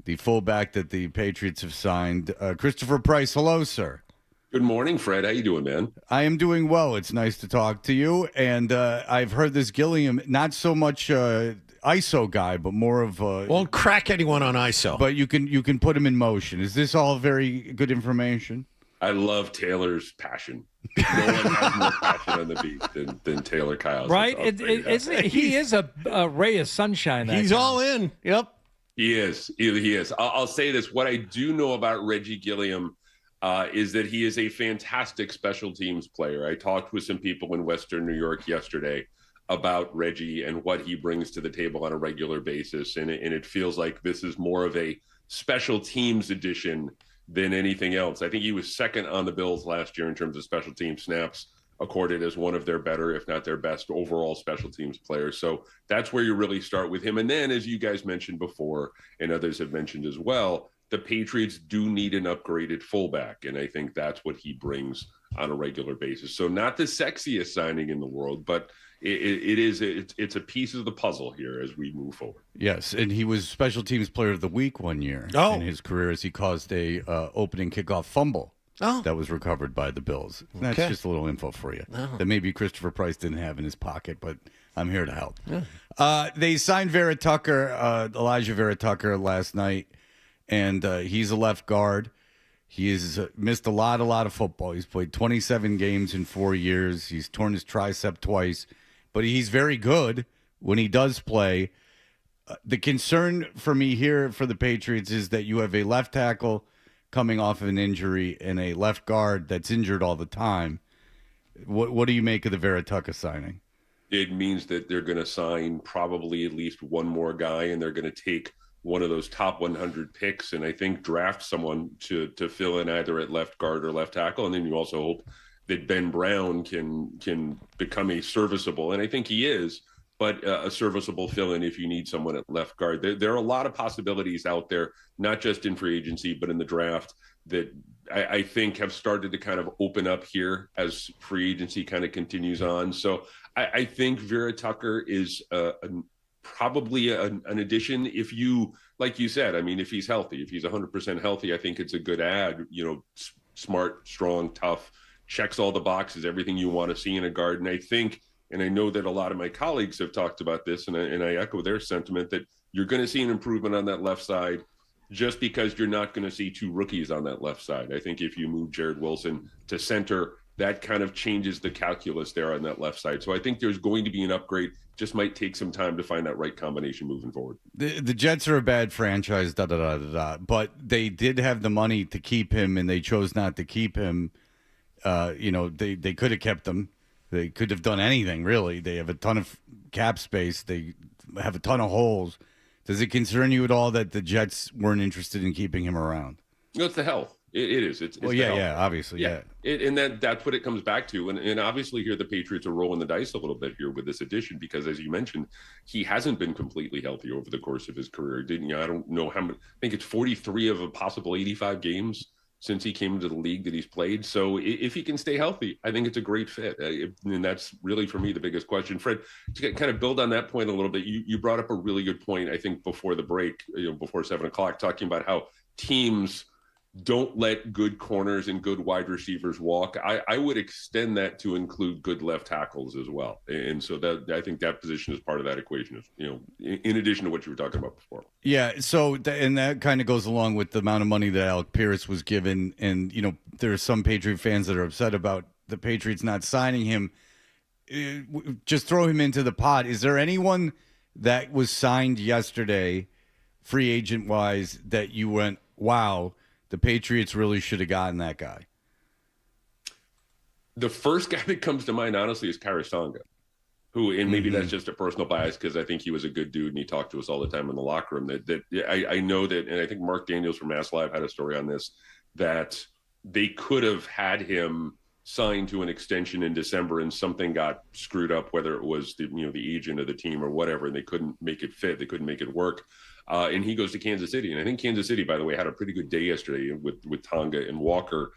the fullback that the Patriots have signed. Christopher Price, hello, sir. Good morning, Fred. How you doing, man? I am doing well. It's nice to talk to you. And I've heard this Gilliam, not so much ISO guy, but more of won't crack anyone on ISO. But you can put him in motion. Is this all very good information? I love Taylor's passion. No one has more passion on the beat than Taylor Kyles. Right? He is a ray of sunshine. He's all in. Yep. He is. He is. I'll say this. What I do know about Reggie Gilliam is that he is a fantastic special teams player. I talked with some people in Western New York yesterday about Reggie and what he brings to the table on a regular basis. And it feels like this is more of a special teams edition than anything else. I think he was second on the Bills last year in terms of special team snaps, accorded as one of their better, if not their best overall special teams players. So that's where you really start with him. And then, as you guys mentioned before, and others have mentioned as well, the Patriots do need an upgraded fullback. And I think that's what he brings on a regular basis. So not the sexiest signing in the world, but it's a piece of the puzzle here as we move forward. Yes, and he was Special Teams Player of the Week one year in his career as he caused a opening kickoff fumble that was recovered by the Bills. That's just a little info for you that maybe Christopher Price didn't have in his pocket, but I'm here to help. Yeah. They signed Elijah Vera Tucker last night, and he's a left guard. He has missed a lot of football. He's played 27 games in 4 years. He's torn his tricep twice, but he's very good when he does play. The concern for me here for the Patriots is that you have a left tackle coming off of an injury and a left guard that's injured all the time. What do you make of the Vera Tucker signing? It means that they're going to sign probably at least one more guy, and they're going to take one of those top 100 picks and I think draft someone to fill in either at left guard or left tackle. And then you also hope that Ben Brown can become a serviceable, and I think he is, but a serviceable fill-in if you need someone at left guard. There are a lot of possibilities out there, not just in free agency, but in the draft that I think have started to kind of open up here as free agency kind of continues on. So I think Vera Tucker is probably an addition if you, like you said, I mean, if he's healthy, if he's 100% healthy, I think it's a good ad, smart, strong, tough, checks all the boxes, everything you want to see in a guard. And I think, and I know that a lot of my colleagues have talked about this, and I echo their sentiment that you're going to see an improvement on that left side just because you're not going to see two rookies on that left side. I think if you move Jared Wilson to center, that kind of changes the calculus there on that left side. So I think there's going to be an upgrade. Just might take some time to find that right combination moving forward. The Jets are a bad franchise, but they did have the money to keep him, and they chose not to keep him. They could have kept him They could have done anything, really. They have a ton of cap space. They have a ton of holes. Does it concern you at all that the Jets weren't interested in keeping him around? No, it's the health. It is. It's well, the health. Obviously, yeah. And that's what it comes back to. And obviously here the Patriots are rolling the dice a little bit here with this addition because, as you mentioned, he hasn't been completely healthy over the course of his career. I don't know how many. I think it's 43 of a possible 85 games since he came into the league that he's played. So if he can stay healthy, I think it's a great fit. And that's really, for me, the biggest question. Fred, to kind of build on that point a little bit, you brought up a really good point, I think, before the break, before 7 o'clock, talking about how teams don't let good corners and good wide receivers walk. I would extend that to include good left tackles as well. And so that I think that position is part of that equation, in addition to what you were talking about before. Yeah, so and that kind of goes along with the amount of money that Alec Pierce was given. And, there are some Patriot fans that are upset about the Patriots not signing him. Just throw him into the pot. Is there anyone that was signed yesterday, free agent-wise, that you went, wow, the Patriots really should have gotten that guy? The first guy that comes to mind, honestly, is Karasanga, who, and maybe that's just a personal bias because I think he was a good dude and he talked to us all the time in the locker room. I know that, and I think Mark Daniels from Mass Live had a story on this, that they could have had him signed to an extension in December and something got screwed up, whether it was the agent of the team or whatever, and they couldn't make it fit. They couldn't make it work. And he goes to Kansas City. And I think Kansas City, by the way, had a pretty good day yesterday with Tonga and Walker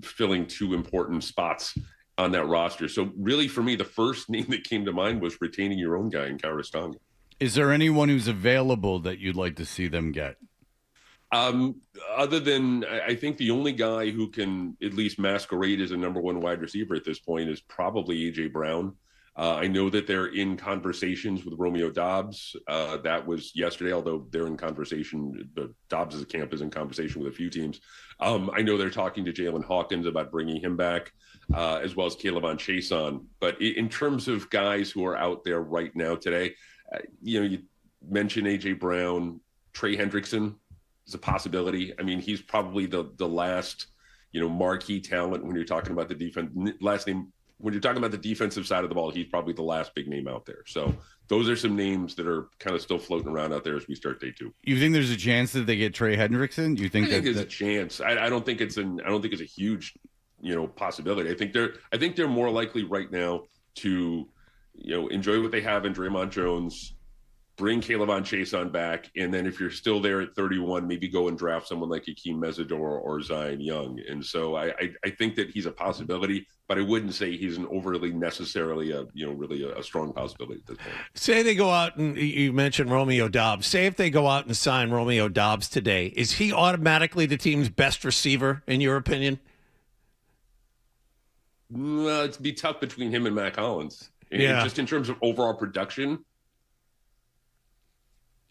filling 2 important spots on that roster. So really, for me, the first name that came to mind was retaining your own guy in Karasanga. Is there anyone who's available that you'd like to see them get? Other than, I think the only guy who can at least masquerade as a number 1 wide receiver at this point is probably A.J. Brown. I know that they're in conversations with Romeo Doubs. That was yesterday, although they're in conversation. Dobbs' camp is in conversation with a few teams. I know they're talking to Jalen Hawkins about bringing him back, as well as Caleb Chason. But in terms of guys who are out there right now today, you mentioned A.J. Brown, Trey Hendrickson is a possibility. I mean, he's probably the last, marquee talent when you're talking about the defense. Last name. When you're talking about the defensive side of the ball, he's probably the last big name out there. So those are some names that are kind of still floating around out there as we start day 2. You think there's a chance that they get Trey Hendrickson? I think there's a chance. I don't think it's a huge, possibility. I think they're more likely right now to, enjoy what they have in Draymond Jones, bring Caleb Chason back, and then if you're still there at 31, maybe go and draft someone like Akeem Mesidor or Zion Young. And so I think that he's a possibility, but I wouldn't say he's an overly necessarily really a strong possibility at this point. Say they go out and you mentioned Romeo Doubs. Say if they go out and sign Romeo Doubs today, is he automatically the team's best receiver in your opinion? Well, it'd be tough between him and Mac Hollins. Yeah. Just in terms of overall production.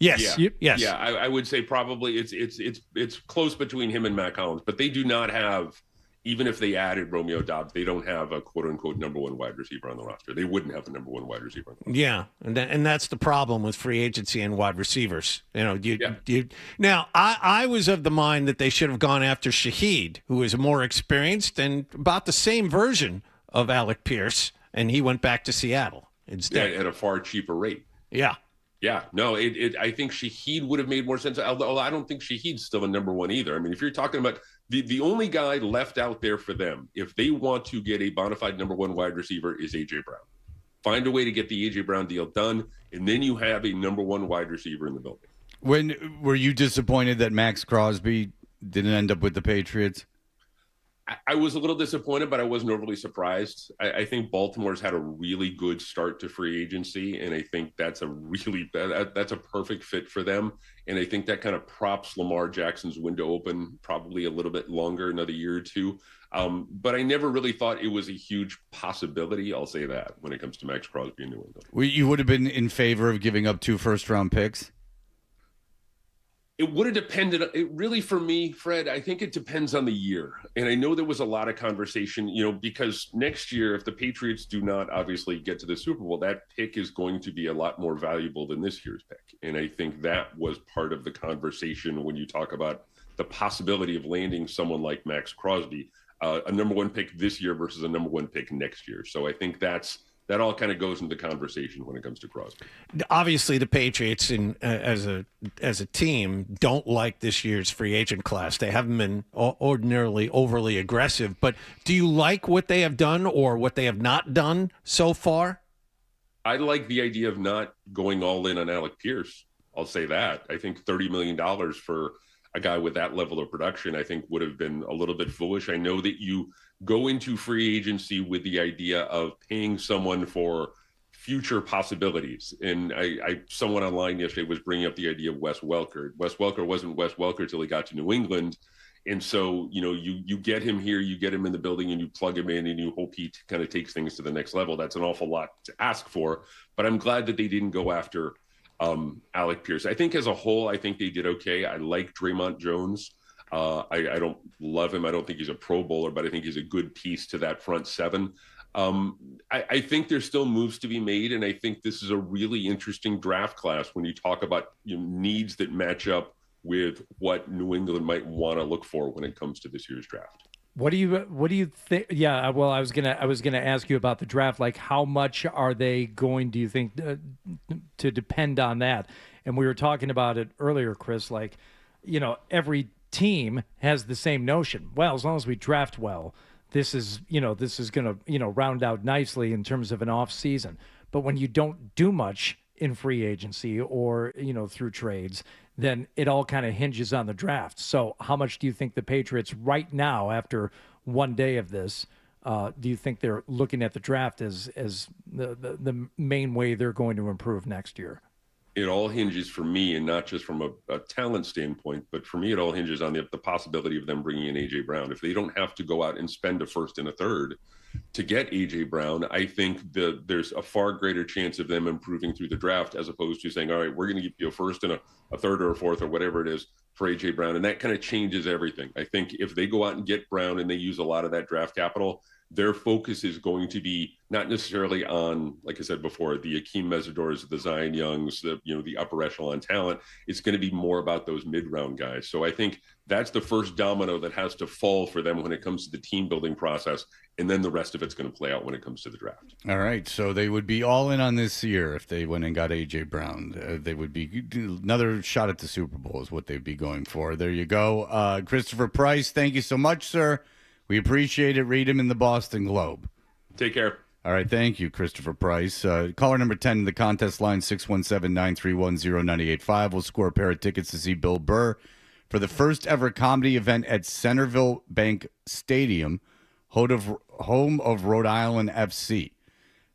Yes. Yeah. Yes. Yeah. I would say probably it's close between him and Mac Hollins, but they do not have, even if they added Romeo Doubs, they don't have a quote unquote number 1 wide receiver on the roster. They wouldn't have a number 1 wide receiver on the roster. Yeah. And that's the problem with free agency and wide receivers. Now I was of the mind that they should have gone after Shaheed, who is more experienced and about the same version of Alec Pierce. And he went back to Seattle instead. Yeah, at a far cheaper rate. Yeah. Yeah, no, I think Shaheed would have made more sense. Although I don't think Shaheed's still a number 1 either. I mean, if you're talking about the only guy left out there for them, if they want to get a bona fide number 1 wide receiver, is A.J. Brown. Find a way to get the A.J. Brown deal done, and then you have a number 1 wide receiver in the building. When were you disappointed that Max Crosby didn't end up with the Patriots? I was a little disappointed, but I wasn't overly surprised. I think Baltimore's had a really good start to free agency, and I think that's that's a perfect fit for them. And I think that kind of props Lamar Jackson's window open probably a little bit longer, another year or 2. But I never really thought it was a huge possibility. I'll say that when it comes to Max Crosby in New England. You would have been in favor of giving up 2 first-round picks? It would have depended. It really, for me, Fred, I think it depends on the year. And I know there was a lot of conversation, because next year, if the Patriots do not obviously get to the Super Bowl, that pick is going to be a lot more valuable than this year's pick. And I think that was part of the conversation when you talk about the possibility of landing someone like Max Crosby. a number one pick this year versus a number one pick next year. So I think that all kind of goes into the conversation when it comes to Crosby. Obviously, the Patriots, as a team, don't like this year's free agent class. They haven't been ordinarily overly aggressive. But do you like what they have done or what they have not done so far? I like the idea of not going all in on Alec Pierce. I'll say that. I think $30 million for a guy with that level of production, I think would have been a little bit foolish. I know that you go into free agency with the idea of paying someone for future possibilities. And someone online yesterday was bringing up the idea of Wes Welker. Wes Welker wasn't Wes Welker till he got to New England. And so, you get him here, you get him in the building and you plug him in and you hope he kind of takes things to the next level. That's an awful lot to ask for, but I'm glad that they didn't go after Alec Pierce. I think as a whole, I think they did okay. I like Draymond Jones. I don't love him. I don't think he's a Pro Bowler, but I think he's a good piece to that front seven. I think there's still moves to be made, and I think this is a really interesting draft class when you talk about needs that match up with what New England might want to look for when it comes to this year's draft. What do you think? Yeah, well, I was gonna ask you about the draft. Like, how much are they going? Do you think to depend on that? And we were talking about it earlier, Chris. Like, every team has the same notion. Well, as long as we draft well, this is going to round out nicely in terms of an off season. But when you don't do much in free agency or through trades, then it all kind of hinges on the draft. So how much do you think the Patriots right now, after one day of this, do you think they're looking at the draft as the main way they're going to improve next year? It all hinges for me, and not just from a talent standpoint, but for me, it all hinges on the possibility of them bringing in A.J. Brown. If they don't have to go out and spend a first and a third to get A.J. Brown, I think there's a far greater chance of them improving through the draft as opposed to saying, all right, we're going to give you a first and a third or a fourth or whatever it is for A.J. Brown. And that kind of changes everything. I think if they go out and get Brown and they use a lot of that draft capital, their focus is going to be not necessarily on, like I said before, the Akeem Mesidors, the Zion Youngs, the upper echelon talent. It's going to be more about those mid-round guys. So I think that's the first domino that has to fall for them when it comes to the team building process. And then the rest of it's going to play out when it comes to the draft. All right. So they would be all in on this year if they went and got A.J. Brown. They would be another shot at the Super Bowl is what they'd be going for. There you go. Christopher Price, thank you so much, sir. We appreciate it. Read him in the Boston Globe. Take care. All right. Thank you, Christopher Price. Caller number 10 in the contest line, 617-931-0985. We'll score a pair of tickets to see Bill Burr for the first ever comedy event at Centerville Bank Stadium, home of Rhode Island FC.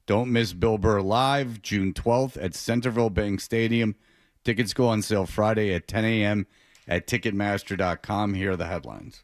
Don't miss Bill Burr live June 12th at Centerville Bank Stadium. Tickets go on sale Friday at 10 a.m. at Ticketmaster.com. Here are the headlines.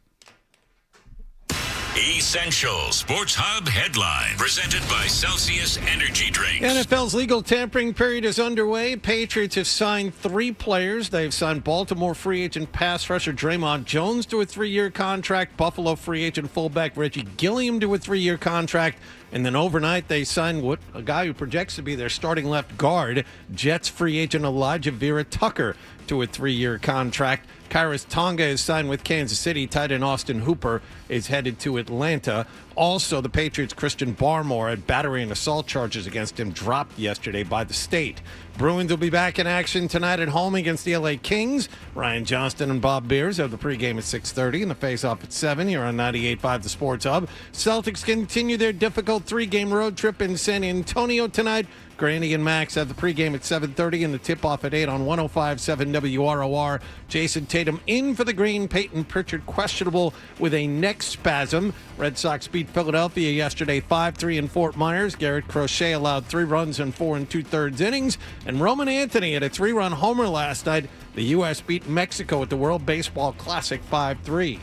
Essential Sports Hub headline presented by Celsius Energy Drinks. NFL's legal tampering period is underway. Patriots have signed 3 players. They've signed Baltimore free agent pass rusher Draymond Jones to a 3-year contract, Buffalo free agent fullback Reggie Gilliam to a 3-year contract, and then overnight they signed a guy who projects to be their starting left guard, Jets free agent Elijah Vera Tucker to a 3-year contract. Kairos Tonga is signed with Kansas City. Tight end Austin Hooper is headed to Atlanta. Also, the Patriots' Christian Barmore had battery and assault charges against him dropped yesterday by the state. Bruins will be back in action tonight at home against the LA Kings. Ryan Johnston and Bob Beers have the pregame at 6:30 and the face-off at 7 here on 98.5 The Sports Hub. Celtics continue their difficult 3-game road trip in San Antonio tonight. Granny and Max have the pregame at 7:30 and the tip-off at 8 on 105.7 WROR. Jason Tatum in for the Green. Peyton Pritchard questionable with a neck spasm. Red Sox beat Philadelphia yesterday 5-3 in Fort Myers. Garrett Crochet allowed 3 runs in 4 2/3 innings. And Roman Anthony had a 3-run homer last night. The U.S. beat Mexico at the World Baseball Classic 5-3.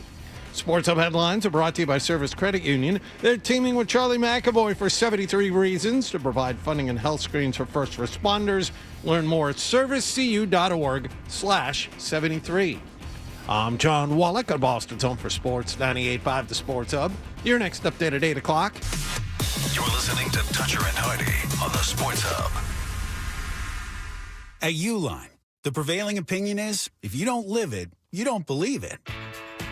Sports Hub headlines are brought to you by Service Credit Union. They're teaming with Charlie McAvoy for 73 reasons to provide funding and health screens for first responders. Learn more at servicecu.org/73. I'm John Wallach on Boston's Home for Sports, 98.5 The Sports Hub. Your next update at 8 o'clock. You're listening to Toucher and Hardy on the Sports Hub. At Uline, the prevailing opinion is, if you don't live it, you don't believe it.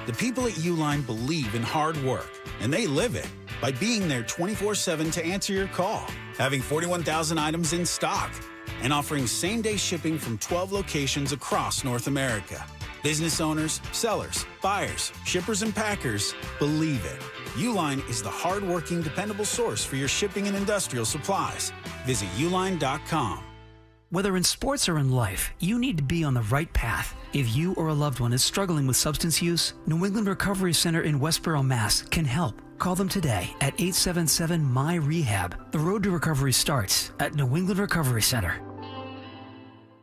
The people at Uline believe in hard work, and they live it by being there 24/7 to answer your call, having 41,000 items in stock, and offering same-day shipping from 12 locations across North America. Business owners, sellers, buyers, shippers, and packers believe it. Uline is the hard-working, dependable source for your shipping and industrial supplies. Visit uline.com. Whether in sports or in life, you need to be on the right path. If you or a loved one is struggling with substance use, New England Recovery Center in Westboro, Mass. can help. Call them today at 877-MY-REHAB. The road to recovery starts at New England Recovery Center.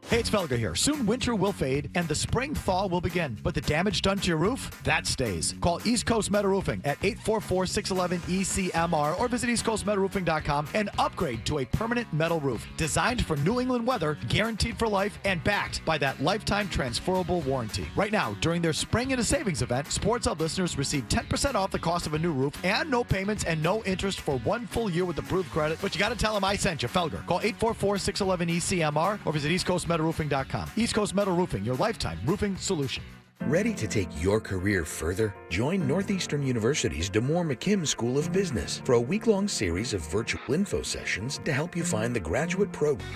Hey, it's Felger here. Soon winter will fade and the spring thaw will begin. But the damage done to your roof, that stays. Call East Coast Metal Roofing at 844-611-ECMR or visit eastcoastmetalroofing.com and upgrade to a permanent metal roof. Designed for New England weather, guaranteed for life, and backed by that lifetime transferable warranty. Right now, during their Spring into Savings event, Sports Hub listeners receive 10% off the cost of a new roof and no payments and no interest for 1 full year with approved credit. But you got to tell them I sent you, Felger. Call 844-611-ECMR or visit eastcoastmetalroofing.com. East Coast Metal Roofing, your lifetime roofing solution. Ready to take your career further? Join Northeastern University's DeMoore McKim School of Business for a week-long series of virtual info sessions to help you find the graduate program.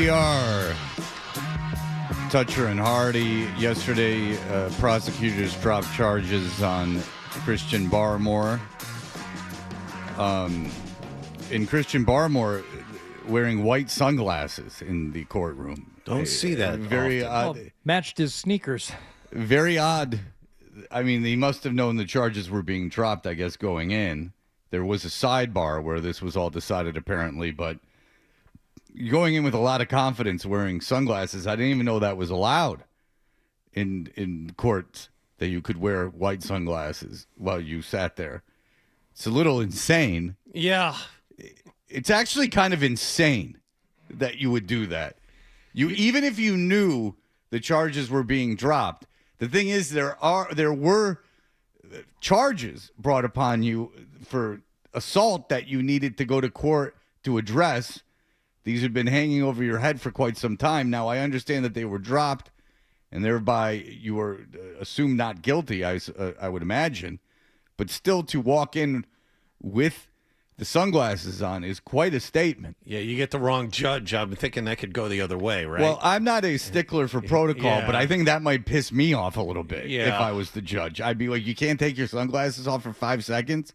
we are. Toucher and Hardy. Yesterday, prosecutors dropped charges on Christian Barmore. In Christian Barmore wearing white sunglasses in the courtroom. Don't see that Very often. odd. Well, matched his sneakers. Very odd. I mean, he must have known the charges were being dropped, I guess, going in. There was a sidebar where this was all decided, apparently, but going in with a lot of confidence wearing sunglasses, I didn't even know that was allowed in courts, that you could wear white sunglasses while you sat there. It's a little insane. Yeah. It's actually kind of insane that you would do that. Even if you knew the charges were being dropped, the thing is there were charges brought upon you for assault that you needed to go to court to address. These had been hanging over your head for quite some time. Now, I understand that they were dropped, and thereby you were assumed not guilty, I would imagine. But still, to walk in with the sunglasses on is quite a statement. Yeah, you get the wrong judge. I'm thinking that could go the other way, right? Well, I'm not a stickler for protocol, Yeah. but I think that might piss me off a little bit Yeah. if I was the judge. I'd be like, you can't take your sunglasses off for 5 seconds?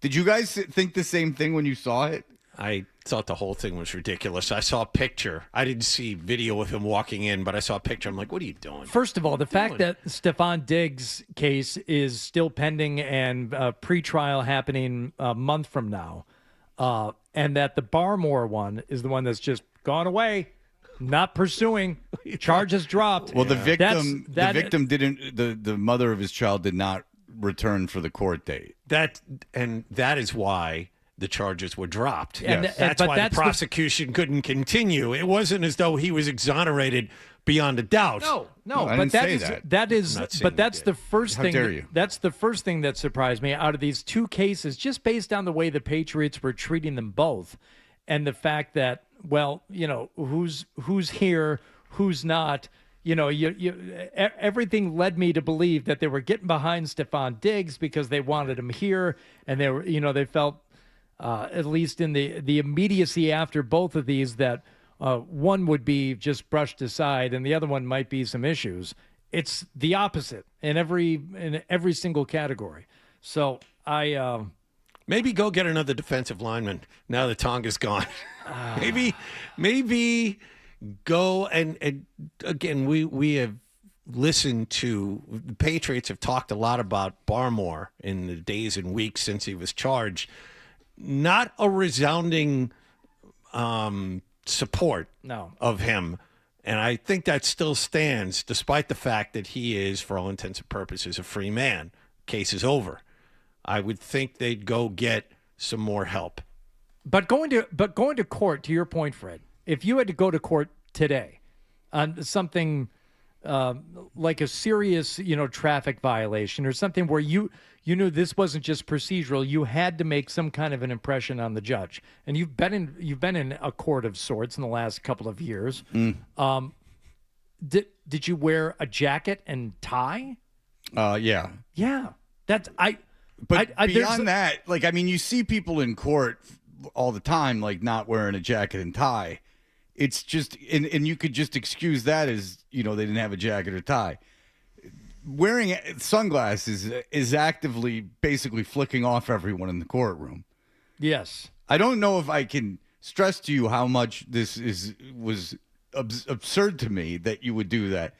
Did you guys think the same thing when you saw it? I thought the whole thing was ridiculous. I saw a picture. I didn't see video of him walking in, but I saw a picture. I'm like, what are you doing? First of all, the fact that Stephon Diggs' case is still pending and pre-trial happening a month from now, and that the Barmore one is the one that's just gone away, not pursuing, charges dropped. Well, the victim didn't. The mother of his child did not return for the court date. That is why the charges were dropped. And- Yes. and- That's but why that's the the- prosecution couldn't continue. It wasn't as though he was exonerated beyond a doubt. No, I but didn't say that. that is I'm not saying but you that's did. the first How thing. dare you. That's the first thing that surprised me out of these two cases, just based on the way the Patriots were treating them both, and the fact that, well, who's here, who's not. Everything led me to believe that they were getting behind Stephon Diggs because they wanted him here, and they were, they felt, at least in the immediacy after both of these, that one would be just brushed aside and the other one might be some issues. It's the opposite in every single category. So Maybe go get another defensive lineman now that Tonga's gone. Maybe go and again, we have listened to, the Patriots have talked a lot about Barmore in the days and weeks since he was charged. Not a resounding support of him. And I think that still stands, despite the fact that he is, for all intents and purposes, a free man. Case is over. I would think they'd go get some more help. But going to court, to your point, Fred, if you had to go to court today on something like a serious, traffic violation or something where you knew this wasn't just procedural, you had to make some kind of an impression on the judge, and you've been in a court of sorts in the last couple of years. Did you wear a jacket and tie? Yeah. Yeah, that's But there's beyond that, you see people in court all the time, like not wearing a jacket and tie. It's just, and you could just excuse that as, they didn't have a jacket or tie. Wearing sunglasses is actively basically flicking off everyone in the courtroom. Yes. I don't know if I can stress to you how much this was absurd to me that you would do that.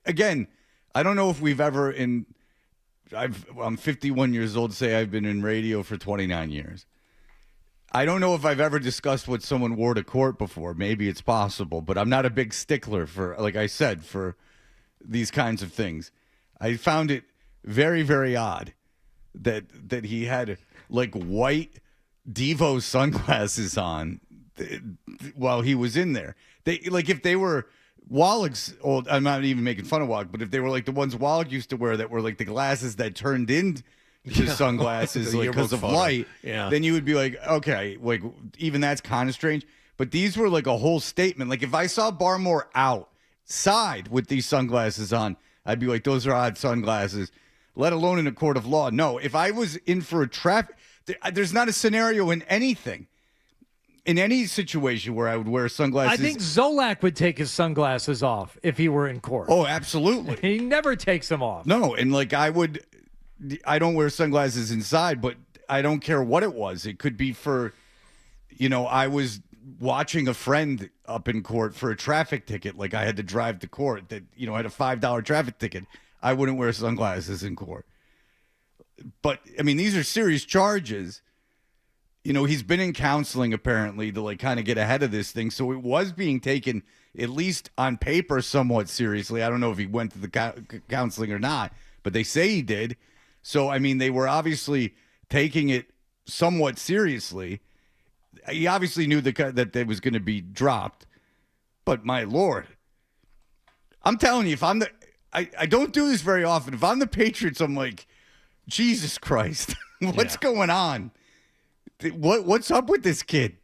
Again, I don't know if we've ever I'm 51 years old, say I've been in radio for 29 years. I don't know if I've ever discussed what someone wore to court before. Maybe it's possible, but I'm not a big stickler for, like I said, for these kinds of things. I found it very, very odd that he had like white Devo sunglasses on while he was in there. If they were Wallach's old, I'm not even making fun of Wallach, but if they were like the ones Wallach used to wear that were like the glasses that turned into sunglasses because of light, then you would be like, okay, like even that's kind of strange. But these were like a whole statement. Like if I saw Barmore outside with these sunglasses on, I'd be like, those are odd sunglasses, let alone in a court of law. No, if I was in for a traffic, there's not a scenario in anything in any situation where I would wear sunglasses. I think Zolak would take his sunglasses off if he were in court. Oh, absolutely. He never takes them off. No, and like I don't wear sunglasses inside, but I don't care what it was. It could be for, I was watching a friend up in court for a traffic ticket. Like I had to drive to court that, had a $5 traffic ticket. I wouldn't wear sunglasses in court. But, I mean, these are serious charges. He's been in counseling apparently to like kind of get ahead of this thing. So it was being taken, at least on paper, somewhat seriously. I don't know if he went to the counseling or not, but they say he did. So, I mean, they were obviously taking it somewhat seriously. He obviously knew that it was going to be dropped. But my Lord, I'm telling you, if I'm I don't do this very often. If I'm the Patriots, I'm like, Jesus Christ, what's going on? What's up with this kid?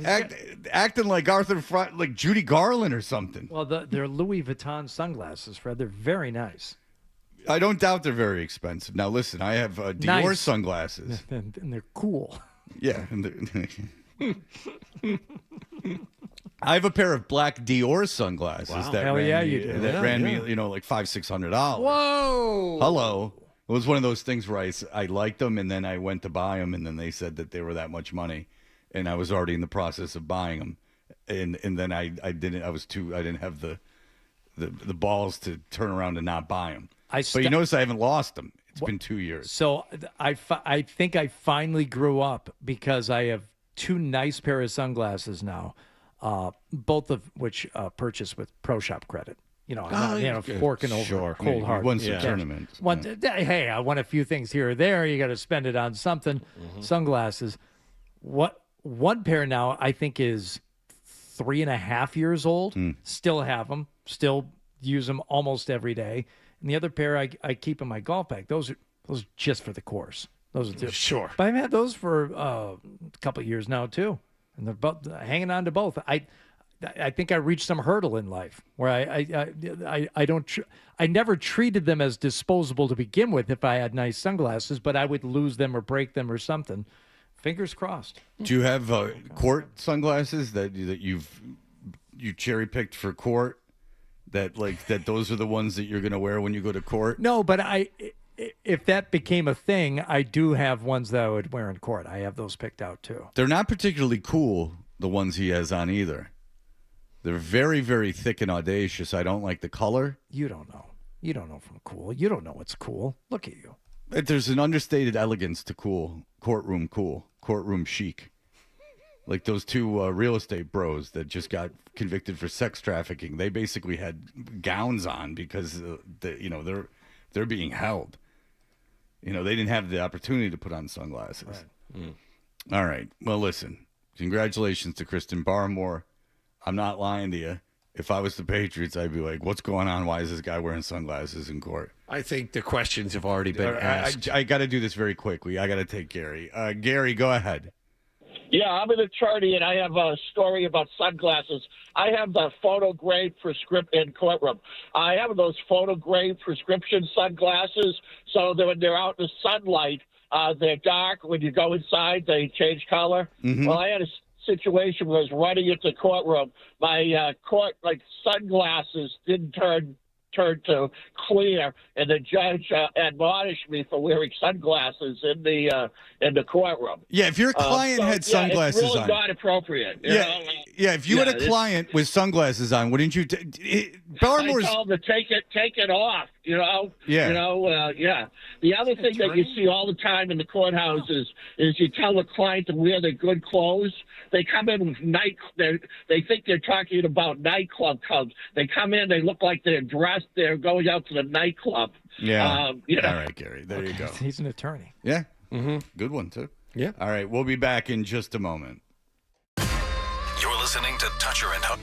Acting like like Judy Garland or something. Well, they're Louis Vuitton sunglasses, Fred. They're very nice. I don't doubt they're very expensive. Now, listen, I have Dior sunglasses. And they're cool. Yeah. I have a pair of black Dior sunglasses that ran me, like $500-600. Whoa! Hello. It was one of those things where I liked them, and then I went to buy them, and then they said that they were that much money, and I was already in the process of buying them, and then I didn't have the balls to turn around and not buy them. But you notice I haven't lost them. It's been 2 years. So I think I finally grew up because I have two nice pair of sunglasses now, both of which purchased with Pro Shop credit. Forking over cold hard. Won some tournaments. Hey, I won a few things here or there. You got to spend it on something. Sunglasses. One pair now I think is 3.5 years old. Still have them. Still use them almost every day. And the other pair I keep in my golf bag. Those are just for the course. Those are sure. But I've had those for a couple of years now too, and they're both hanging on to both. I think I reached some hurdle in life where I never treated them as disposable to begin with. If I had nice sunglasses, but I would lose them or break them or something. Fingers crossed. Do you have court sunglasses that you cherry picked for court? That those are the ones that you're going to wear when you go to court? No, but if that became a thing, I do have ones that I would wear in court. I have those picked out too. They're not particularly cool, the ones he has on either. They're very, very thick and audacious. I don't like the color. You don't know. You don't know from cool. You don't know what's cool. Look at you. There's an understated elegance to cool. Courtroom chic. Like those two real estate bros that just got convicted for sex trafficking. They basically had gowns on because they're being held. They didn't have the opportunity to put on sunglasses. Right. All right. Well, listen. Congratulations to Kristen Barmore. I'm not lying to you. If I was the Patriots, I'd be like, what's going on? Why is this guy wearing sunglasses in court? I think the questions have already been asked. I got to do this very quickly. I got to take Gary. Gary, go ahead. Yeah, I'm an attorney, and I have a story about sunglasses. I have the photographed prescription in courtroom. I have those photographed prescription sunglasses, so that when they're out in the sunlight, they're dark. When you go inside, they change color. Mm-hmm. Well, I had a situation where I was running into the courtroom. My sunglasses didn't turn to clear, and the judge admonished me for wearing sunglasses in the courtroom. Yeah, if your client had sunglasses it's really on, not appropriate. If you had a client with sunglasses on, wouldn't you? Barmore's. I told them to take it off. Yeah. The other thing that you see all the time in the courthouses is you tell the client to wear their good clothes. They come in with they think they're talking about nightclub clothes. They come in, they look like they're dressed. They're going out to the nightclub. Yeah. All right, Gary. There you go. He's an attorney. Yeah. Mm-hmm. Good one too. Yeah. All right. We'll be back in just a moment. You're listening to Toucher and Hook.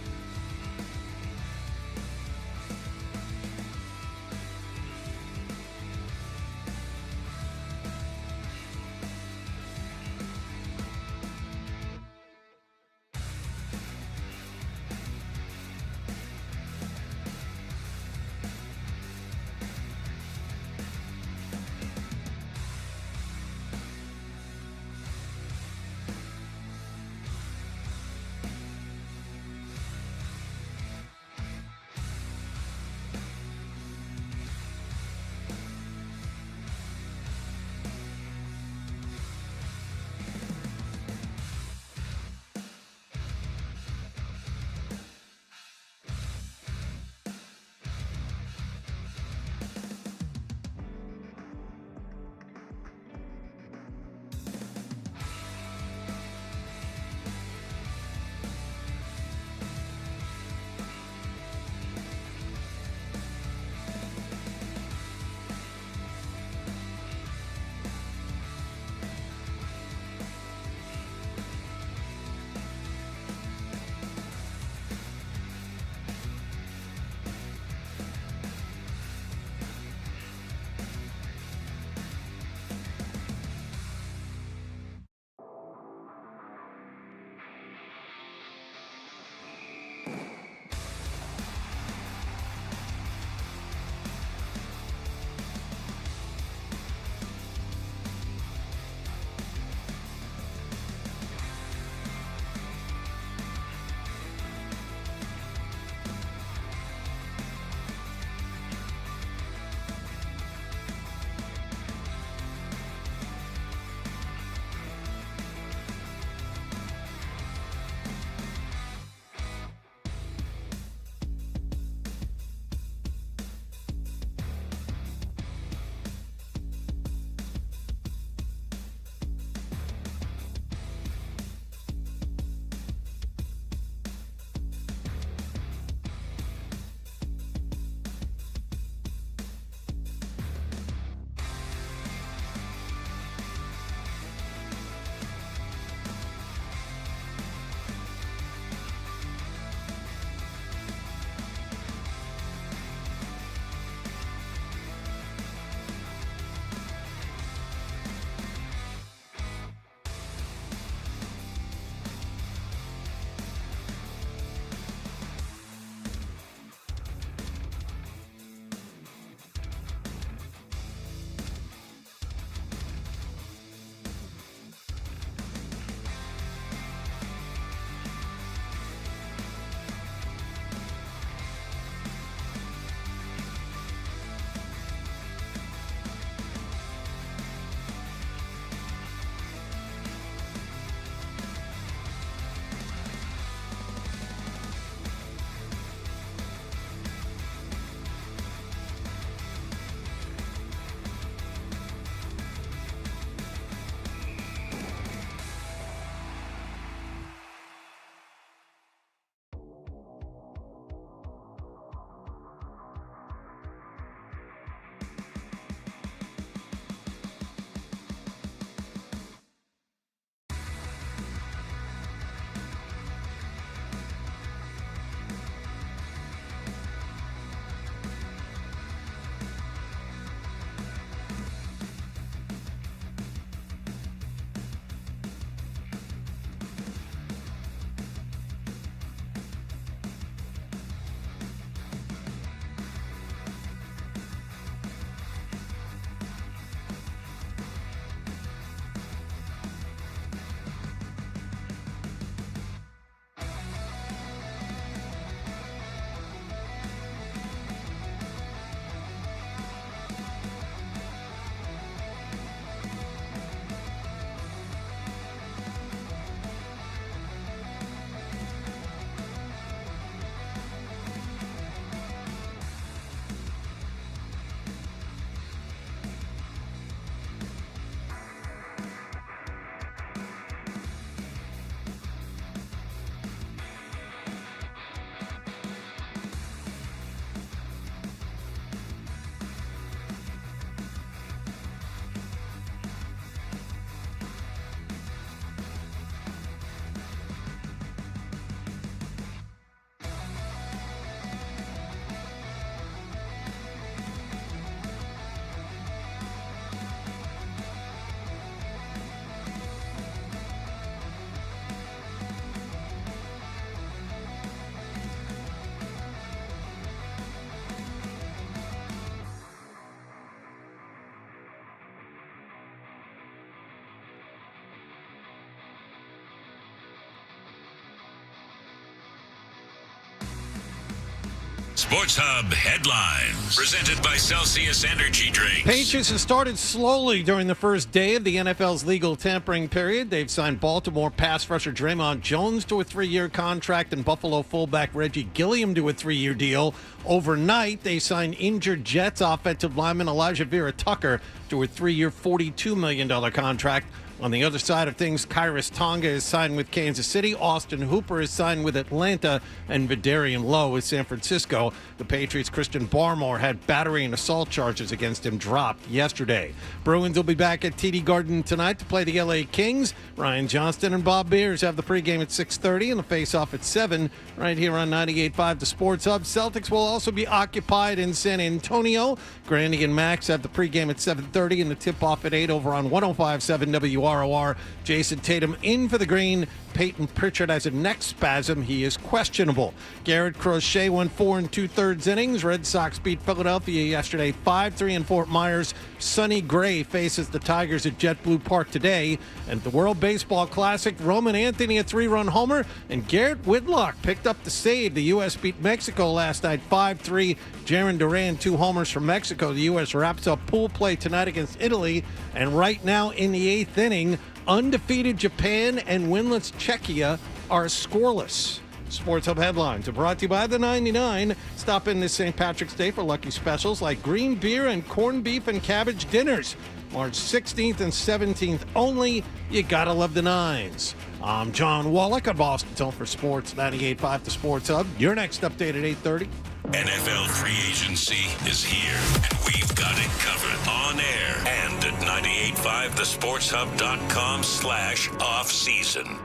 Sports Hub headlines. Presented by Celsius Energy Drinks. Patriots have started slowly during the first day of the NFL's legal tampering period. They've signed Baltimore pass rusher Draymond Jones to a 3-year contract and Buffalo fullback Reggie Gilliam to a 3-year deal. Overnight, they signed injured Jets offensive lineman Elijah Vera Tucker to a 3-year, $42 million contract. On the other side of things, Kyrus Tonga is signed with Kansas City, Austin Hooper is signed with Atlanta, and Vidarian Lowe with San Francisco. The Patriots' Christian Barmore had battery and assault charges against him dropped yesterday. Bruins will be back at TD Garden tonight to play the LA Kings. Ryan Johnston and Bob Beers have the pregame at 6:30 and the face-off at 7 right here on 98.5 The Sports Hub. Celtics will also be occupied in San Antonio. Grandy and Max have the pregame at 7:30 and the tip-off at 8 over on 105.7 WROR. Jason Tatum in for the Green. Peyton Pritchard has a neck spasm. He is questionable. Garrett Crochet went 4 2/3 innings. Red Sox beat Philadelphia yesterday 5-3 in Fort Myers. Sonny Gray faces the Tigers at JetBlue Park today. And the World Baseball Classic, Roman Anthony a 3-run homer, and Garrett Whitlock picked up the save. The U.S. beat Mexico last night 5-3. Jaron Duran 2 homers for Mexico. The U.S. wraps up pool play tonight against Italy. And right now in the 8th inning, undefeated Japan and winless Czechia are scoreless. Sports Hub headlines are brought to you by the 99. Stop in this St. Patrick's Day for lucky specials like green beer and corned beef and cabbage dinners. March 16th and 17th only. You gotta love the nines. I'm John Wallach of Boston for Sports 98.5 The Sports Hub. Your next update at 8:30. NFL free agency is here, and we've got it covered on air and at 985thesportshub.com/offseason.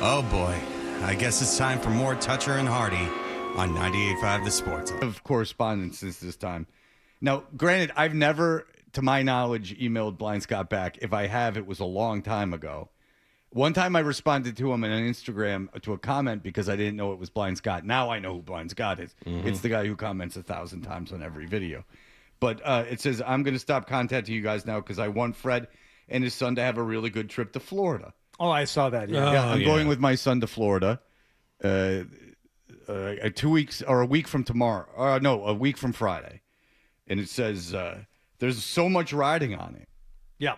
Oh boy, I guess it's time for more Toucher and Hardy on 98.5 The Sports Hub. Of correspondence since this time. Now, granted, I've never, to my knowledge, emailed Blind Scott back. If I have, it was a long time ago. One time I responded to him on Instagram to a comment because I didn't know it was Blind Scott. Now I know who Blind Scott is. Mm-hmm. It's the guy who comments 1,000 times on every video. But it says, I'm going to stop contacting you guys now because I want Fred and his son to have a really good trip to Florida. Oh, I saw that. Yeah, I'm going with my son to Florida 2 weeks or a week from tomorrow. No, a week from Friday. And it says there's so much riding on it. Yeah.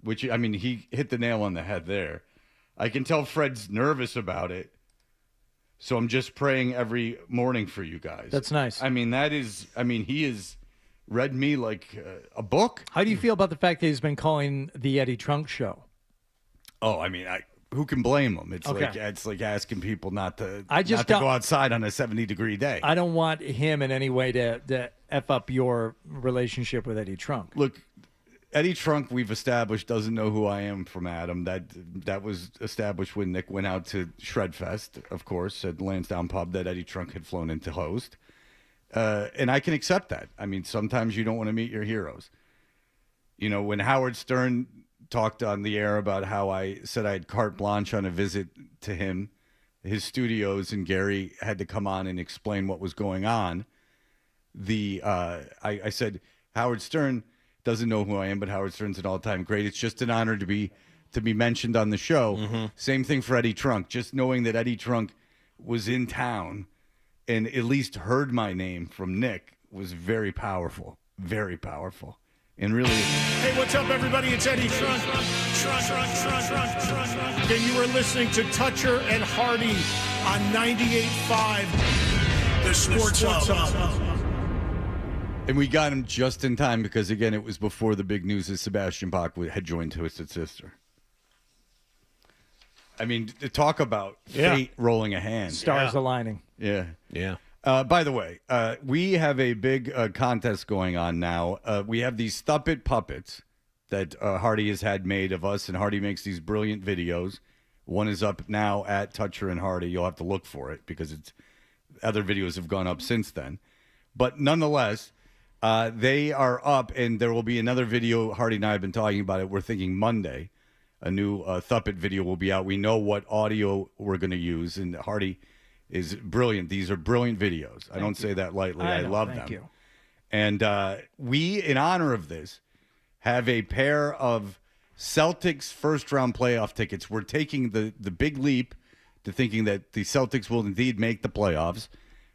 Which, I mean, he hit the nail on the head there. I can tell Fred's nervous about it. So I'm just praying every morning for you guys. That's nice. I mean, he has read me like a book. How do you feel about the fact that he's been calling the Eddie Trunk Show? Oh, I mean, who can blame him? It's Okay. like asking people not to don't go outside on a 70-degree day. I don't want him in any way to F up your relationship with Eddie Trunk. Look, Eddie Trunk, we've established, doesn't know who I am from Adam. That was established when Nick went out to Shredfest, of course, at Lansdowne Pub that Eddie Trunk had flown in to host. And I can accept that. I mean, sometimes you don't want to meet your heroes. You know, when Howard Stern talked on the air about how I said I had carte blanche on a visit to his studios, and Gary had to come on and explain what was going on. I said, Howard Stern doesn't know who I am, but Howard Stern's an all-time great. It's just an honor to be mentioned on the show. Mm-hmm. Same thing for Eddie Trunk. Just knowing that Eddie Trunk was in town and at least heard my name from Nick was very powerful. Very powerful. And really... Hey, what's up, everybody? It's Eddie Trunk. And you are listening to Toucher and Hardy on 98.5 The Sports Hub. And we got him just in time because, again, it was before the big news that Sebastian Bach had joined Twisted Sister. I mean, to talk about fate rolling a hand. Stars aligning. Yeah. Yeah. By the way, we have a big contest going on now. We have these Stup It puppets that Hardy has had made of us, and Hardy makes these brilliant videos. One is up now at Toucher and Hardy. You'll have to look for it because other videos have gone up since then. But nonetheless, they are up, and there will be another video. Hardy and I have been talking about it. We're thinking Monday. A new Thuppet video will be out. We know what audio we're going to use, and Hardy is brilliant. These are brilliant videos. I don't say that lightly. I love them. Thank you. And we, in honor of this, have a pair of Celtics first-round playoff tickets. We're taking the big leap to thinking that the Celtics will indeed make the playoffs.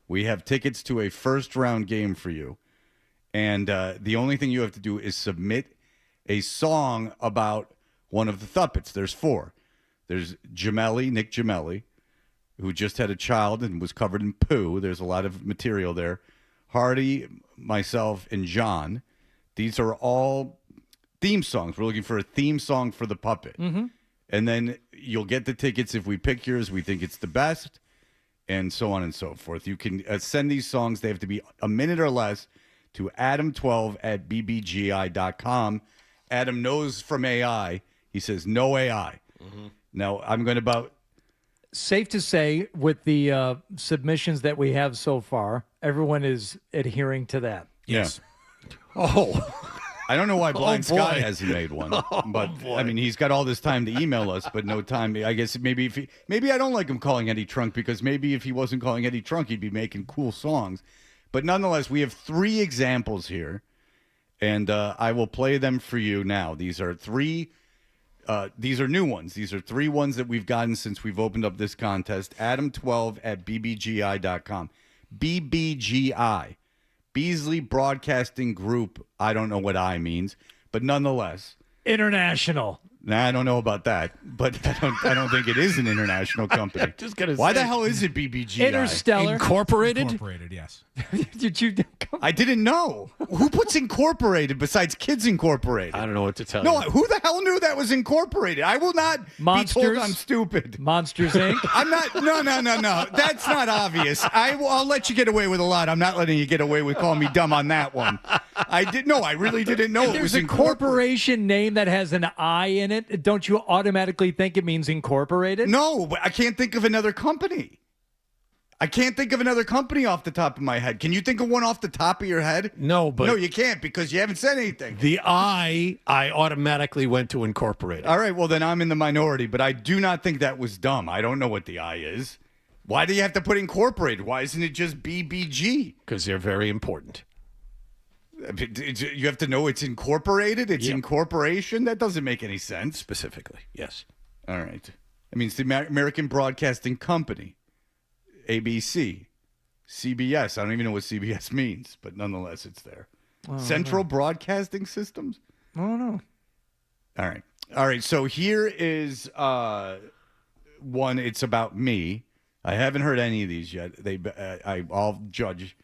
We have tickets to a first-round game for you. And the only thing you have to do is submit a song about one of the Thuppets. There's 4. There's Gemelli, Nick Gemelli, who just had a child and was covered in poo. There's a lot of material there. Hardy, myself, and John. These are all theme songs. We're looking for a theme song for the puppet. Mm-hmm. And then you'll get the tickets if we pick yours. We think it's the best, and so on and so forth. You can send these songs. They have to be a minute or less to adam12@bbgi.com. Adam knows from AI. He says no AI. Mm-hmm. Now, I'm going to Safe to say, with the submissions that we have so far, everyone is adhering to that. Yes. Yeah. Oh. I don't know why Blind boy. Sky hasn't made one, but I mean, he's got all this time to email us, but no time. I guess maybe maybe I don't like him calling Eddie Trunk, because maybe if he wasn't calling Eddie Trunk, he'd be making cool songs. But nonetheless, we have 3 examples here, and I will play them for you now. These are 3. These are new ones. These are 3 ones that we've gotten since we've opened up this contest. Adam12@bbgi.com. BBGI. Beasley Broadcasting Group. I don't know what I means, but nonetheless. International. Nah, I don't know about that, but I don't think it is an international company. Just gonna Why say. the hell is it BBGI? Interstellar. Incorporated? Incorporated, yes. Did you? I didn't know. Who puts incorporated besides Kids Incorporated? I don't know what to tell No, you. who the hell knew that was incorporated? I will not be Monsters? told I'm stupid. Monsters, Inc. I'm not. No. That's not obvious. I'll let you get away with a lot. I'm not letting you get away with calling me dumb on that one. I really didn't know it was There's a incorporated. corporation name that has an I in it. Don't you automatically think it means incorporated? No, but I can't think of another company. I can't think of another company off the top of my head. Can you think of one off the top of your head? No, but No, you can't, because you haven't said anything. the I automatically went to Incorporated. All right, well, then I'm in the minority, but I do not think that was dumb. I don't know what the I is. Why do you have to put Incorporated? Why isn't it just BBG? Because they're very important. You have to know it's incorporated? It's incorporation? That doesn't make any sense. Specifically, yes. All right. I mean, it's the American Broadcasting Company, ABC, CBS. I don't even know what CBS means, but nonetheless, it's there. Central Broadcasting Systems? I don't know. All right. So here is one. It's about me. I haven't heard any of these yet. I'll judge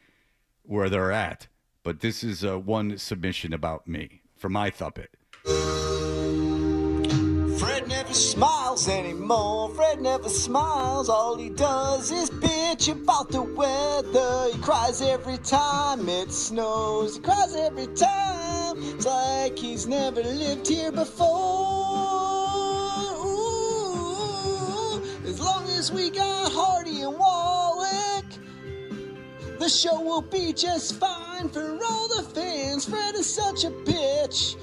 where they're at. But this is one submission about me for my Thuppet. Fred never smiles anymore. Fred never smiles. All he does is bitch about the weather. He cries every time it snows. He cries every time. It's like he's never lived here before. Ooh, as long as we got Hardy and Wallach, the show will be just fine for all the fans. Fred is such a bitch.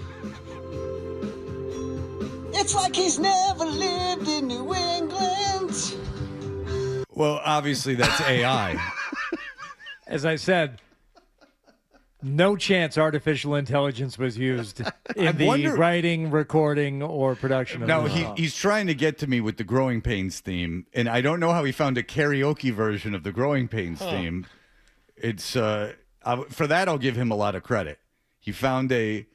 It's like he's never lived in New England. Well, obviously that's AI. As I said, no chance artificial intelligence was used in the writing, recording, or production of No, this. he's trying to get to me with the Growing Pains theme, and I don't know how he found a karaoke version of the Growing Pains theme. It's for that I'll give him a lot of credit. He found a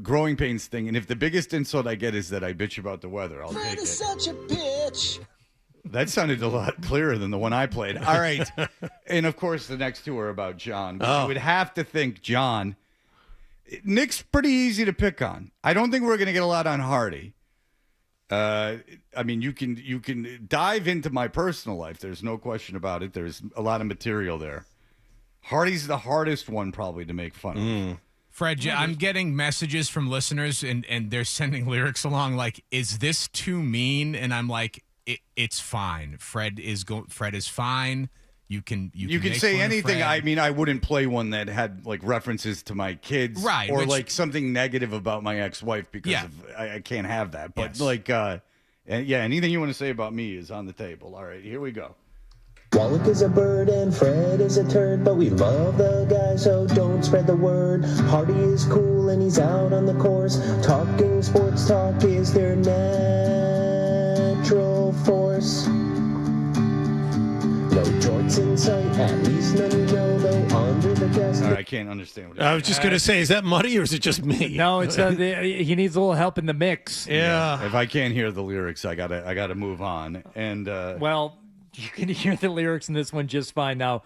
Growing Pains thing, and if the biggest insult I get is that I bitch about the weather, I'll Fred take is it. such a bitch. That sounded a lot clearer than the one I played. All right. And, of course, the next two are about John. But you would have to think John. Nick's pretty easy to pick on. I don't think we're going to get a lot on Hardy. I mean, you can dive into my personal life. There's no question about it. There's a lot of material there. Hardy's the hardest one probably to make fun of. Fred, I'm getting messages from listeners, and they're sending lyrics along like, is this too mean? And I'm like, it's fine. Fred is fine. You can make say fun of anything. Fred. I mean, I wouldn't play one that had like references to my kids, Right, or which- like something negative about my ex-wife, because I can't have that. But anything you want to say about me is on the table. All right, here we go. Wallach is a bird and Fred is a turd, but we love the guy, so don't spread the word. Hardy is cool and he's out on the course. Talking sports talk is their natural force. No jorts in sight, at least none you know, though, under the desk. All right, I can't understand what I was just going to say, is that Muddy or is it just me? No, it's he needs a little help in the mix. Yeah. If I can't hear the lyrics, I gotta move on. And Well, you can hear the lyrics in this one just fine. Now,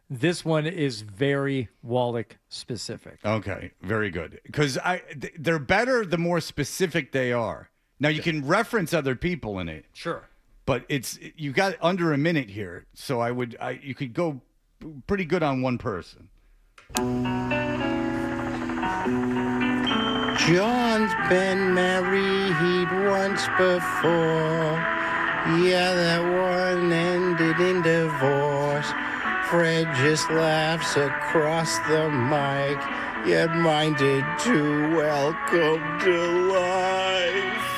this one is very Wallach specific. okay, very good. Because they're better the more specific they are. Now you can reference other people in it. Sure. But you got under a minute here, so you could go pretty good on one person. John's been married once before. Yeah, that one ended in divorce. Fred just laughs across the mic, yet mine did too. Welcome to life.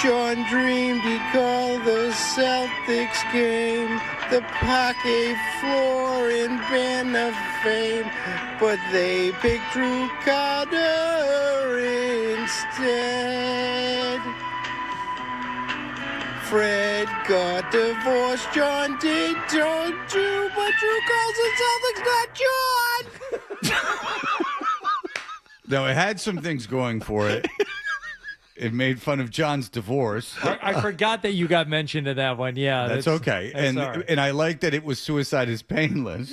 John dreamed he'd call the Celtics game the parquet floor in Band of Fame, but they picked Drew Carter instead. Fred got divorced, John did too, but Drew calls the Celtics not John. Now, it had some things going for it. It made fun of John's divorce. I forgot that you got mentioned in that one. Yeah, that's okay. That's all right. And I like that it was Suicide is Painless.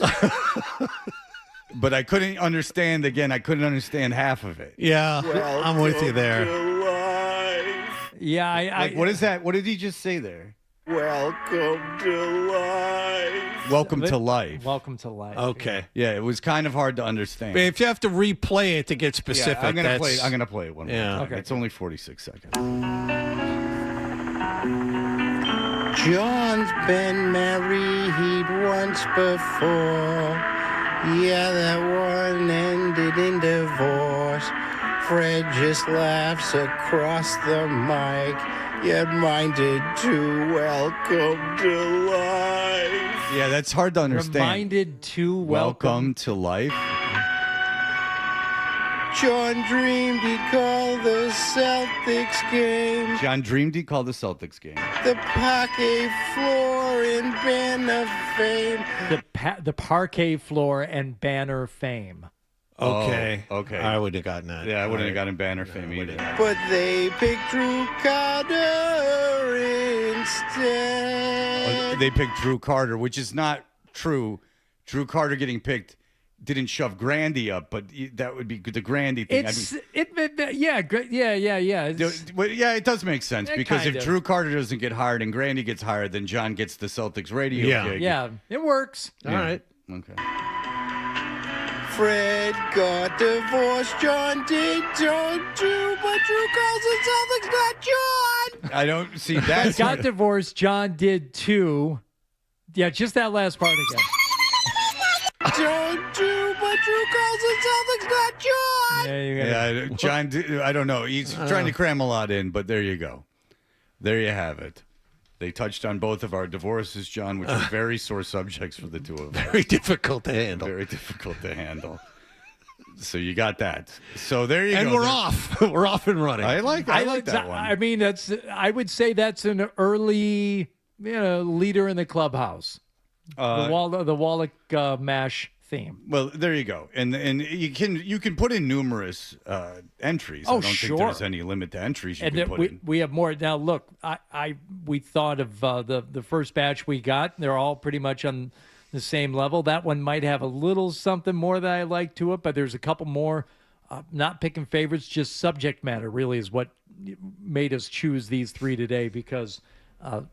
But I couldn't understand, again, I couldn't understand half of it. Yeah, I'm with you there. Yeah, what is that? What did he just say there? Welcome to life. Welcome to life. Welcome to life. Okay. Yeah, it was kind of hard to understand. But if you have to replay it to get specific, I'm gonna play it. I'm gonna play it one more time. Okay. It's only 46 seconds. John's been married once before. Yeah, that one ended in divorce. Fred just laughs across the mic, yet mine did too. Welcome to life. Yeah, that's hard to understand. Reminded to Welcome to life. John dreamed he'd call the Celtics game John dreamed he called the Celtics game the parquet floor in Band of Fame. The parquet floor and Banner Fame. Okay. Oh, okay. I would have gotten that. Yeah, I wouldn't have gotten Banner Fame either. But they picked Drew Carter instead. They picked Drew Carter, which is not true. Drew Carter getting picked didn't shove Grandy up, but that would be the Grandy thing. Yeah. Well, yeah, it does make sense because if kind of. Drew Carter doesn't get hired and Grandy gets hired, then John gets the Celtics radio gig. Yeah, it works. All right. Okay. Fred got divorced, John did too, but Drew calls the Celtics not John. I don't see that. Got divorced, John did too. Yeah, just that last part again. Don't do, but Drew calls the Celtics not John. Yeah, John, I don't know. He's trying to cram a lot in, but there you go. There you have it. They touched on both of our divorces, John, which are very sore subjects for the two of us. Very difficult to handle. Very difficult to handle. So you got that. So there you go. And we're off. We're off and running. I like that one. I mean, I would say that's an early leader in the clubhouse. The Wallach mash theme. Well, there you go, and you can put in numerous entries. I don't think there's any limit to entries you can put in. We have more now. Look, we thought of the first batch we got. They're all pretty much on the same level. That one might have a little something more that I like to it, but there's a couple more. Not picking favorites, just subject matter really is what made us choose these three today because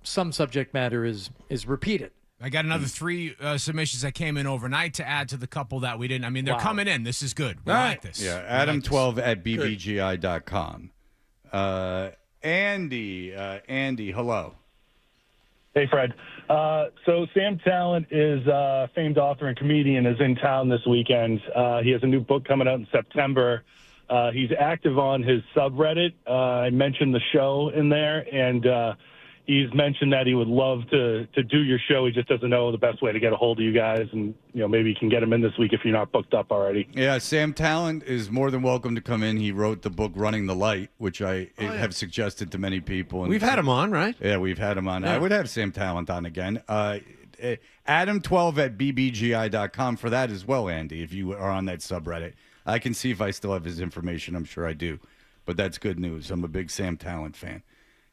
some subject matter is repeated. I got another 3 submissions that came in overnight to add to the couple that we didn't. I mean, they're coming in. This is good. We like this. Yeah, Adam12 at bbgi.com. Andy, hello. Hey, Fred. So Sam Talent is a famed author and comedian, is in town this weekend. He has a new book coming out in September. He's active on his subreddit. I mentioned the show in there, and He's mentioned that he would love to do your show. He just doesn't know the best way to get a hold of you guys, and maybe you can get him in this week if you're not booked up already. Yeah, Sam Talent is more than welcome to come in. He wrote the book Running the Light, which I have suggested to many people. And We've had him on, right? Yeah, we've had him on. Yeah. I would have Sam Talent on again. Adam12 at bbgi.com for that as well, Andy, if you are on that subreddit. I can see if I still have his information. I'm sure I do. But that's good news. I'm a big Sam Talent fan.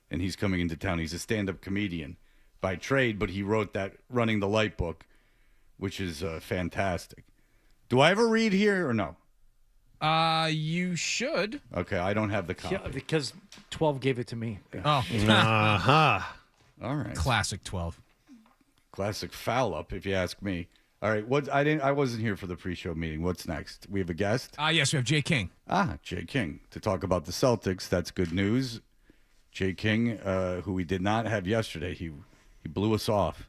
And he's coming into town. He's a stand-up comedian by trade, but he wrote that Running the Light book, which is fantastic. Do I ever read here or no? You should. Okay, I don't have the copy. Yeah, because 12 gave it to me. Oh. Uh-huh. All right. Classic 12. Classic foul up, if you ask me. All right, I wasn't here for the pre-show meeting. What's next? We have a guest? Yes, we have Jay King. Jay King to talk about the Celtics. That's good news. Jay King, who we did not have yesterday, he blew us off.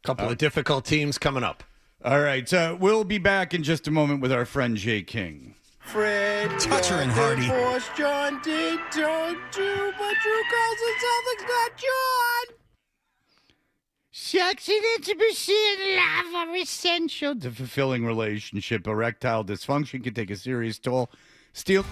Couple of difficult teams coming up. All right, we'll be back in just a moment with our friend Jay King. Fred Toucher and Hardy. Force John did don't do, but Drew calls the Celtics not John. Sex and intimacy and love are essential to fulfilling relationship. Erectile dysfunction can take a serious toll. Steel.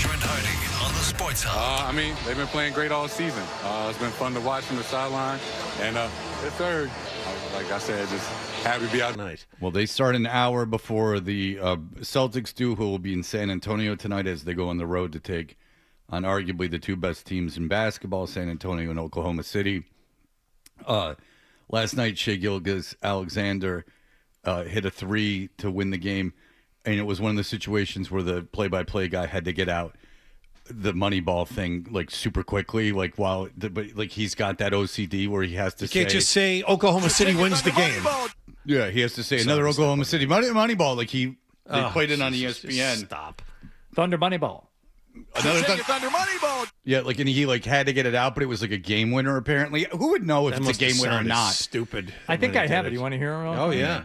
Toucher and Hardy on the Sports Hub. I mean, they've been playing great all season. It's been fun to watch from the sideline. And the third, like I said, just happy to be out tonight. Well, they start an hour before the Celtics do, who will be in San Antonio tonight as they go on the road to take on arguably the two best teams in basketball, San Antonio and Oklahoma City. Last night, Shai Gilgeous-Alexander hit a three to win the game, and it was one of the situations where the play-by-play guy had to get out the Moneyball thing like super quickly, like but like he's got that OCD where he has to can't just say Oklahoma City wins the game. Yeah, he has to say another Oklahoma City Moneyball. Like they played it on ESPN. Stop. Thunder Moneyball. Another Thunder Moneyball. Yeah, like, and he like had to get it out, but it was like a game winner. Apparently, who would know if it's a game winner or not? Stupid. I think I have it. You want to hear it? Oh yeah.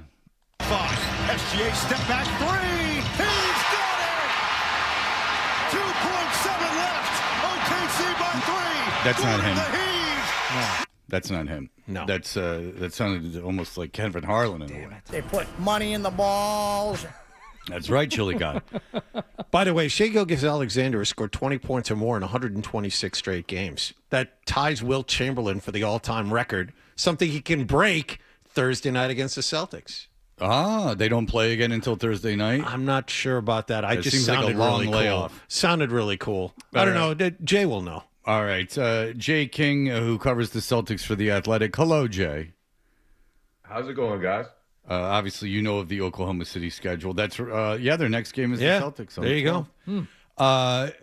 SGA step back three. He's got it. 2.7 left. OKC by 3. That's not him. No. That's not him. No. That sounded almost like Kevin Harlan in a way. They put money in the balls. That's right, Chili God. By the way, Shai Gilgeous-Alexander has scored 20 points or more in 126 straight games. That ties Wilt Chamberlain for the all-time record, something he can break Thursday night against the Celtics. They don't play again until Thursday night? I'm not sure about that. It just seems like sounded a long really layoff. cool. Sounded really cool. I don't know. Jay will know. All right. Jay King, who covers the Celtics for The Athletic. Hello, Jay. How's it going, guys? Obviously, you know of the Oklahoma City schedule. That's their next game is the Celtics. There you go.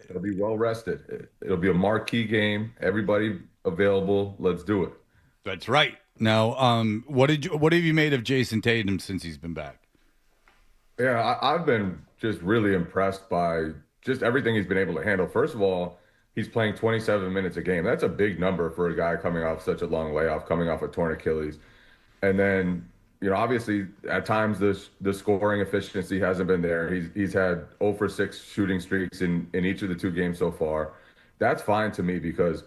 It'll be well rested. It'll be a marquee game. Everybody available. Let's do it. That's right. Now, what have you made of Jason Tatum since he's been back? Yeah, I've been just really impressed by just everything he's been able to handle. First of all, he's playing 27 minutes a game. That's a big number for a guy coming off such a long layoff, coming off a torn Achilles. And then, obviously at times the scoring efficiency hasn't been there. He's had 0 for 6 shooting streaks in each of the 2 games so far. That's fine to me because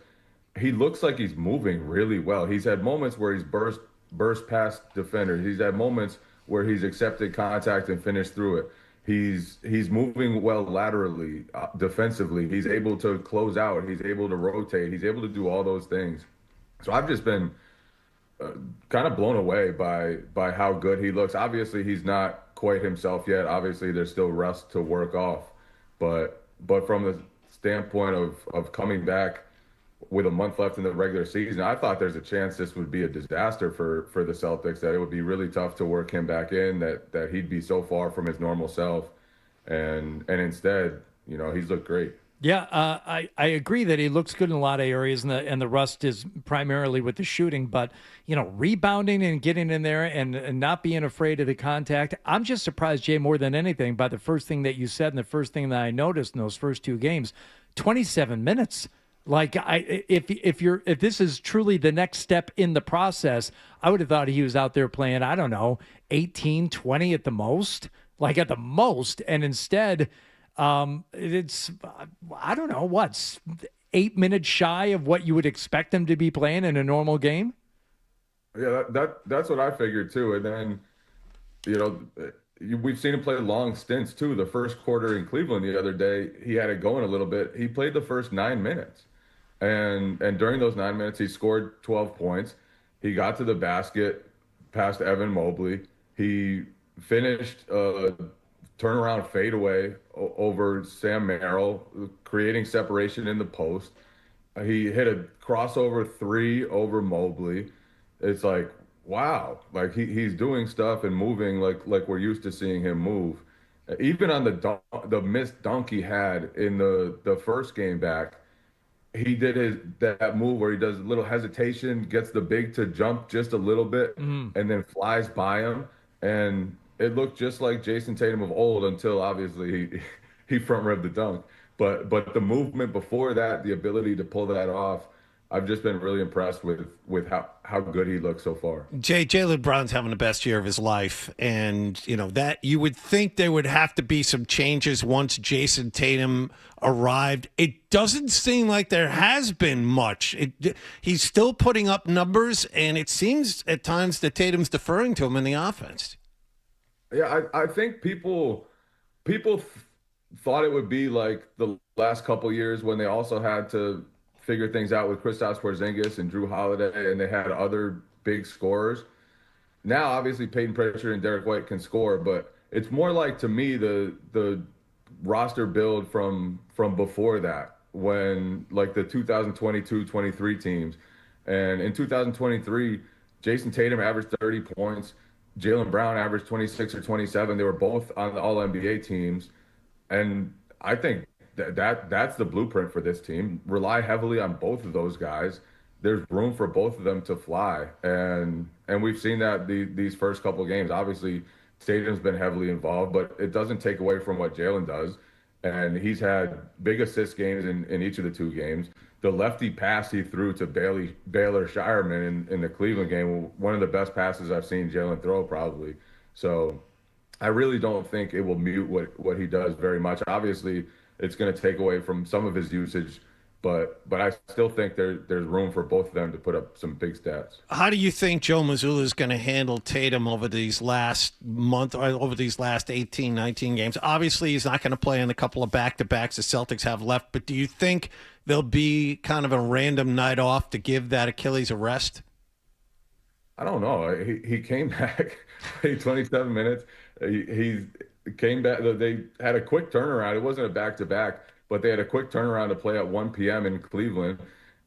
he looks like he's moving really well. He's had moments where he's burst past defenders. He's had moments where he's accepted contact and finished through it. He's moving well laterally, defensively. He's able to close out. He's able to rotate. He's able to do all those things. So I've just been kind of blown away by how good he looks. Obviously, he's not quite himself yet. Obviously, there's still rust to work off. But from the standpoint of coming back with a month left in the regular season, I thought there's a chance this would be a disaster for the Celtics, that it would be really tough to work him back in, that he'd be so far from his normal self. And instead, he's looked great. Yeah, I agree that he looks good in a lot of areas, and the rust is primarily with the shooting. But, rebounding and getting in there and not being afraid of the contact. I'm just surprised, Jay, more than anything, by the first thing that you said and the first thing that I noticed in those first 2 games, 27 minutes. Like, if this is truly the next step in the process, I would have thought he was out there playing, I don't know, 18, 20 at the most. Like, at the most. And instead, it's, I don't know, what's 8 minutes shy of what you would expect him to be playing in a normal game? Yeah, that's what I figured too. And then, we've seen him play long stints too. The first quarter in Cleveland the other day, he had it going a little bit. He played the first 9 minutes. And during those 9 minutes, he scored 12 points. He got to the basket past Evan Mobley. He finished turnaround fadeaway over Sam Merrill, creating separation in the post. He hit a crossover 3 over Mobley. It's like, wow, like he's doing stuff and moving like we're used to seeing him move. Even on the missed dunk he had in the first game back, he did that move where he does a little hesitation, gets the big to jump just a little bit, and then flies by him. And it looked just like Jason Tatum of old until obviously he front ribbed the dunk. But the movement before that, the ability to pull that off, I've just been really impressed with how good he looks so far. Jaylen Brown's having the best year of his life, and that you would think there would have to be some changes once Jason Tatum arrived. It doesn't seem like there has been much. He's still putting up numbers, and it seems at times that Tatum's deferring to him in the offense. Yeah, I think people thought it would be like the last couple years when they also had to figure things out with Kristaps Porzingis and Drew Holiday, and they had other big scorers. Now, obviously, Peyton Pritchard and Derek White can score, but it's more like to me the roster build from before that, when like the 2022-23 teams, and in 2023, Jason Tatum averaged 30 points, Jaylen Brown averaged 26 or 27. They were both on the All NBA teams, and I think that's the blueprint for this team. Rely heavily on both of those guys. There's room for both of them to fly, and we've seen that these first couple of games. Obviously, Tatum's been heavily involved, but it doesn't take away from what Jaylen does. And he's had big assist games in each of the two games. The lefty pass he threw to Baylor Shireman in the Cleveland game, one of the best passes I've seen Jaylen throw, probably. So I really don't think it will mute what he does very much. Obviously, it's going to take away from some of his usage, but I still think there's room for both of them to put up some big stats. How do you think Joe Mazzulla is going to handle Tatum over these last month or over these last 18, 19 games? Obviously, he's not going to play in a couple of back-to-backs the Celtics have left, but do you think there'll be kind of a random night off to give that Achilles a rest? I don't know. He came back, played 27 minutes. He came back. They had a quick turnaround. It wasn't a back-to-back, but they had a quick turnaround to play at 1 p.m. in Cleveland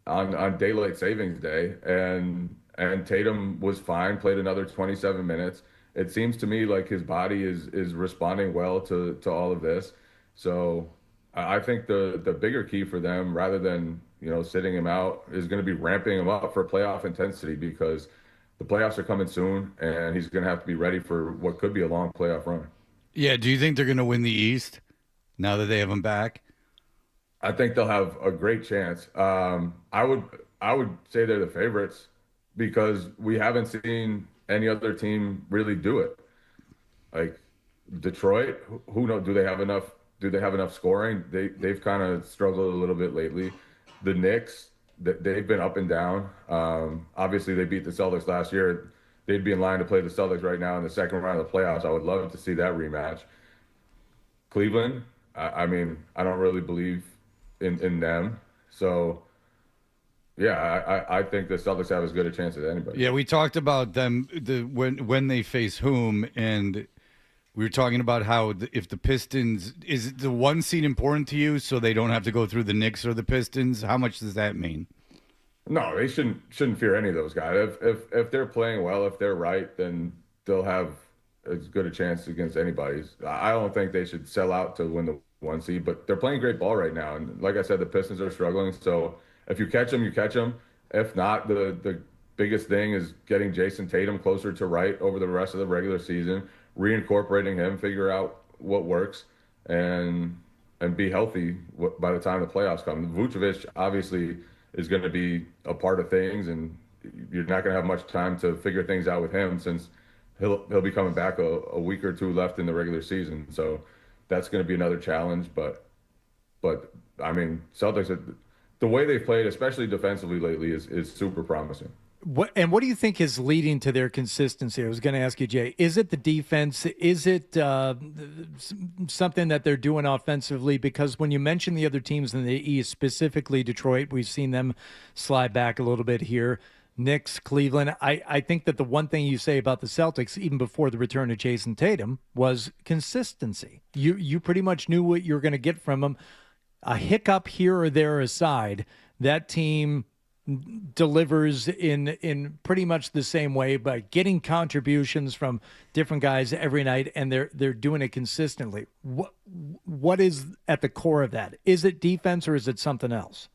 on daylight savings day, and Tatum was fine, played another 27 minutes. It seems to me like his body is responding well to all of this. So I think the bigger key for them, rather than sitting him out, is going to be ramping him up for playoff intensity, because the playoffs are coming soon, and he's going to have to be ready for what could be a long playoff run. Yeah, do you think they're going to win the East now that they have him back? I think they'll have a great chance. I would say they're the favorites, because we haven't seen any other team really do it. Like Detroit, who knows? Do they have enough? Do they have enough scoring? They've kind of struggled a little bit lately. The Knicks, they've been up and down. Obviously, they beat the Celtics last year. They'd be in line to play the Celtics right now in the second round of the playoffs. I would love to see that rematch. Cleveland, I mean, I don't really believe in them. So, yeah, I think the Celtics have as good a chance as anybody. Yeah, we talked about them when they face whom, and we were talking about how if the Pistons, is the 1 seed important to you so they don't have to go through the Knicks or the Pistons? How much does that mean? No, they shouldn't fear any of those guys. If they're playing well, if they're right, then they'll have as good a chance against anybody. I don't think they should sell out to win the 1 seed, but they're playing great ball right now. And like I said, the Pistons are struggling. So if you catch them, you catch them. If not, the biggest thing is getting Jason Tatum closer to right over the rest of the regular season, reincorporating him, figure out what works, and be healthy by the time the playoffs come. Vucevic obviously is going to be a part of things, and you're not going to have much time to figure things out with him, since he'll be coming back a week or two left in the regular season. So that's going to be another challenge. But I mean, Celtics, the way they've played, especially defensively lately, is super promising. What do you think is leading to their consistency? I was going to ask you, Jay. Is it the defense? Is it something that they're doing offensively? Because when you mention the other teams in the East, specifically Detroit, we've seen them slide back a little bit here. Knicks, Cleveland. I think that the one thing you say about the Celtics, even before the return of Jason Tatum, was consistency. You pretty much knew what you were going to get from them. A hiccup here or there aside, that team delivers in pretty much the same way, by getting contributions from different guys every night, and they're doing it consistently. What is at the core of that? Is it defense or is it something else?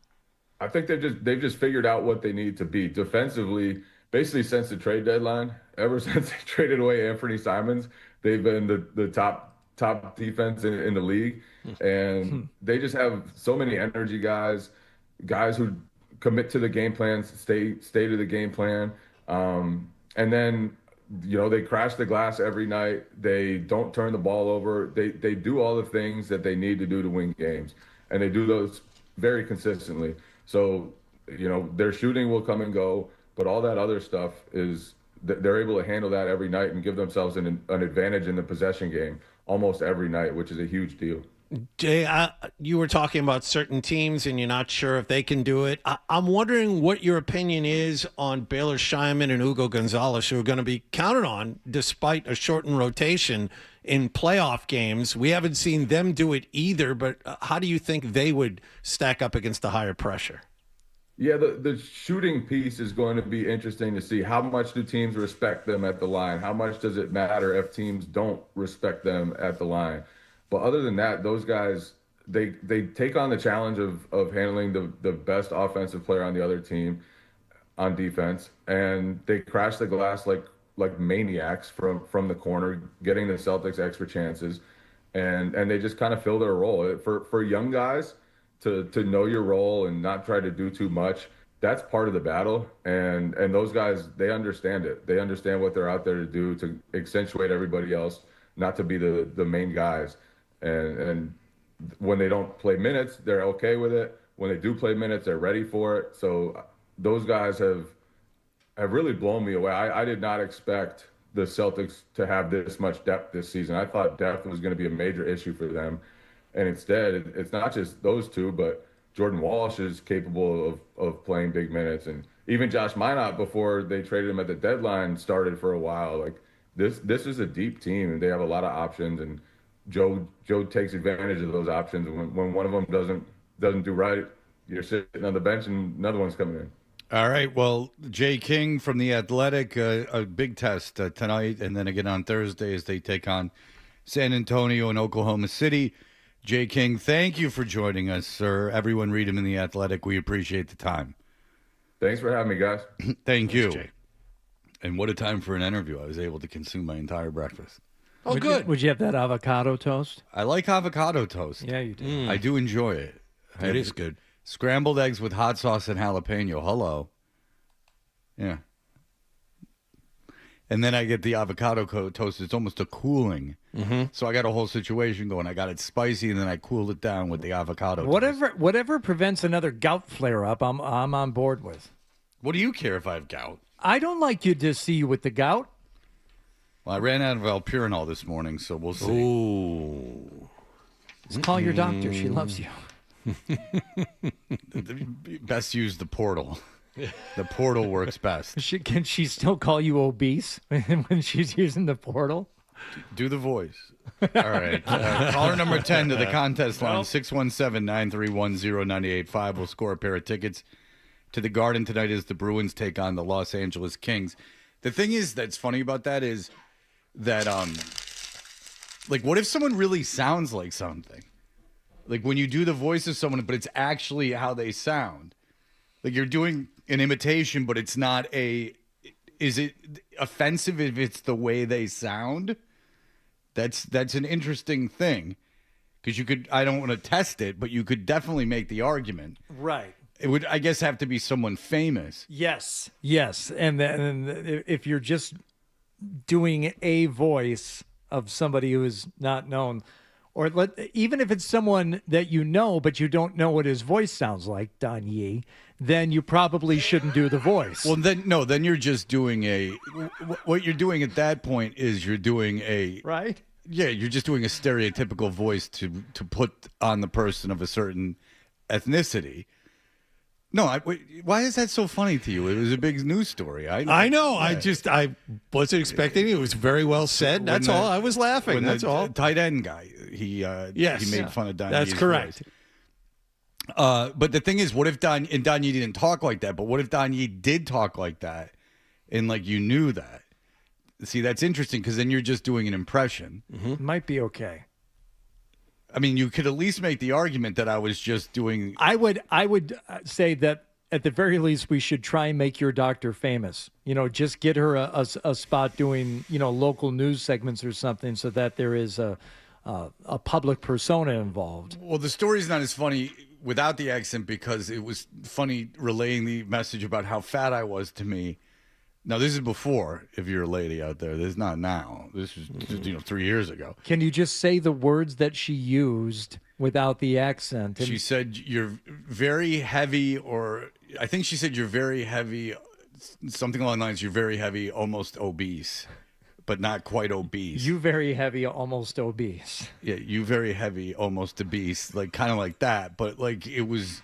I think they've just figured out what they need to be defensively, basically since the trade deadline. Ever since they traded away Anthony Simons, they've been the top defense in the league, and they just have so many energy guys who commit to the game plan, stay to the game plan, and then they crash the glass every night. They don't turn the ball over. They do all the things that they need to do to win games, and they do those very consistently. So their shooting will come and go, but all that other stuff is they're able to handle that every night and give themselves an advantage in the possession game almost every night, which is a huge deal. Jay, you were talking about certain teams and you're not sure if they can do it. I'm wondering what your opinion is on Baylor Scheinman and Hugo Gonzalez, who are going to be counted on despite a shortened rotation in playoff games. We haven't seen them do it either, but how do you think they would stack up against the higher pressure? Yeah, the shooting piece is going to be interesting to see. How much do teams respect them at the line? How much does it matter if teams don't respect them at the line? But other than that, those guys, they take on the challenge of handling the best offensive player on the other team on defense, and they crash the glass like maniacs from the corner, getting the Celtics extra chances, and they just kind of fill their role. For young guys to know your role and not try to do too much, that's part of the battle. And those guys, they understand it. They understand what they're out there to do, to accentuate everybody else, not to be the main guys. And when they don't play minutes, they're okay with it. When they do play minutes, they're ready for it. So those guys have really blown me away. I did not expect the Celtics to have this much depth this season. I thought depth was going to be a major issue for them. And instead, it's not just those two, but Jordan Walsh is capable of playing big minutes. And even Josh Minott, before they traded him at the deadline, started for a while. Like this is a deep team, and they have a lot of options. And Joe takes advantage of those options. And when one of them doesn't do right, you're sitting on the bench and another one's coming in. All right. Well, Jay King from The Athletic, a big test tonight, and then again on Thursday as they take on San Antonio and Oklahoma City. Jay King, thank you for joining us, sir. Everyone read him in The Athletic. We appreciate the time. Thanks for having me, guys. Thank you. Jay. And what a time for an interview. I was able to consume my entire breakfast. Oh, good. Would you have that avocado toast? I like avocado toast. Yeah, you do. I do enjoy it. It is good. Scrambled eggs with hot sauce and jalapeno. Hello. Yeah. And then I get the avocado toast. It's almost a cooling. Mm-hmm. So I got a whole situation going. I got it spicy, and then I cooled it down with the avocado toast. Whatever prevents another gout flare-up, I'm on board with. What do you care if I have gout? I don't like you to see you with the gout. Well, I ran out of alpurinol this morning, so we'll see. Ooh. Just call your doctor. She loves you. Best use the portal. The portal works best. Can she still call you obese when she's using the portal? Do the voice. All right. Caller number 10 to the contest line, 617-931-0985. We'll score a pair of tickets to the Garden tonight as the Bruins take on the Los Angeles Kings. The thing is that's funny about that is that, like, what if someone really sounds like something? Like, when you do the voice of someone, but it's actually how they sound. Like, you're doing an imitation, but it's not a... Is it offensive if it's the way they sound? That's an interesting thing. Because you could... I don't want to test it, but you could definitely make the argument. Right. It would, I guess, have to be someone famous. Yes. And then if you're just doing a voice of somebody who is not known, or even if it's someone that you know, but you don't know what his voice sounds like, Don Yee, then you probably shouldn't do the voice. Well, then you're just doing what you're doing at that point is you're doing right? Yeah, you're just doing a stereotypical voice to put on the person of a certain ethnicity. No, why is that so funny to you? It was a big news story. I know. Yeah. I wasn't expecting it. It was very well said. That's all. I was laughing. That's all. Tight end guy. He made fun of Don. That's correct. But the thing is, what if Don Yee didn't talk like that? But what if Don Yee did talk like that, and like you knew that? See, that's interesting because then you're just doing an impression. Mm-hmm. Might be okay. I mean, you could at least make the argument that I was just doing. I would say that at the very least we should try and make your doctor famous. Just get her a spot doing local news segments or something, so that there is a public persona involved. Well, the story's not as funny without the accent because it was funny relaying the message about how fat I was to me. Now, this is before, if you're a lady out there. This is not now. This is 3 years ago. Can you just say the words that she used without the accent? She said, you're very heavy, or I think she said you're very heavy, something along the lines, you're very heavy, almost obese. but not quite obese. You very heavy, almost obese. Yeah, you very heavy, almost obese, like kind of like that. But like it was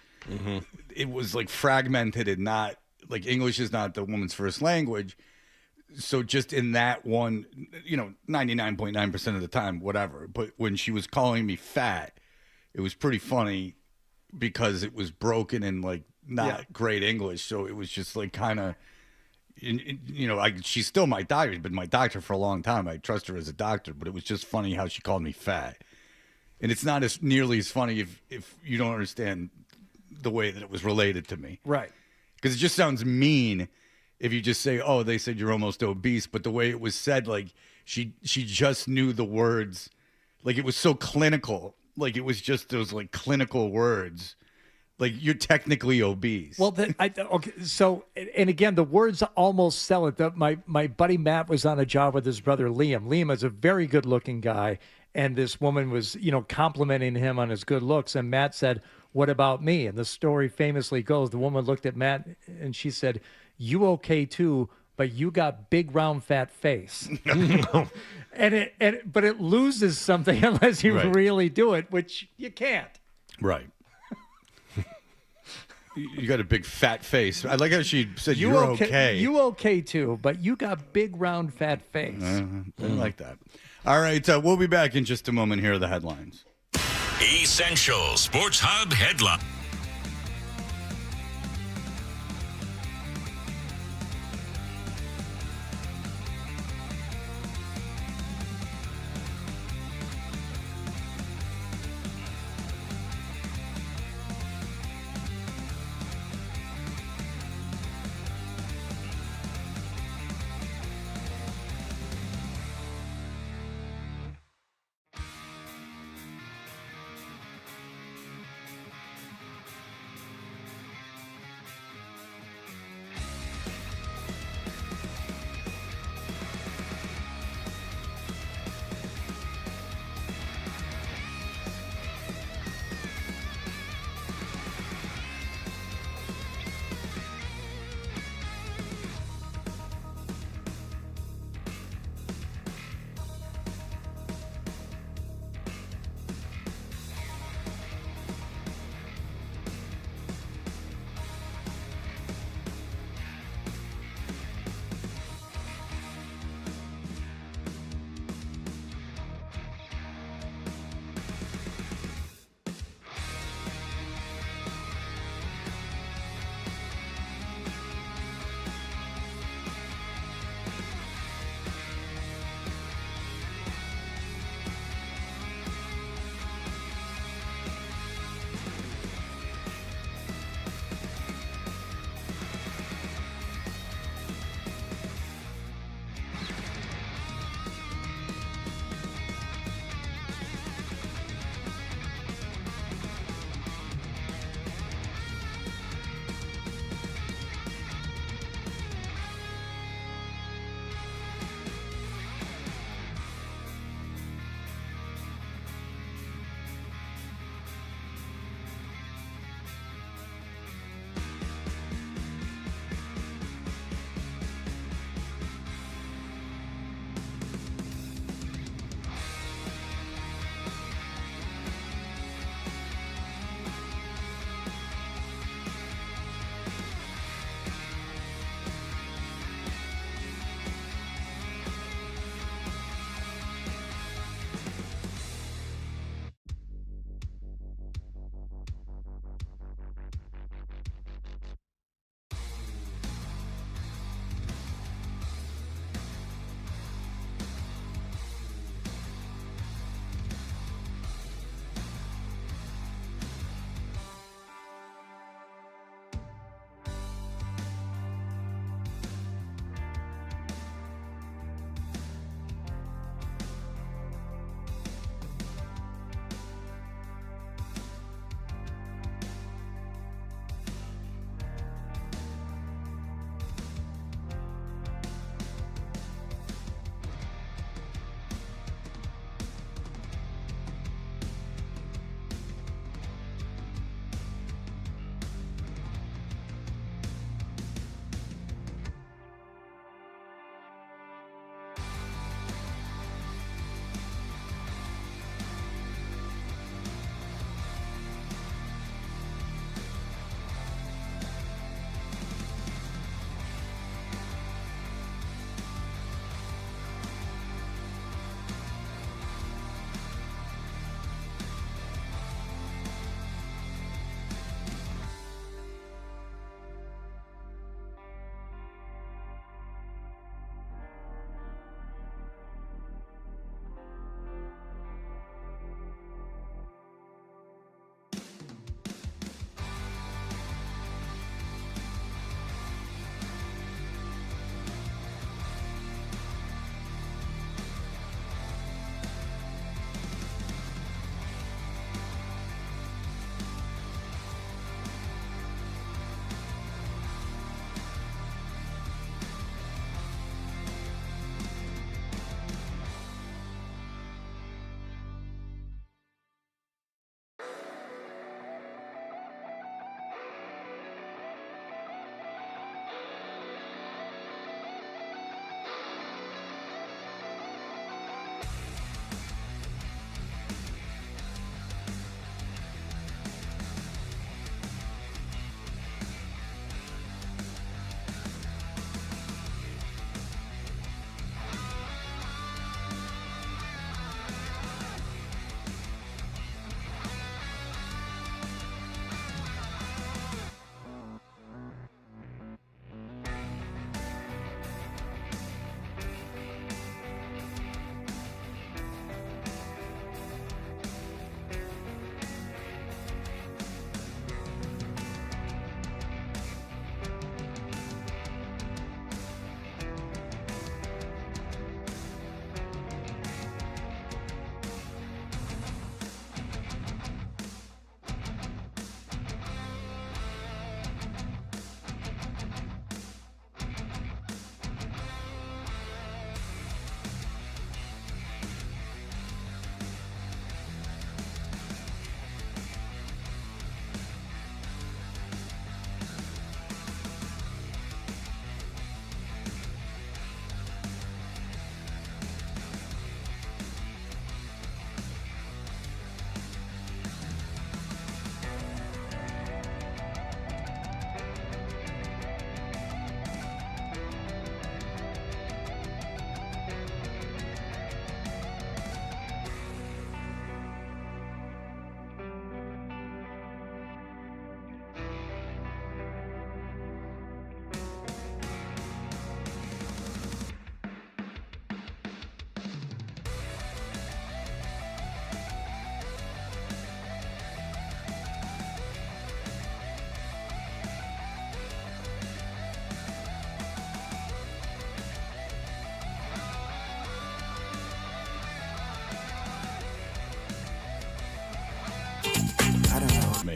like fragmented and not like English is not the woman's first language. So just in that one, 99.9% of the time, whatever. But when she was calling me fat, it was pretty funny because it was broken and like not great English. So it was just like kind of. She's still my doctor. She's been my doctor for a long time. I trust her as a doctor, but it was just funny how she called me fat. And it's not as nearly as funny if you don't understand the way that it was related to me. Right. Because it just sounds mean if you just say, oh, they said you're almost obese. But the way it was said, like she just knew the words. Like it was so clinical. Like it was just those like clinical words. Like you're technically obese. Well, okay. So, and again, the words almost sell it. My buddy Matt was on a job with his brother Liam. Liam is a very good-looking guy, and this woman was, complimenting him on his good looks. And Matt said, "What about me?" And the story famously goes: the woman looked at Matt and she said, "You okay too? But you got big, round, fat face." But it loses something unless you really do it, which you can't. Right. You got a big fat face. I like how she said you're okay. You okay too, but you got big, round, fat face. I like that. All right, we'll be back in just a moment. Here are the headlines. Essential Sports Hub headline.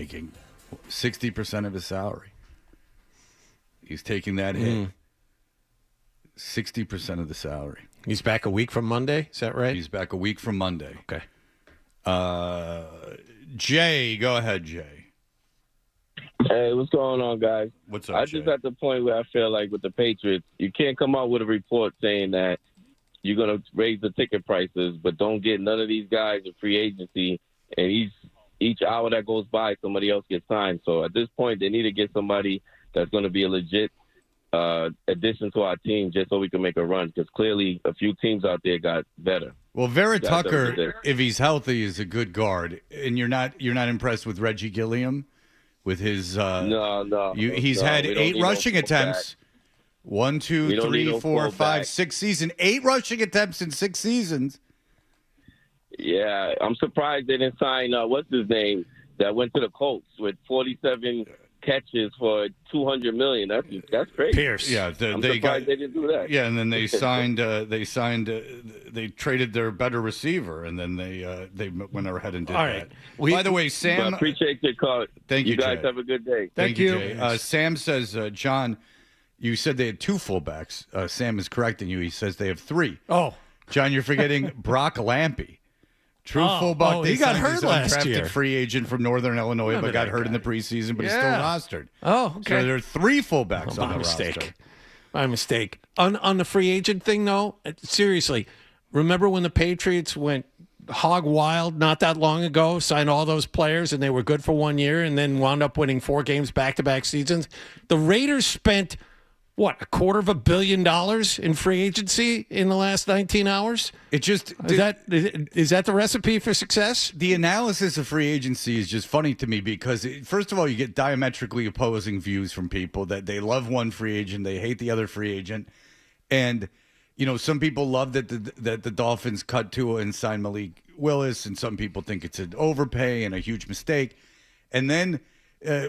making 60% of his salary. He's taking that hit. 60% of the salary. He's back a week from Monday. Is that right? He's back a week from Monday. Okay. Jay, go ahead, Jay. Hey, what's going on, guys? What's up, I Jay? just at the point where I feel like with the Patriots, you can't come out with a report saying that you're going to raise the ticket prices, but don't get none of these guys in free agency. And each hour that goes by, somebody else gets signed. So at this point, they need to get somebody that's going to be a legit addition to our team just so we can make a run, because clearly a few teams out there got better. Well, Vera Tucker, if he's healthy, is a good guard. And you're not impressed with Reggie Gilliam with his no. He's had 8 rushing attempts. 1, 2, 3, 4, 5, 6 seasons. 8 rushing attempts in 6 seasons. Yeah, I'm surprised they didn't sign what's his name that went to the Colts with 47 catches for $200 million. That's crazy. Pierce. Yeah, I'm surprised they didn't do that. Yeah, and then they signed. They traded their better receiver, and then they went ahead and did All that. right. By the way, Sam, But I appreciate your call. Thank you, You guys Jay. have a good day. Thank you, Jay. Sam says, John, you said they had 2 fullbacks. Sam is correcting you. He says they have 3. Oh, John, you're forgetting Brock Lampy. True fullback. he They got signed hurt his last undrafted year. free agent from Northern Illinois, Remember but got that hurt in the guy. preseason, but he's Yeah. still rostered. Oh, okay. So there are 3 fullbacks on my the mistake. roster. My mistake. On the free agent thing, though, seriously, remember when the Patriots went hog wild not that long ago, signed all those players, and they were good for 1 year, and then wound up winning 4 games back-to-back seasons? The Raiders spent, $250 million in free agency in the last 19 hours? It just Is that the recipe for success? The analysis of free agency is just funny to me because, first of all, you get diametrically opposing views from people that they love one free agent, they hate the other free agent, and some people love that the Dolphins cut Tua and signed Malik Willis, and some people think it's an overpay and a huge mistake, and then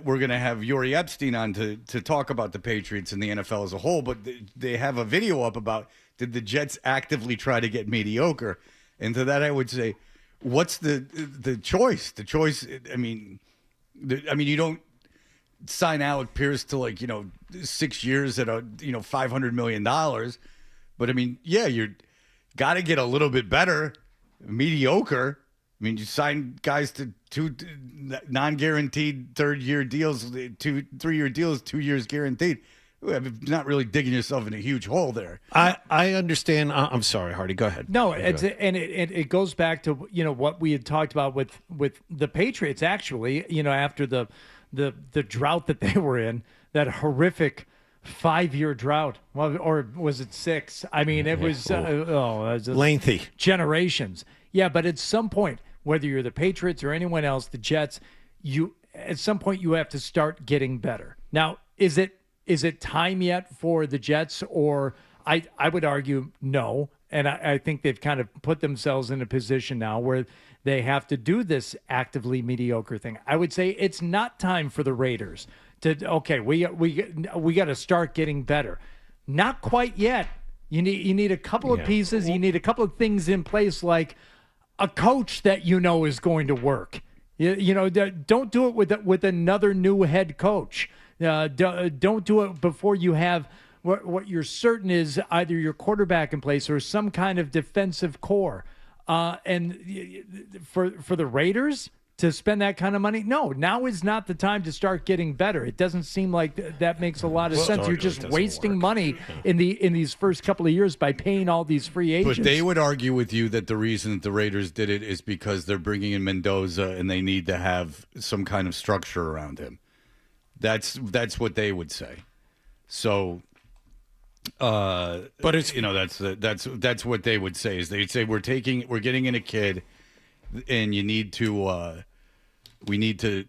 we're going to have Jory Epstein on to talk about the Patriots and the NFL as a whole, but they have a video up about, did the Jets actively try to get mediocre? And to that I would say, what's the choice? The choice, you don't sign Alec Pierce to 6 years at $500 million. But you got to get a little bit better. Mediocre. You sign guys to 2 non-guaranteed 3-year deals, 3-year deals, 2 years guaranteed. Not really digging yourself in a huge hole there. I understand. I'm sorry, Hardy. Go ahead. No, it goes back to what we had talked about with the Patriots. Actually, after the drought that they were in, that horrific 5-year drought. Well, or was it 6? It was lengthy generations. Yeah, but at some point, whether you're the Patriots or anyone else, the Jets, at some point you have to start getting better. Now, is it time yet for the Jets? Or I would argue no. And I think they've kind of put themselves in a position now where they have to do this actively mediocre thing. I would say it's not time for the Raiders we got to start getting better. Not quite yet. You need a couple of pieces. You need a couple of things in place, like a coach that is going to work. Don't do it with another new head coach. Don't do it before you have what you're certain is either your quarterback in place or some kind of defensive core. And for the Raiders to spend that kind of money, no, now is not the time to start getting better. It doesn't seem like that makes a lot of sense. You're just wasting money in these first couple of years by paying all these free agents. But they would argue with you that the reason that the Raiders did it is because they're bringing in Mendoza and they need to have some kind of structure around him. That's what they would say. So, but it's that's what they would say is they'd say we're getting in a kid, and you need to we need to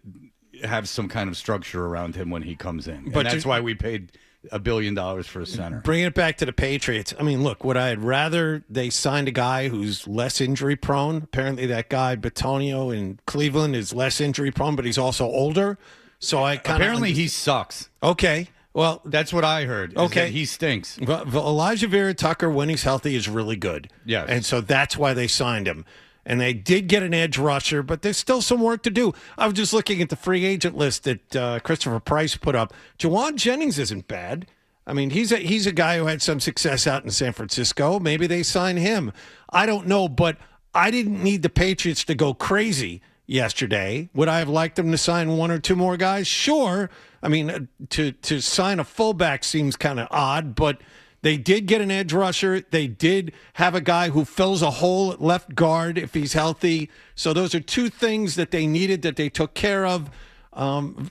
have some kind of structure around him when he comes in. But that's why we paid $1 billion for a center. Bringing it back to the Patriots. Look, would I'd rather they signed a guy who's less injury prone. Apparently that guy Batonio in Cleveland is less injury prone, but he's also older. So apparently he sucks. Okay. Well, that's what I heard. Okay. He stinks. Elijah Vera Tucker, when he's healthy, is really good. Yes. And so that's why they signed him. And they did get an edge rusher, but there's still some work to do. I was just looking at the free agent list that Christopher Price put up. Jawan Jennings isn't bad. I mean, he's a guy who had some success out in San Francisco. Maybe they sign him. I don't know, but I didn't need the Patriots to go crazy yesterday. Would I have liked them to sign one or two more guys? Sure. I mean, to sign a fullback seems kind of odd, but they did get an edge rusher. They did have a guy who fills a hole at left guard if he's healthy. So those are two things that they needed that they took care of.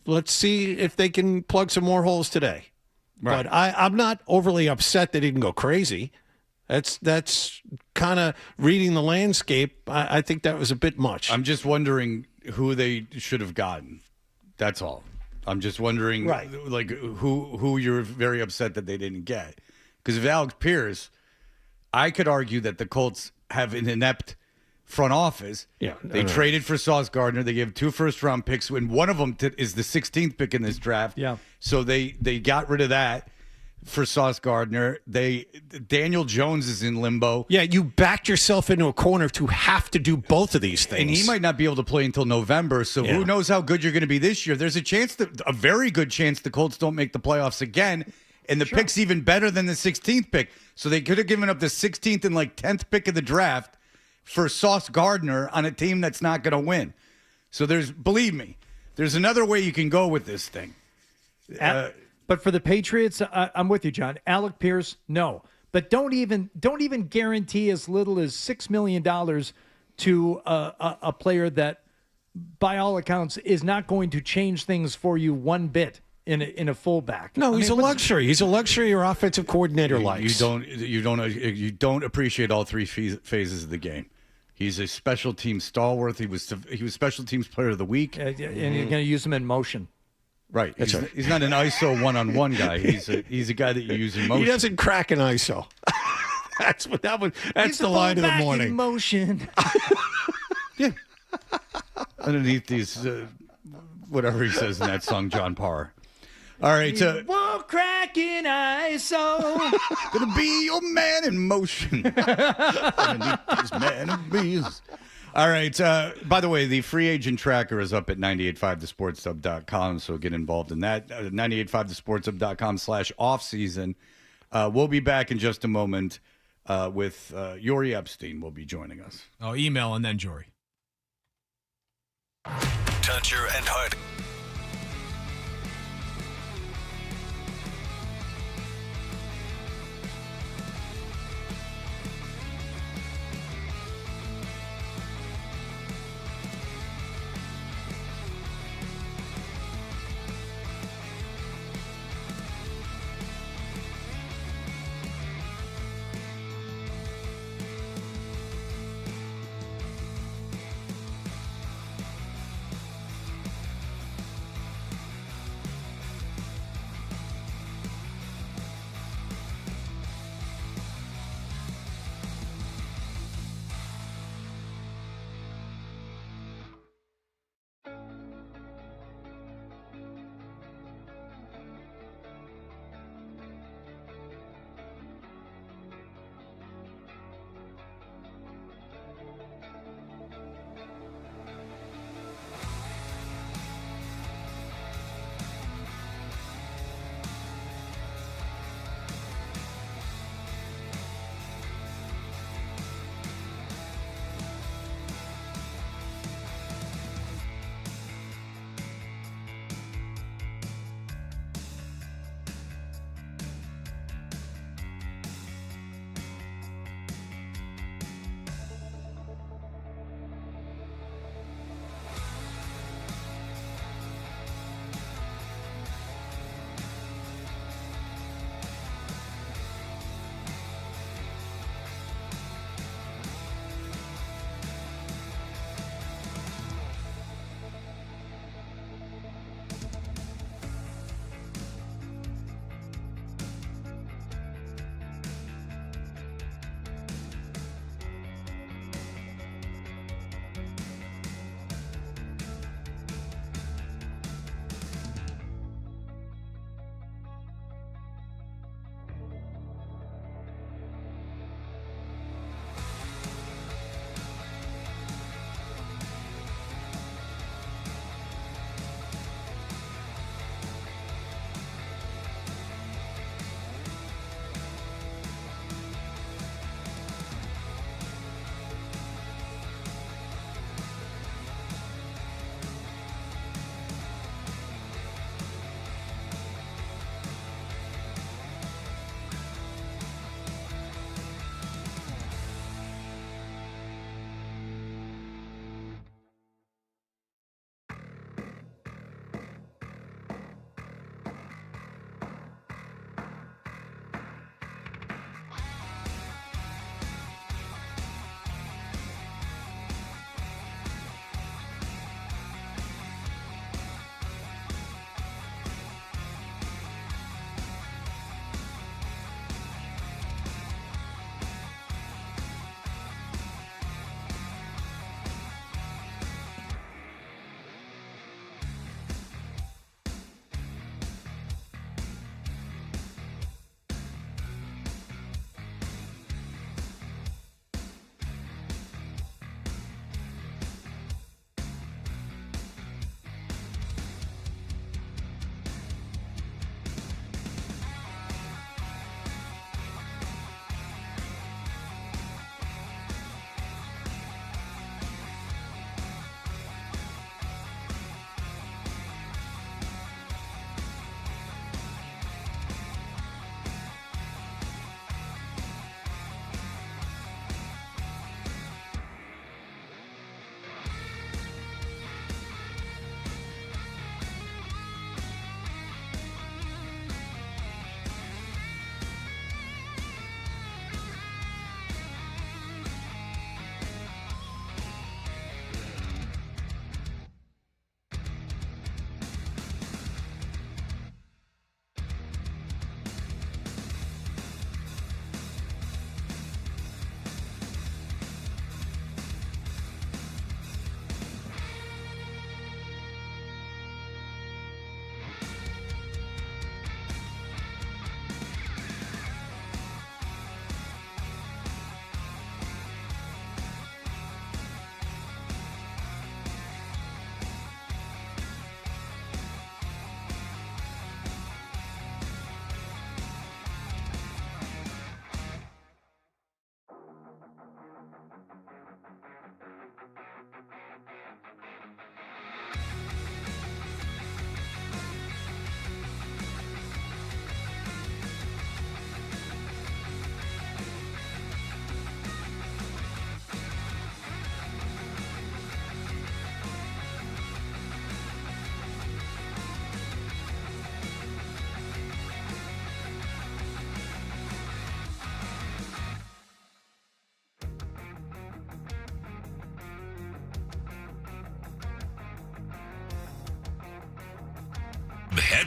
Let's see if they can plug some more holes today. Right. But I'm not overly upset they didn't go crazy. That's kind of reading the landscape. I think that was a bit much. I'm just wondering who they should have gotten. That's all. I'm just wondering, like who you're very upset that they didn't get. Because if Alex Pierce, I could argue that the Colts have an inept front office. Yeah, they traded for Sauce Gardner. They gave 2 first-round picks, and one of them is the 16th pick in this draft. Yeah. So they got rid of that for Sauce Gardner. Daniel Jones is in limbo. Yeah, you backed yourself into a corner to have to do both of these things. And he might not be able to play until November, so who knows how good you're going to be this year. There's a very good chance the Colts don't make the playoffs again, and the pick's even better than the 16th pick. So they could have given up the 16th and 10th pick of the draft for Sauce Gardner on a team that's not going to win. So believe me, there's another way you can go with this thing. But for the Patriots, I'm with you, John. Alec Pierce, no. But don't even guarantee as little as $6 million to a player that, by all accounts, is not going to change things for you one bit in a fullback. No, he's a luxury. He's a luxury your offensive coordinator likes. You don't appreciate all three phases of the game. He's a special team stalwart. He was special teams player of the week, and you're going to use him in motion. Right. He's not an ISO one-on-one guy. He's a guy that you use in motion. He doesn't crack an ISO. That's the line of the morning. In motion. Yeah. Underneath these, whatever he says in that song, John Parr. All right. Won't crack an ISO. Gonna be your man in motion. Underneath this man of bees. All right. By the way, the free agent tracker is up at 985thesportshub.com, so get involved in that. 985thesportshub.com/offseason. We'll be back in just a moment with Jory Epstein will be joining us. Oh, email and then Jory. Toucher and Hardy.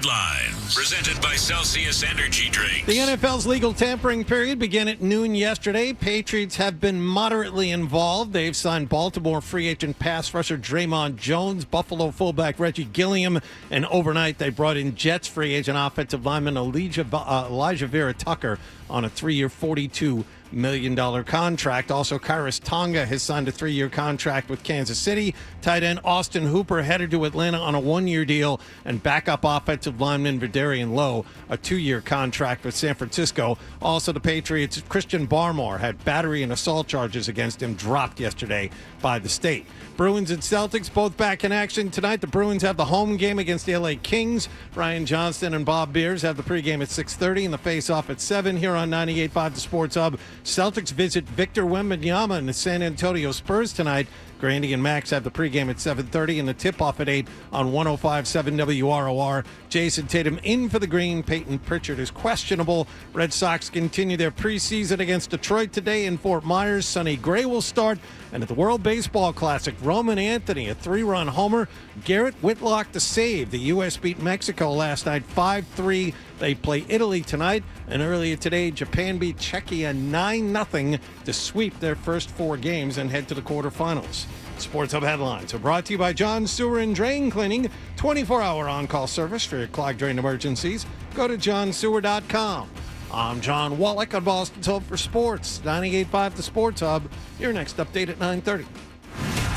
Headlines. Presented by Celsius Energy Drinks. The NFL's legal tampering period began at noon yesterday. Patriots have been moderately involved. They've signed Baltimore free agent pass rusher Draymond Jones, Buffalo fullback Reggie Gilliam, and overnight they brought in Jets free agent offensive lineman Elijah Vera Tucker on a 3-year, $42 million contract. Also, Kairos Tonga has signed a 3-year contract with Kansas City. Tight end Austin Hooper headed to Atlanta on a 1-year deal, and backup offensive lineman Vidarian Lowe a 2-year contract with San Francisco. Also, the Patriots' Christian Barmore had battery and assault charges against him dropped yesterday by the state. Bruins and Celtics both back in action tonight. The Bruins have the home game against the LA Kings. Brian Johnston and Bob Beers have the pregame at 6:30 and the face-off at 7 here on 98.5 The Sports Hub. Celtics visit Victor Wembanyama and the San Antonio Spurs tonight. Grandy and Max have the pregame at 7:30 and the tip-off at 8 on 105.7 WROR. Jason Tatum in for the Green. Peyton Pritchard is questionable. Red Sox continue their preseason against Detroit today in Fort Myers. Sonny Gray will start. And at the World Baseball Classic, Roman Anthony, a 3-run homer. Garrett Whitlock the save. The U.S. beat Mexico last night 5-3. They play Italy tonight. And earlier today, Japan beat Czechia 9-0 to sweep their first 4 games and head to the quarterfinals. Sports Hub headlines are brought to you by John Sewer and Drain Cleaning. 24-hour on-call service for your clogged drain emergencies. Go to johnsewer.com. I'm John Wallach on Boston's Hope for Sports. 98.5 The Sports Hub. Your next update at 9:30.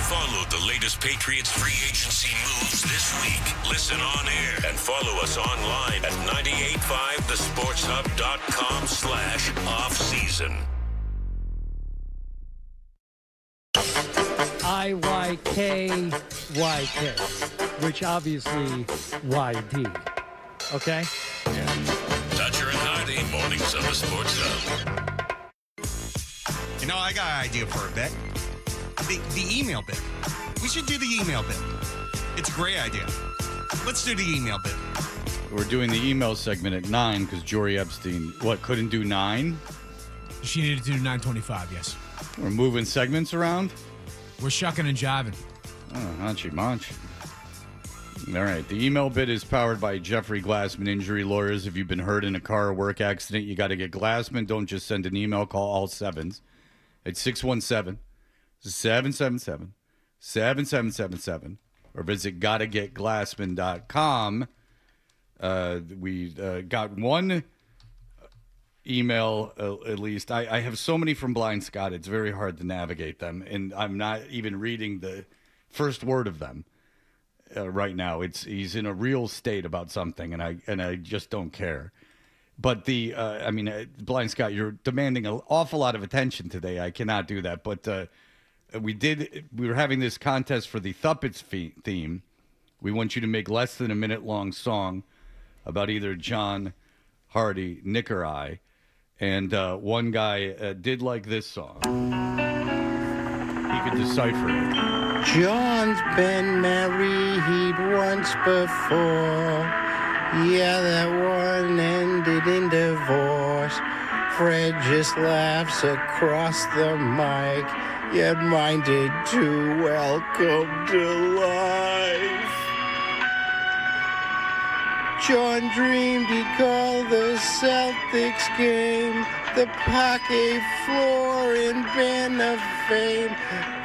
Follow the latest Patriots free agency moves this week. Listen on air and follow us online at 985thesportshub.com/offseason. IYKYK, which obviously YD. Okay? Dutcher and Hardy, mornings on the Sports Hub. You know, I got an idea for a bit. The email bit. We should do the email bit. It's a great idea. Let's do the email bit. We're doing the email segment at 9 because Jory Epstein, couldn't do 9? She needed to do 9:25, yes. We're moving segments around? We're shucking and jiving. Oh, hanchy manch. All right. The email bit is powered by Jeffrey Glassman Injury Lawyers. If you've been hurt in a car or work accident, you got to get Glassman. Don't just send an email. Call all 7s. It's 617-777-7777 or visit gottagetglassman.com. We got one email, at least. I have so many from Blind Scott. It's very hard to navigate them, and I'm not even reading the first word of them right now. He's in a real state about something, and I just don't care. But Blind Scott, you're demanding an awful lot of attention today. I cannot do that. But we were having this contest for the Thuppets theme. We want you to make less than a minute-long song about either John, Hardy, Nick, or I. And one guy did like this song. He could decipher it. John's been married once before. Yeah, that one ended in divorce. Fred just laughs across the mic. Yet mine did too. Welcome to life. John dreamed he'd call the Celtics game the Pocket Floor in Band of Fame,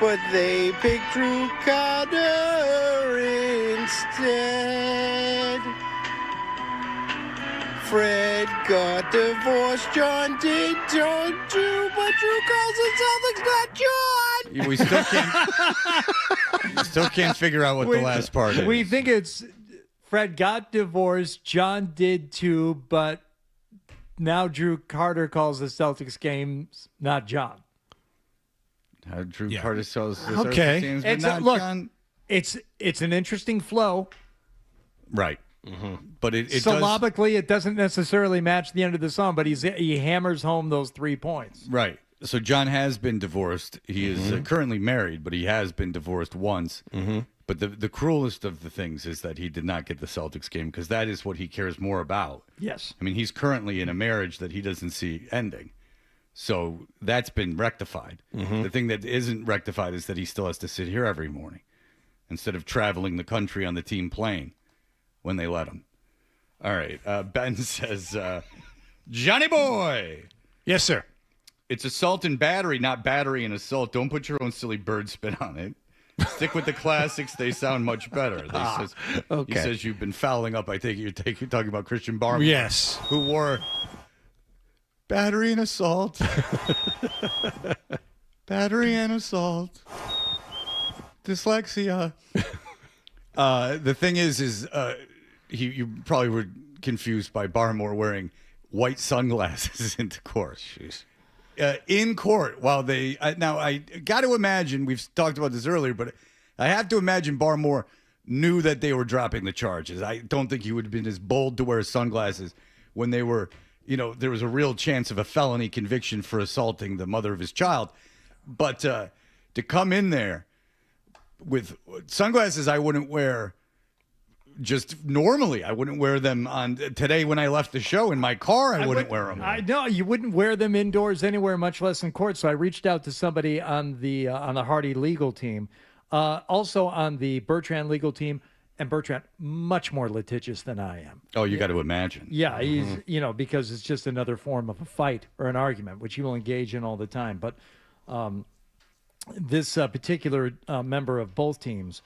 but they picked Drew Carter instead. Fred got divorced, John did John too, but Drew calls the Celtics not John. We still can't figure out what the last part is. We think it's Fred got divorced, John did too, but now Drew Carter calls the Celtics games not John. Drew Carter calls the okay. Celtics games, but not look, John. It's an interesting flow. Right. Mm-hmm. But it syllabically, it doesn't necessarily match the end of the song, but he hammers home those 3 points. Right. So John has been divorced. He is currently married, but he has been divorced once. Mm-hmm. But the cruelest of the things is that he did not get the Celtics game because that is what he cares more about. Yes. I mean, he's currently in a marriage that he doesn't see ending. So that's been rectified. Mm-hmm. The thing that isn't rectified is that he still has to sit here every morning instead of traveling the country on the team plane when they let him. All right. Ben says, Johnny boy. Yes, sir. It's assault and battery, not battery and assault. Don't put your own silly bird spin on it. Stick with the classics. They sound much better. Okay. He says you've been fouling up. I think you're talking about Christian Barmore. Yes. Who wore battery and assault. Battery and assault. Dyslexia. The thing is you probably were confused by Barmore wearing white sunglasses into court. Jeez. In court, while they now I got to imagine, we've talked about this earlier, but I have to imagine Barmore knew that they were dropping the charges. I don't think he would have been as bold to wear sunglasses when they were, there was a real chance of a felony conviction for assaulting the mother of his child. But to come in there with sunglasses, I wouldn't wear just normally. I wouldn't wear them on today when I left the show in my car. I wouldn't wear them. I know you wouldn't wear them indoors anywhere, much less in court. So I reached out to somebody on the Hardy legal team, also on the Bertrand legal team, and Bertrand much more litigious than I am. Oh, you got to imagine. Yeah, he's because it's just another form of a fight or an argument, which he will engage in all the time. But this particular member of both teams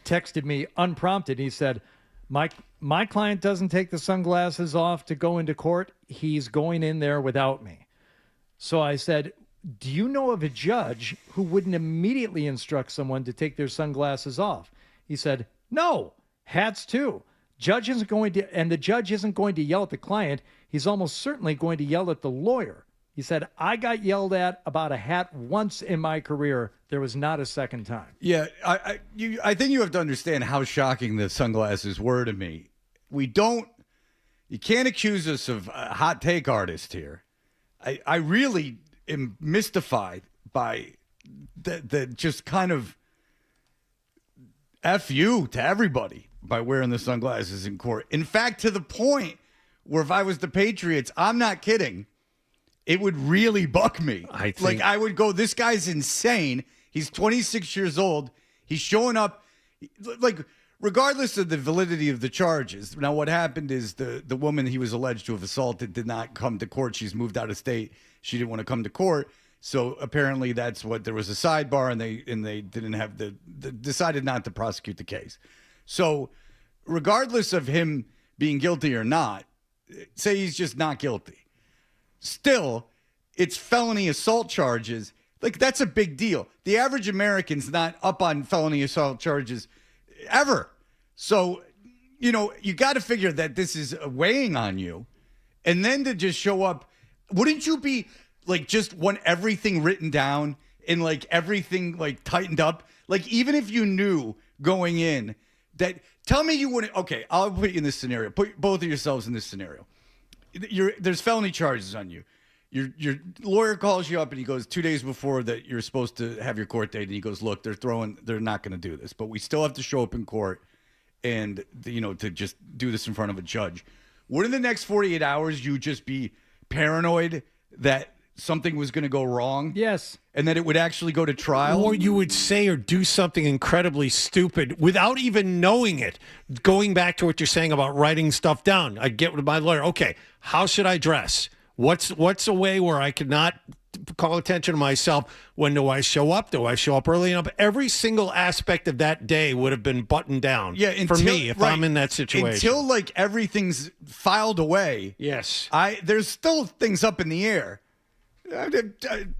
texted me unprompted. He said, my client doesn't take the sunglasses off to go into court. He's going in there without me. So I said, do you know of a judge who wouldn't immediately instruct someone to take their sunglasses off? He said, no, hats too. The judge isn't going to yell at the client. He's almost certainly going to yell at the lawyer. He said, I got yelled at about a hat once in my career. There was not a second time. Yeah, I think you have to understand how shocking the sunglasses were to me. You can't accuse us of a hot take artist here. I really am mystified by the just kind of F you to everybody by wearing the sunglasses in court. In fact, to the point where if I was the Patriots, I'm not kidding, it would really buck me. I would go, this guy's insane. He's 26 years old. He's showing up, regardless of the validity of the charges. Now, what happened is the woman he was alleged to have assaulted did not come to court. She's moved out of state. She didn't want to come to court. So apparently there was a sidebar, and they didn't have decided not to prosecute the case. So regardless of him being guilty or not, say he's just not guilty. Still, it's felony assault charges. That's a big deal. The average American's not up on felony assault charges ever. So, you got to figure that this is weighing on you. And then to just show up, wouldn't you be just want everything written down and everything tightened up? Even if you knew going in that, tell me you wouldn't. Okay, I'll put you in this scenario. Put both of yourselves in this scenario. There's felony charges on you. Your lawyer calls you up and he goes 2 days before that you're supposed to have your court date, and he goes, look, they're not going to do this, but we still have to show up in court and to just do this in front of a judge. Wouldn't the next 48 hours you just be paranoid that something was going to go wrong? Yes. And that it would actually go to trial? Or you would say or do something incredibly stupid without even knowing it. Going back to what you're saying about writing stuff down. I get with my lawyer. Okay, how should I dress? What's a way where I could not call attention to myself? When do I show up? Do I show up early enough? Every single aspect of that day would have been buttoned down for me if I'm in that situation. Until everything's filed away. Yes. There's still things up in the air. I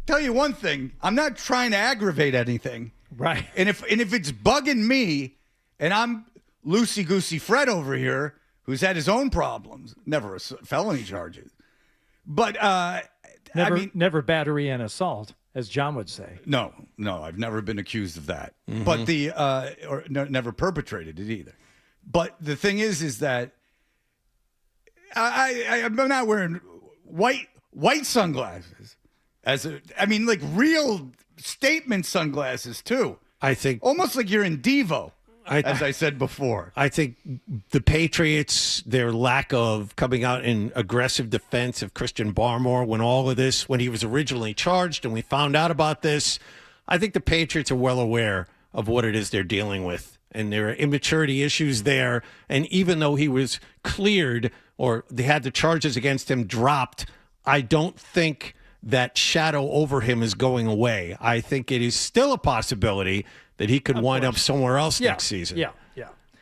tell you one thing, I'm not trying to aggravate anything. Right. And if it's bugging me, and I'm loosey-goosey Fred over here, who's had his own problems, never felony charges. But never battery and assault, as John would say. No, I've never been accused of that. Mm-hmm. But never perpetrated it either. But the thing is that I'm not wearing white sunglasses real statement sunglasses too. I think almost like you're in Devo. As I said before. I think the Patriots, their lack of coming out in aggressive defense of Christian Barmore when he was originally charged and we found out about this, I think the Patriots are well aware of what it is they're dealing with. and there are immaturity issues there. And even though he was cleared or they had the charges against him dropped, I don't think that shadow over him is going away. I think it is still a possibility that he could wind up somewhere else next season.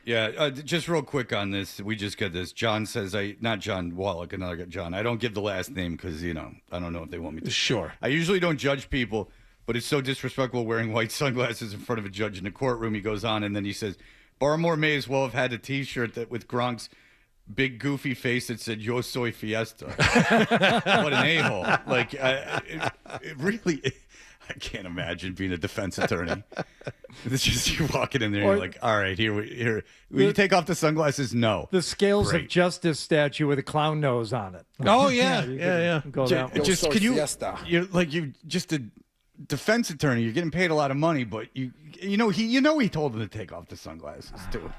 Yeah, just real quick on this. We just got this. John says, not John Wallach, another guy, John. I don't give the last name because, I don't know if they want me to. Sure. I usually don't judge people, but it's so disrespectful wearing white sunglasses in front of a judge in a courtroom. He goes on, and then he says, Barmore may as well have had a T-shirt that with Gronk's big goofy face that said, Yo soy fiesta. What an a-hole. Like, it really... I can't imagine being a defense attorney. It's just you're walking in there and you're like, all right, here. Will you take off the sunglasses? No. The Scales of Justice statue with a clown nose on it. Oh, yeah. Go that way. Just, can you just a defense attorney, you're getting paid a lot of money, but he told him to take off the sunglasses too.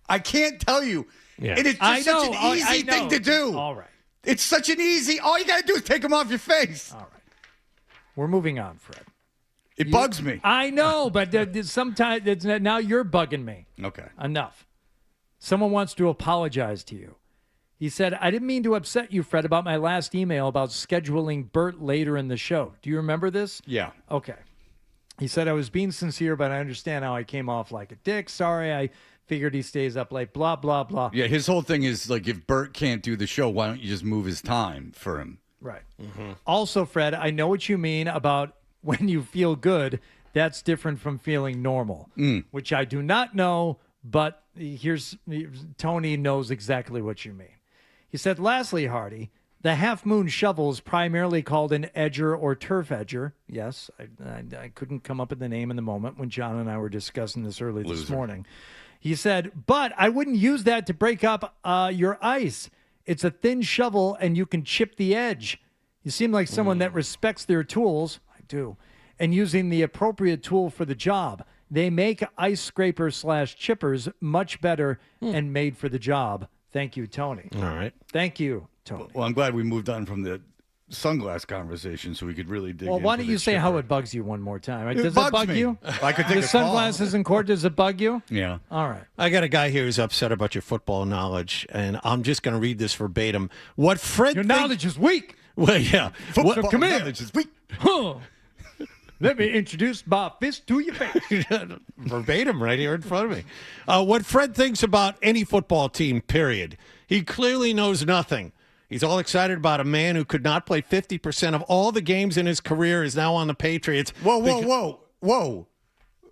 I can't tell you. Yeah. It is just such an easy thing to do. All right. It's such an easy, all you got to do is take them off your face. All right. We're moving on, Fred. It bugs me. I know, but sometimes now you're bugging me. Okay. Enough. Someone wants to apologize to you. He said, I didn't mean to upset you, Fred, about my last email about scheduling Bert later in the show. Do you remember this? Yeah. Okay. He said, I was being sincere, but I understand how I came off like a dick. Sorry, I figured he stays up late, blah, blah, blah. Yeah, his whole thing is, like, if Bert can't do the show, why don't you just move his time for him? Right. Mm-hmm. Also, Fred, I know what you mean about when you feel good. That's different from feeling normal, which I do not know, but Tony knows exactly what you mean. He said, lastly, Hardy, the Half Moon Shovel is primarily called an edger or turf edger. Yes, I couldn't come up with the name in the moment when John and I were discussing this early this morning. He said, but I wouldn't use that to break up your ice. It's a thin shovel, and you can chip the edge. You seem like someone that respects their tools. I do. And using the appropriate tool for the job. They make ice scrapers / chippers much better and made for the job. Thank you, Tony. All right. Thank you, Tony. Well, I'm glad we moved on from the sunglass conversation so we could really dig Well, why into don't you the say chipper. how it bugs you one more time? It Does bugs it bug me. you? I could take the a call. sunglasses in court, does it bug you? Yeah. All right. I got a guy here who's upset about your football knowledge, and I'm just going to read this verbatim. What Fred Your knowledge is weak. Well, yeah. Football come here. knowledge is weak. Huh. Let me introduce my fist to your face. Verbatim right here in front of me. What Fred thinks about any football team, period. He clearly knows nothing. He's all excited about a man who could not play 50% of all the games in his career is now on the Patriots. Whoa.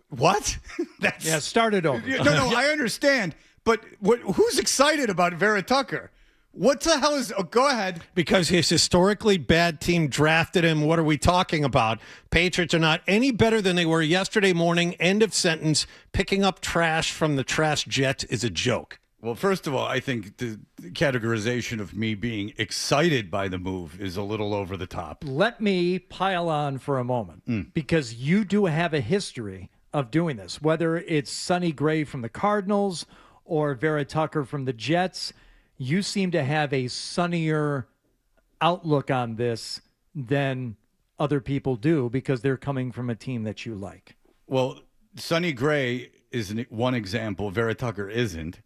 What? Start it over. No, I understand. But who's excited about Vera Tucker? What the hell is... Oh, go ahead. Because his historically bad team drafted him. What are we talking about? Patriots are not any better than they were yesterday morning. End of sentence. Picking up trash from the trash jet is a joke. Well, first of all, I think the categorization of me being excited by the move is a little over the top. Let me pile on for a moment because you do have a history of doing this, whether it's Sonny Gray from the Cardinals or Vera Tucker from the Jets. You seem to have a sunnier outlook on this than other people do because they're coming from a team that you like. Well, Sonny Gray is one example. Vera Tucker isn't.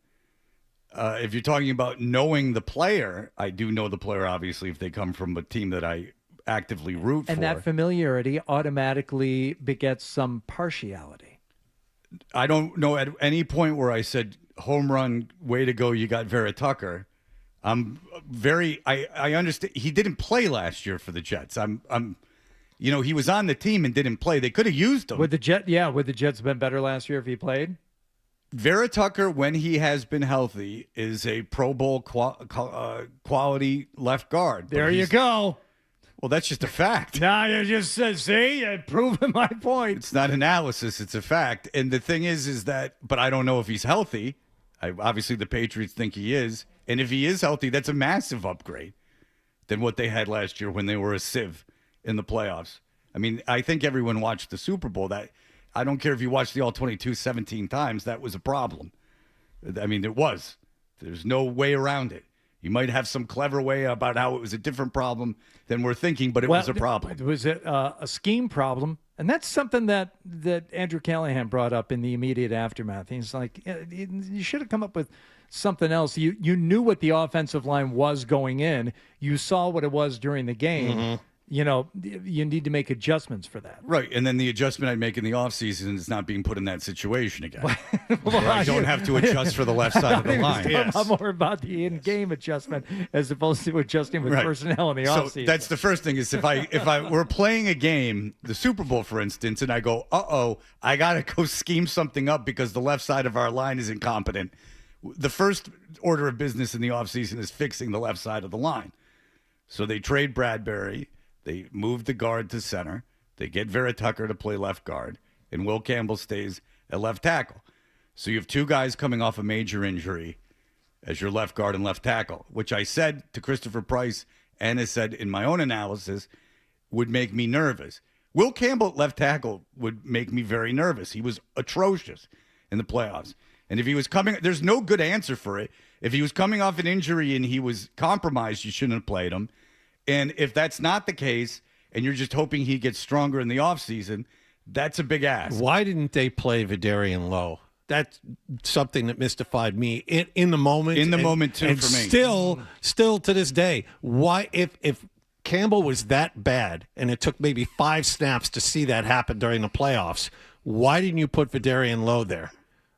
If you're talking about knowing the player, I do know the player, obviously, if they come from a team that I actively root for. And that familiarity automatically begets some partiality. I don't know at any point where I said, home run, way to go, you got Vera Tucker. I understand. He didn't play last year for the Jets. He was on the team and didn't play. They could have used him. Would the Jets have been better last year if he played? Vera Tucker, when he has been healthy, is a Pro Bowl quality left guard. There you go. Well, that's just a fact. Now you just said, see, you're proving my point. It's not analysis, it's a fact. And the thing is that, but I don't know if he's healthy. Obviously, the Patriots think he is. And if he is healthy, that's a massive upgrade than what they had last year when they were a sieve in the playoffs. I mean, I think everyone watched the Super Bowl. That I don't care if you watched the All-22 17 times. That was a problem. I mean, it was. There's no way around it. You might have some clever way about how it was a different problem than we're thinking, but it was a problem. Was it a scheme problem? And that's something that Andrew Callahan brought up in the immediate aftermath. He's like, you should have come up with something else. You knew what the offensive line was going in. You saw what it was during the game. Mm-hmm. You know, you need to make adjustments for that. Right, and then the adjustment I make in the offseason is not being put in that situation again. Where I don't have to adjust for the left side of the line. I'm more about the in-game adjustment as opposed to adjusting with personnel in the So offseason. that's the first thing is if I were playing a game, the Super Bowl, for instance, and I go, I got to go scheme something up because the left side of our line is incompetent. The first order of business in the offseason is fixing the left side of the line. So they trade Bradbury. They move the guard to center. They get Vera Tucker to play left guard. And Will Campbell stays at left tackle. So you have two guys coming off a major injury as your left guard and left tackle, which I said to Christopher Price and has said in my own analysis would make me nervous. Will Campbell at left tackle would make me very nervous. He was atrocious in the playoffs. And if he was coming, there's no good answer for it. If he was coming off an injury and he was compromised, you shouldn't have played him. And if that's not the case, and you're just hoping he gets stronger in the offseason, that's a big ask. Why didn't they play Vidarian Lowe? That's something that mystified me in the moment. In the moment, too, for me. Still to this day, why if Campbell was that bad and it took maybe 5 snaps to see that happen during the playoffs, why didn't you put Vidarian Lowe there?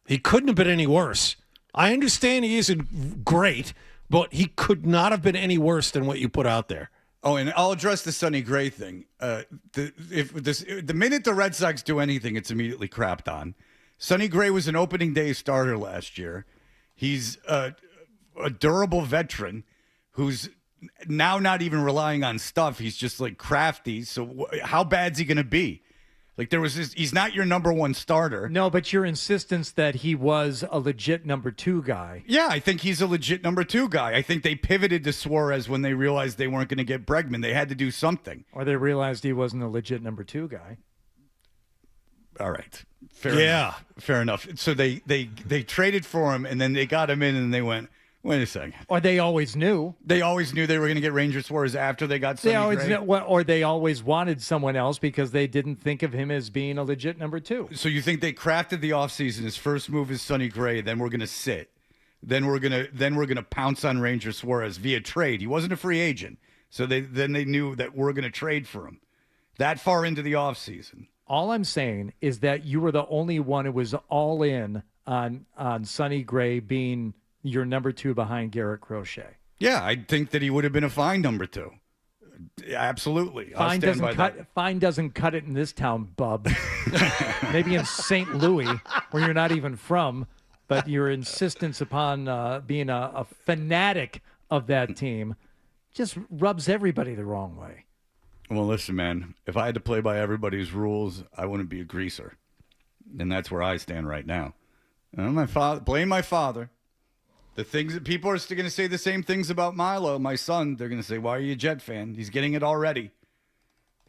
He couldn't have been any worse. I understand he isn't great, but he could not have been any worse than what you put out there. Oh, and I'll address the Sonny Gray thing. The minute the Red Sox do anything, it's immediately crapped on. Sonny Gray was an opening day starter last year. He's a durable veteran who's now not even relying on stuff. He's just like crafty. So how bad's he going to be? Like he's not your number one starter. No, but your insistence that he was a legit number 2 guy. Yeah, I think he's a legit number 2 guy. I think they pivoted to Suarez when they realized they weren't going to get Bregman. They had to do something. Or they realized he wasn't a legit number 2 guy. All right. Fair enough. So they traded for him, and then they got him in, and they went, wait a second. Or they always knew. They always knew they were going to get Ranger Suarez after they got Sonny Gray. Or they always wanted someone else because they didn't think of him as being a legit number 2. So you think they crafted the offseason, his first move is Sonny Gray, then we're going to sit. Then we're going to pounce on Ranger Suarez via trade. He wasn't a free agent. So they knew that we're going to trade for him. That far into the offseason. All I'm saying is that you were the only one who was all in on Sonny Gray being your number 2 behind Garrett Crochet. Yeah, I think that he would have been a fine number 2. Absolutely. Fine doesn't cut it in this town, bub. Maybe in St. Louis, where you're not even from, but your insistence upon being a fanatic of that team just rubs everybody the wrong way. Well, listen, man, if I had to play by everybody's rules, I wouldn't be a greaser. And that's where I stand right now. Blame my father. The things that people are still going to say the same things about Milo, my son. They're going to say, why are you a Jet fan? He's getting it already.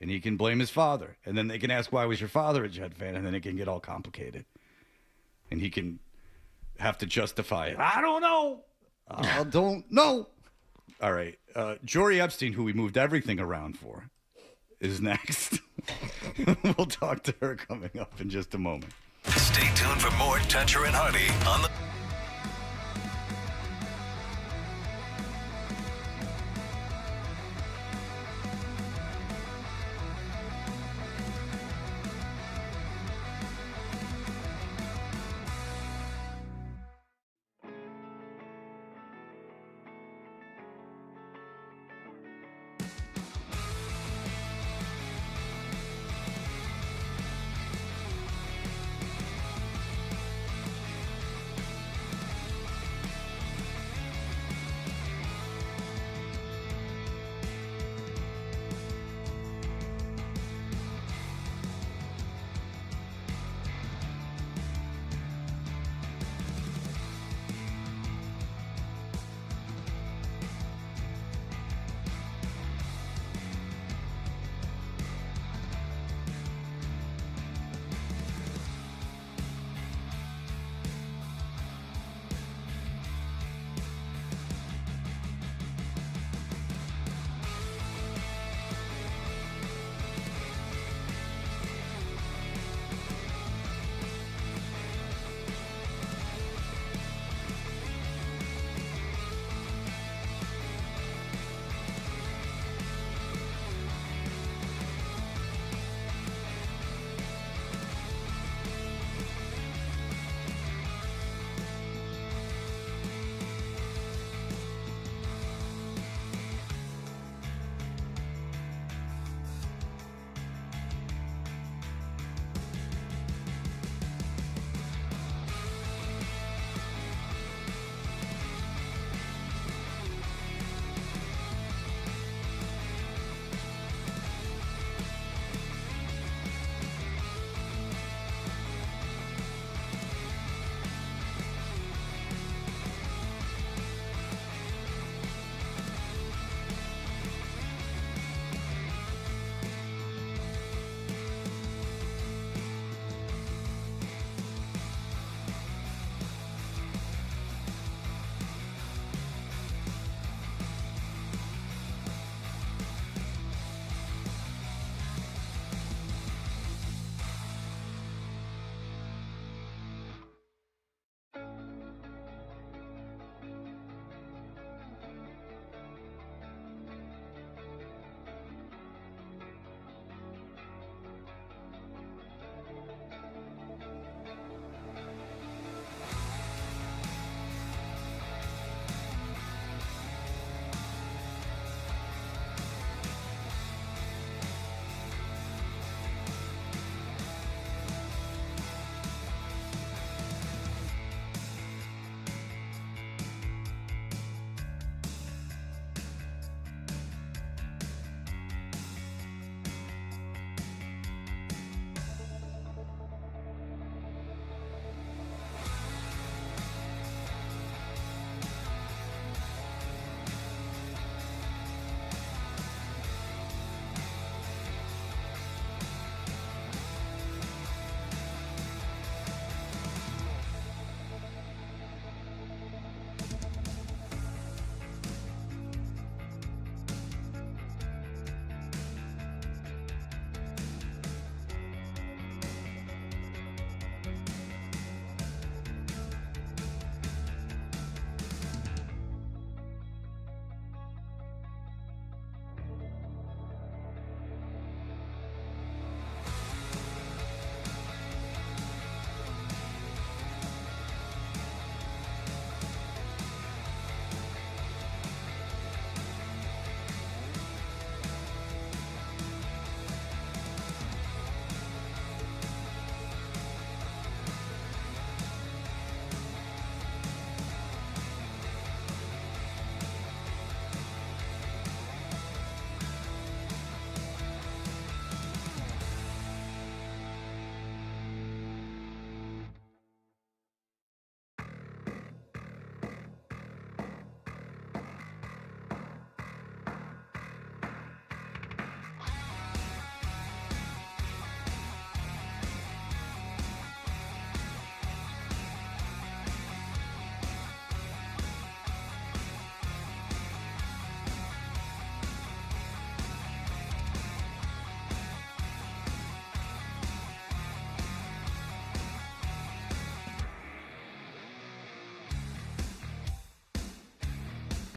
And he can blame his father. And then they can ask, why was your father a Jet fan? And then it can get all complicated. And he can have to justify it. I don't know. I don't know. All right. Jory Epstein, who we moved everything around for, is next. We'll talk to her coming up in just a moment. Stay tuned for more Toucher and Hardy on the...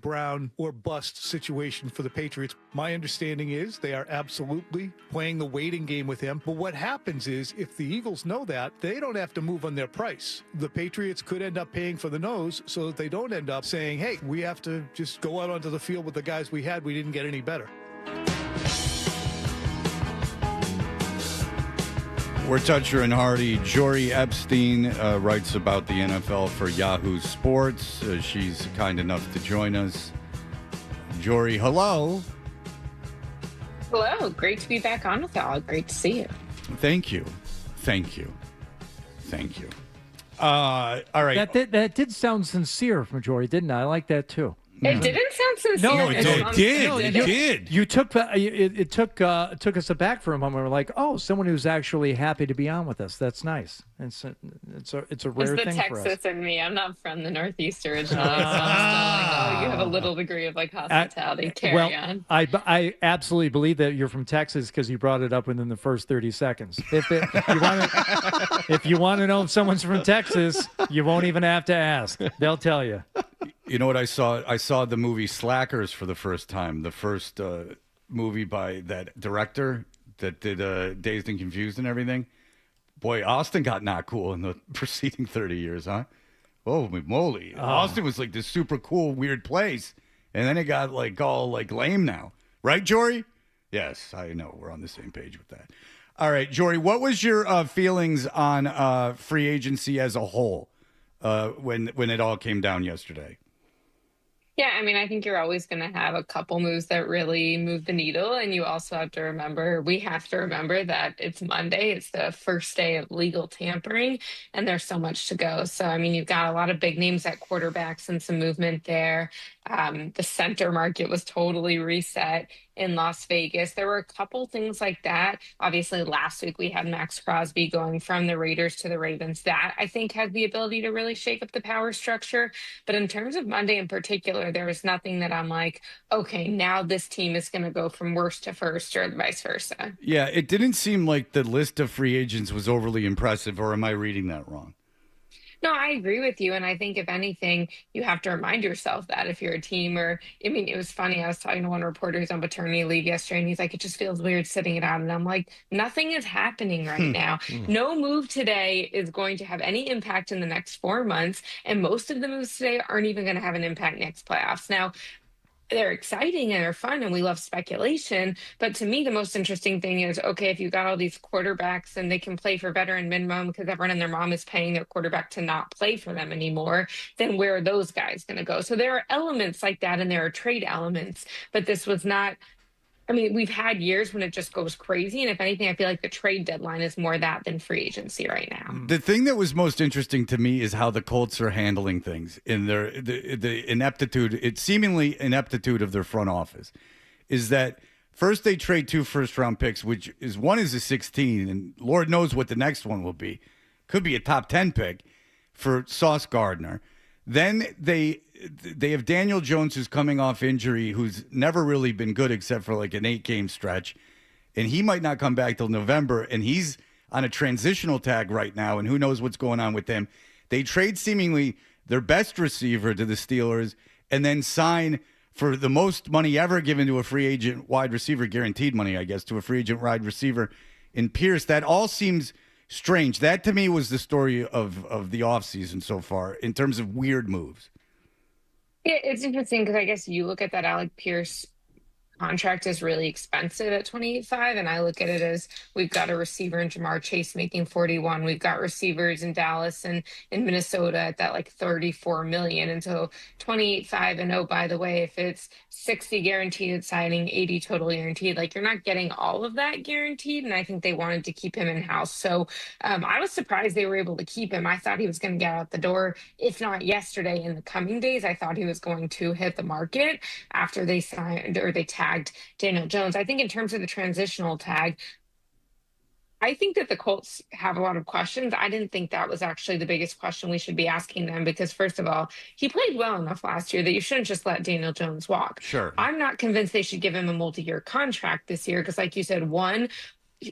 Brown or bust situation for the Patriots. My understanding is they are absolutely playing the waiting game with him. But what happens is if the Eagles know that, they don't have to move on their price. The Patriots could end up paying for the nose so that they don't end up saying, hey, we have to just go out onto the field with the guys we had. We didn't get any better. We're Toucher and Hardy. Jory Epstein writes about the NFL for Yahoo Sports. She's kind enough to join us. Jory, hello. Hello. Great to be back on with y'all. Great to see you. Thank you. Thank you. Thank you. All right. That did sound sincere from Jory, didn't I? I like that too. It didn't sound sincere. No, it did. You took it took us aback for a moment. We're like, oh, someone who's actually happy to be on with us. That's nice. It's a rare it's thing the for us. Texas in me. I'm not from the Northeast originally, so I'm still like, oh, you have a little degree of like hospitality. Carry on. I absolutely believe that you're from Texas because you brought it up within the first 30 seconds. If you want to know if someone's from Texas, you won't even have to ask. They'll tell you. You know what I saw? I saw the movie Slackers for the first time. The first movie by that director that did Dazed and Confused and everything. Boy, Austin got not cool in the preceding 30 years, huh? Oh, moly. Oh. Austin was like this super cool, weird place. And then it got like all like lame now. Right, Jory? Yes, I know. We're on the same page with that. All right, Jory, what was your feelings on free agency as a whole when it all came down yesterday? Yeah, I mean, I think you're always going to have a couple moves that really move the needle. And you also have to remember, we have to remember that it's Monday. It's the first day of legal tampering, and there's so much to go. So, I mean, you've got a lot of big names at quarterbacks and some movement there. The center market was totally reset in Las Vegas. There were a couple things like that. Obviously, last week we had Max Crosby going from the Raiders to the Ravens. That, I think, has the ability to really shake up the power structure. But in terms of Monday in particular, there was nothing that I'm like, okay, now this team is going to go from worst to first or vice versa. Yeah, it didn't seem like the list of free agents was overly impressive, or am I reading that wrong? No, I agree with you. And I think if anything, you have to remind yourself that if you're a team I mean, it was funny. I was talking to one reporter who's on paternity leave yesterday, and he's like, it just feels weird sitting it out. And I'm like, nothing is happening right now. No move today is going to have any impact in the next 4 months. And most of the moves today aren't even going to have an impact next playoffs. Now, they're exciting and they're fun and we love speculation. But to me, the most interesting thing is, okay, if you got all these quarterbacks and they can play for veteran minimum because everyone and their mom is paying their quarterback to not play for them anymore, then where are those guys going to go? So there are elements like that and there are trade elements, but this was not, I mean, we've had years when it just goes crazy. And if anything, I feel like the trade deadline is more that than free agency right now. The thing that was most interesting to me is how the Colts are handling things in the ineptitude, it's seemingly ineptitude of their front office, is that first they trade 2 first-round picks, which is one is a 16, and Lord knows what the next one will be. Could be a top 10 pick for Sauce Gardner. Then they have Daniel Jones, who's coming off injury, who's never really been good except for like an 8-game stretch. And he might not come back till November. And he's on a transitional tag right now. And who knows what's going on with him. They trade seemingly their best receiver to the Steelers and then sign for the most money ever given to a free agent wide receiver, guaranteed money, I guess, to a free agent wide receiver in Pierce. That all seems strange. That to me was the story of the offseason so far in terms of weird moves. Yeah, it's interesting because I guess you look at that Alec Pierce contract is really expensive at $28.5, and I look at it as we've got a receiver in Jamar Chase making $41. We've got receivers in Dallas and in Minnesota at that like $34 million, and so $28.5. And oh, by the way, if it's 60 guaranteed signing, 80 total guaranteed, like you're not getting all of that guaranteed. And I think they wanted to keep him in house. So I was surprised they were able to keep him. I thought he was going to get out the door, if not yesterday, in the coming days. I thought he was going to hit the market after they signed or they tagged Daniel Jones. I think in terms of the transitional tag, I think that the Colts have a lot of questions. I didn't think that was actually the biggest question we should be asking them because, first of all, he played well enough last year that you shouldn't just let Daniel Jones walk. Sure. I'm not convinced they should give him a multi-year contract this year because, like you said, one,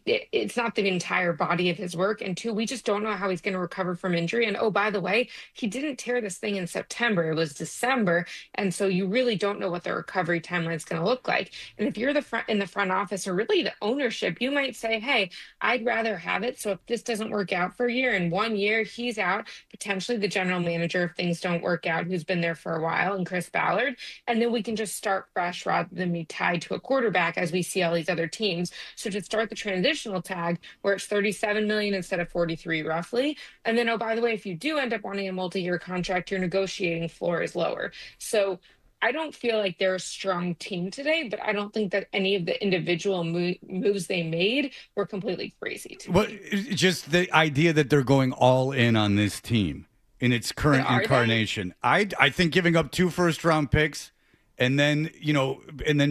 it's not the entire body of his work. And two, we just don't know how he's going to recover from injury. And oh, by the way, he didn't tear this thing in September. It was December. And so you really don't know what the recovery timeline is going to look like. And if you're in the front office or really the ownership, you might say, hey, I'd rather have it. So if this doesn't work out for a year, in 1 year, he's out, potentially the general manager, if things don't work out, who's been there for a while, and Chris Ballard. And then we can just start fresh rather than be tied to a quarterback as we see all these other teams. So to start the transitional tag where it's 37 million instead of 43 roughly. And then, oh, by the way, if you do end up wanting a multi-year contract, your negotiating floor is lower. So I don't feel like they're a strong team today, but I don't think that any of the individual moves they made were completely crazy to me. Just the idea that they're going all in on this team in its current incarnation. I think giving up 2 first-round picks and then,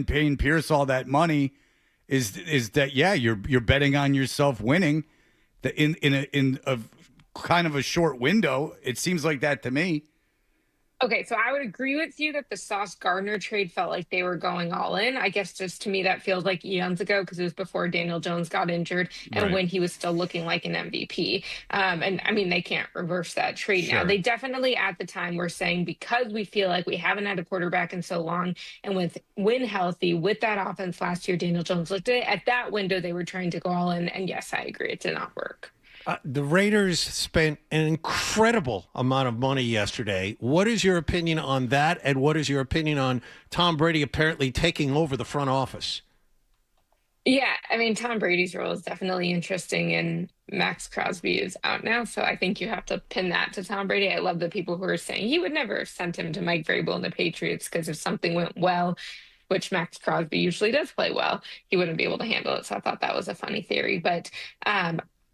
paying Pierce all that money is that, yeah, you're betting on yourself winning in a kind of a short window. It seems like that to me. Okay, so I would agree with you that the Sauce Gardner trade felt like they were going all in. I guess just to me that feels like eons ago because it was before Daniel Jones got injured and when he was still looking like an MVP. And I mean, they can't reverse that trade now. They definitely at the time were saying because we feel like we haven't had a quarterback in so long and when healthy with that offense last year, Daniel Jones looked at that window, they were trying to go all in. And yes, I agree, it did not work. The Raiders spent an incredible amount of money yesterday. What is your opinion on that? And what is your opinion on Tom Brady apparently taking over the front office? Yeah, I mean, Tom Brady's role is definitely interesting, and Max Crosby is out now. So I think you have to pin that to Tom Brady. I love the people who are saying he would never have sent him to Mike Vrabel and the Patriots because if something went well, which Max Crosby usually does play well, he wouldn't be able to handle it. So I thought that was a funny theory. But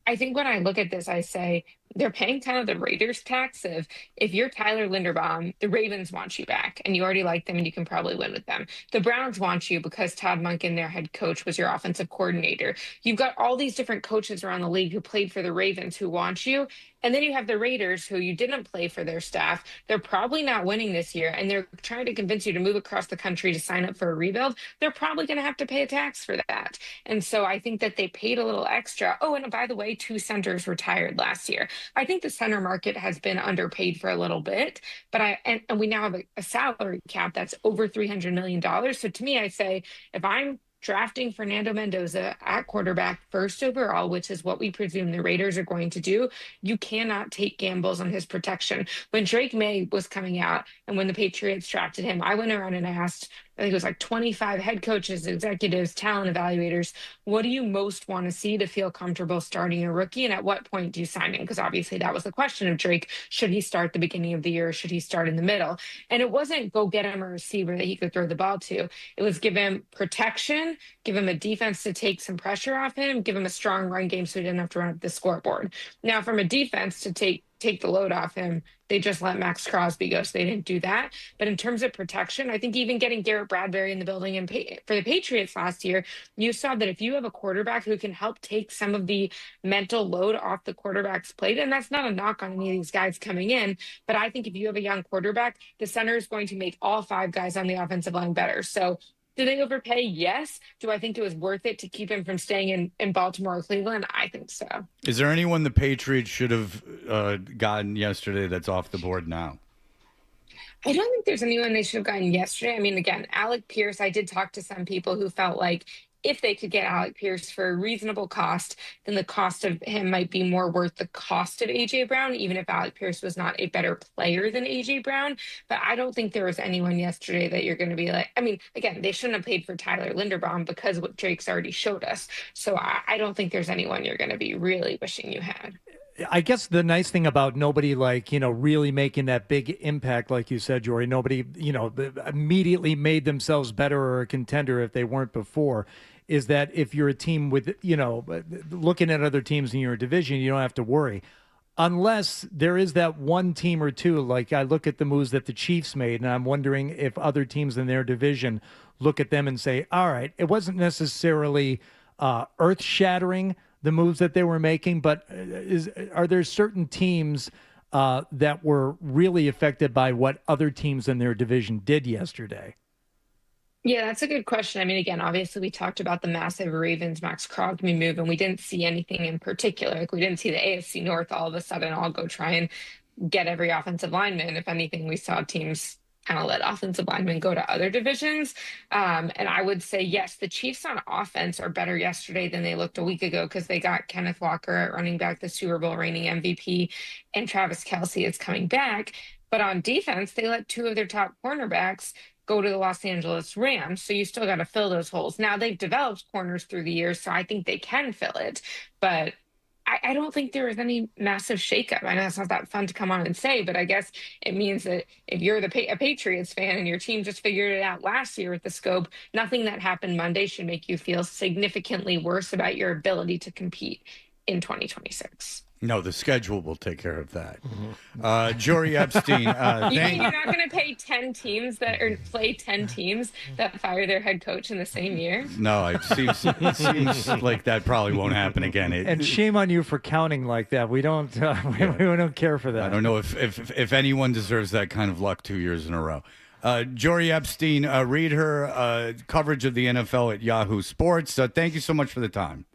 I think when I look at this, I say they're paying kind of the Raiders tax of if you're Tyler Linderbaum, the Ravens want you back and you already like them and you can probably win with them. The Browns want you because Todd Monken, their head coach, was your offensive coordinator. You've got all these different coaches around the league who played for the Ravens who want you. And then you have the Raiders who you didn't play for their staff. They're probably not winning this year and they're trying to convince you to move across the country to sign up for a rebuild. They're probably going to have to pay a tax for that. And so I think that they paid a little extra. Oh, and by the way, 2 centers retired last year. I think the center market has been underpaid for a little bit, but and we now have a salary cap that's over $300 million. So to me, I say, if I'm drafting Fernando Mendoza at quarterback first overall, which is what we presume the Raiders are going to do, you cannot take gambles on his protection. When Drake May was coming out and when the Patriots drafted him, I went around and I asked, I think it was like 25 head coaches, executives, talent evaluators, what do you most want to see to feel comfortable starting a rookie? And at what point do you sign him? Because obviously that was the question of Drake. Should he start the beginning of the year? Or should he start in the middle? And it wasn't go get him a receiver that he could throw the ball to. It was give him protection, give him a defense to take some pressure off him, give him a strong run game so he didn't have to run up the scoreboard. Now, from a defense to take the load off him, they just let Max Crosby go, so they didn't do that. But in terms of protection, I think even getting Garrett Bradbury in the building and for the Patriots last year, you saw that if you have a quarterback who can help take some of the mental load off the quarterback's plate, and that's not a knock on any of these guys coming in, but I think if you have a young quarterback, the center is going to make all 5 guys on the offensive line better. So did they overpay? Yes. Do I think it was worth it to keep him from staying in Baltimore or Cleveland? I think so. Is there anyone the Patriots should have gotten yesterday that's off the board now? I don't think there's anyone they should have gotten yesterday. I mean, again, Alec Pierce, I did talk to some people who felt like if they could get Alec Pierce for a reasonable cost, then the cost of him might be more worth the cost of A.J. Brown, even if Alec Pierce was not a better player than A.J. Brown. But I don't think there was anyone yesterday that you're going to be like, I mean, again, they shouldn't have paid for Tyler Linderbaum because what Drake's already showed us. So I don't think there's anyone you're going to be really wishing you had. I guess the nice thing about nobody really making that big impact, like you said, Jory, nobody, immediately made themselves better or a contender if they weren't before, is that if you're a team with, looking at other teams in your division, you don't have to worry. Unless there is that one team or two, like I look at the moves that the Chiefs made, and I'm wondering if other teams in their division look at them and say, all right, it wasn't necessarily earth-shattering, the moves that they were making, but are there certain teams that were really affected by what other teams in their division did yesterday? Yeah, that's a good question. I mean, again, obviously we talked about the massive Ravens Max Crosby move, and we didn't see anything in particular. Like we didn't see the AFC North all of a sudden all go try and get every offensive lineman. If anything, we saw teams kind of let offensive linemen go to other divisions. And I would say, yes, the Chiefs on offense are better yesterday than they looked a week ago because they got Kenneth Walker at running back, the Super Bowl reigning MVP, and Travis Kelce is coming back. But on defense, they let two of their top cornerbacks go to the Los Angeles Rams. So you still got to fill those holes. Now they've developed corners through the years, so I think they can fill it. But I don't think there was any massive shakeup. I know it's not that fun to come on and say, but I guess it means that if you're a Patriots fan and your team just figured it out last year with the scope, nothing that happened Monday should make you feel significantly worse about your ability to compete in 2026. No, the schedule will take care of that. Jory Epstein. You're not going to pay 10 teams that or play 10 teams that fire their head coach in the same year. No, it seems like that probably won't happen again. And shame on you for counting like that. We don't we don't care for that. I don't know if anyone deserves that kind of luck 2 years in a row. Jory Epstein, read her coverage of the NFL at Yahoo Sports. Thank you so much for the time.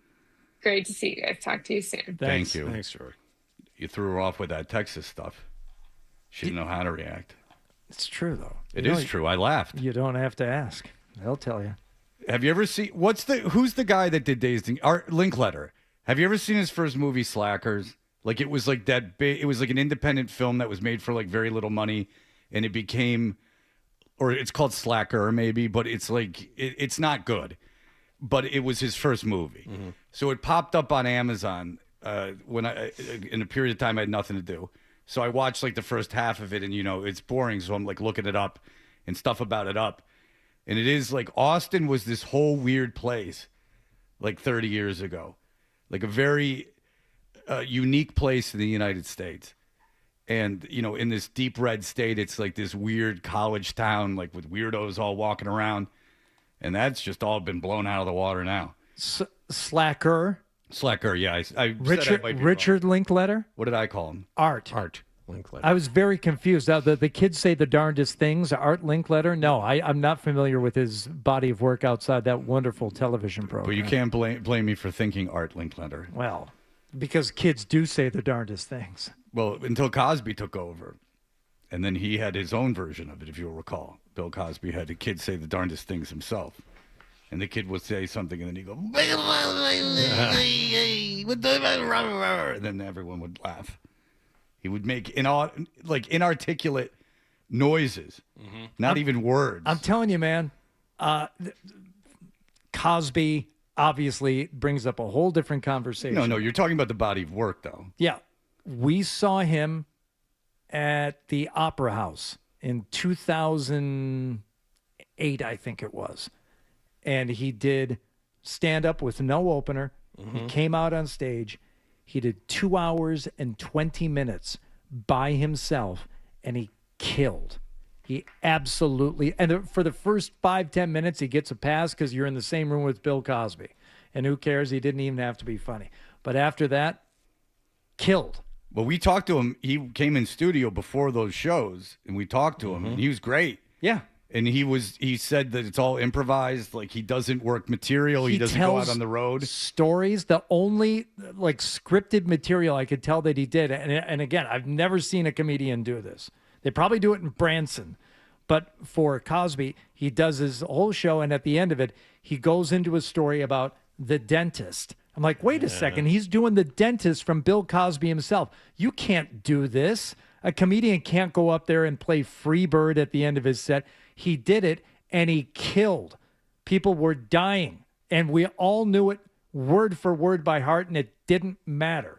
Great to see you guys. Talk to you soon. Thank you. Thanks, Jory. You threw her off with that Texas stuff. She didn't know how to react. It's true, though. It is true. I laughed. You don't have to ask. They'll tell you. Have you ever seen who's the guy that did Dazed and Art Linkletter? Have you ever seen his first movie, Slackers? Like it was like that big. It was like an independent film that was made for like very little money, and it became, or it's called Slacker maybe, but it's like it's not good. But it was his first movie. Mm-hmm. So it popped up on Amazon when in a period of time I had nothing to do. So I watched like the first half of it, and it's boring. So I'm like looking it up and stuff about it up. And it is like Austin was this whole weird place like 30 years ago, like a very unique place in the United States. And, in this deep red state, it's like this weird college town, like with weirdos all walking around. And that's just all been blown out of the water now. Slacker, yeah. I Richard Linkletter. What did I call him? Art Linkletter. I was very confused. Now, the kids say the darndest things. Art Linkletter. No, I'm not familiar with his body of work outside that wonderful television program. But you can't blame me for thinking Art Linkletter. Well, because kids do say the darndest things. Well, until Cosby took over. And then he had his own version of it, if you'll recall. Bill Cosby had a kid say the darndest things himself. And the kid would say something, and then he'd go, and then everyone would laugh. He would make inarticulate noises, not even words. I'm telling you, man, Cosby obviously brings up a whole different conversation. No, you're talking about the body of work, though. Yeah. We saw him at the Opera House in 2008, I think it was. And he did stand up with no opener. Mm-hmm. He came out on stage. He did 2 hours and 20 minutes by himself, and he killed. He absolutely, and for the first 5-10 minutes, he gets a pass because you're in the same room with Bill Cosby. And who cares? He didn't even have to be funny. But after that, killed. Well, we talked to him. He came in studio before those shows, and we talked to him, and he was great. Yeah. And he said that it's all improvised, like he doesn't work material, he doesn't go out on the road. Stories, the only like scripted material I could tell that he did. And again, I've never seen a comedian do this. They probably do it in Branson. But for Cosby, he does his whole show, and at the end of it, he goes into a story about the dentist. I'm like, wait a second. He's doing the dentist from Bill Cosby himself. You can't do this. A comedian can't go up there and play Freebird at the end of his set. He did it, and he killed. People were dying, and we all knew it word for word by heart, and it didn't matter.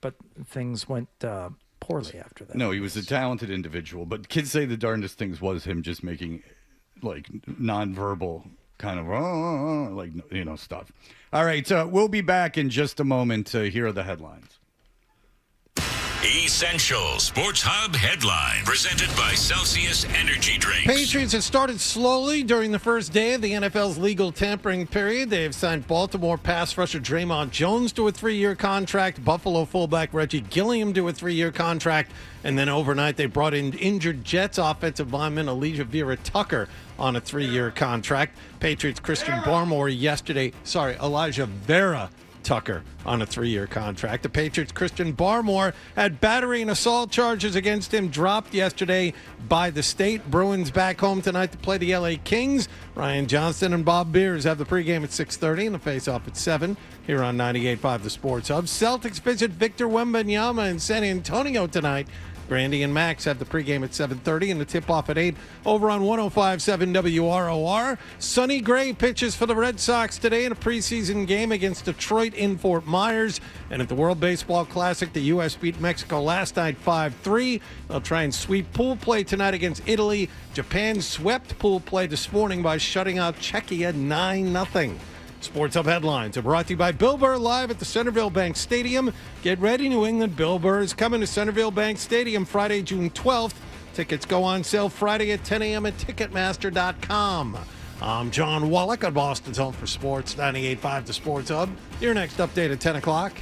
But things went poorly after that. No, he was a talented individual, but kids say the darndest things was him just making like nonverbal kind of stuff. All right, we'll be back in just a moment. Here are the headlines. Essential Sports Hub headline presented by Celsius Energy Drinks. Patriots have started slowly during the first day of the NFL's legal tampering period. They have signed Baltimore pass rusher Draymond Jones to a 3-year contract, Buffalo fullback Reggie Gilliam to a 3-year contract, and then overnight they brought in injured Jets offensive lineman Elijah Vera Tucker on a 3-year contract. Patriots Elijah Vera Tucker on a 3-year contract. The Patriots' Christian Barmore had battery and assault charges against him dropped yesterday by the state. Bruins back home tonight to play the LA Kings. Ryan Johnston and Bob Beers have the pregame at 6:30 and the face-off at 7 here on 98.5 The Sports Hub. Celtics visit Victor Wembanyama in San Antonio tonight. Brandy and Max have the pregame at 7:30 and the tip-off at 8 over on 105.7 WROR. Sonny Gray pitches for the Red Sox today in a preseason game against Detroit in Fort Myers. And at the World Baseball Classic, the U.S. beat Mexico last night 5-3. They'll try and sweep pool play tonight against Italy. Japan swept pool play this morning by shutting out Czechia 9-0. Sports Hub headlines are brought to you by Bill Burr live at the Centerville Bank Stadium. Get ready, New England. Bill Burr is coming to Centerville Bank Stadium Friday, June 12th. Tickets go on sale Friday at 10 a.m. at Ticketmaster.com. I'm John Wallach on Boston's Home for Sports, 98.5 The Sports Hub. Your next update at 10 o'clock.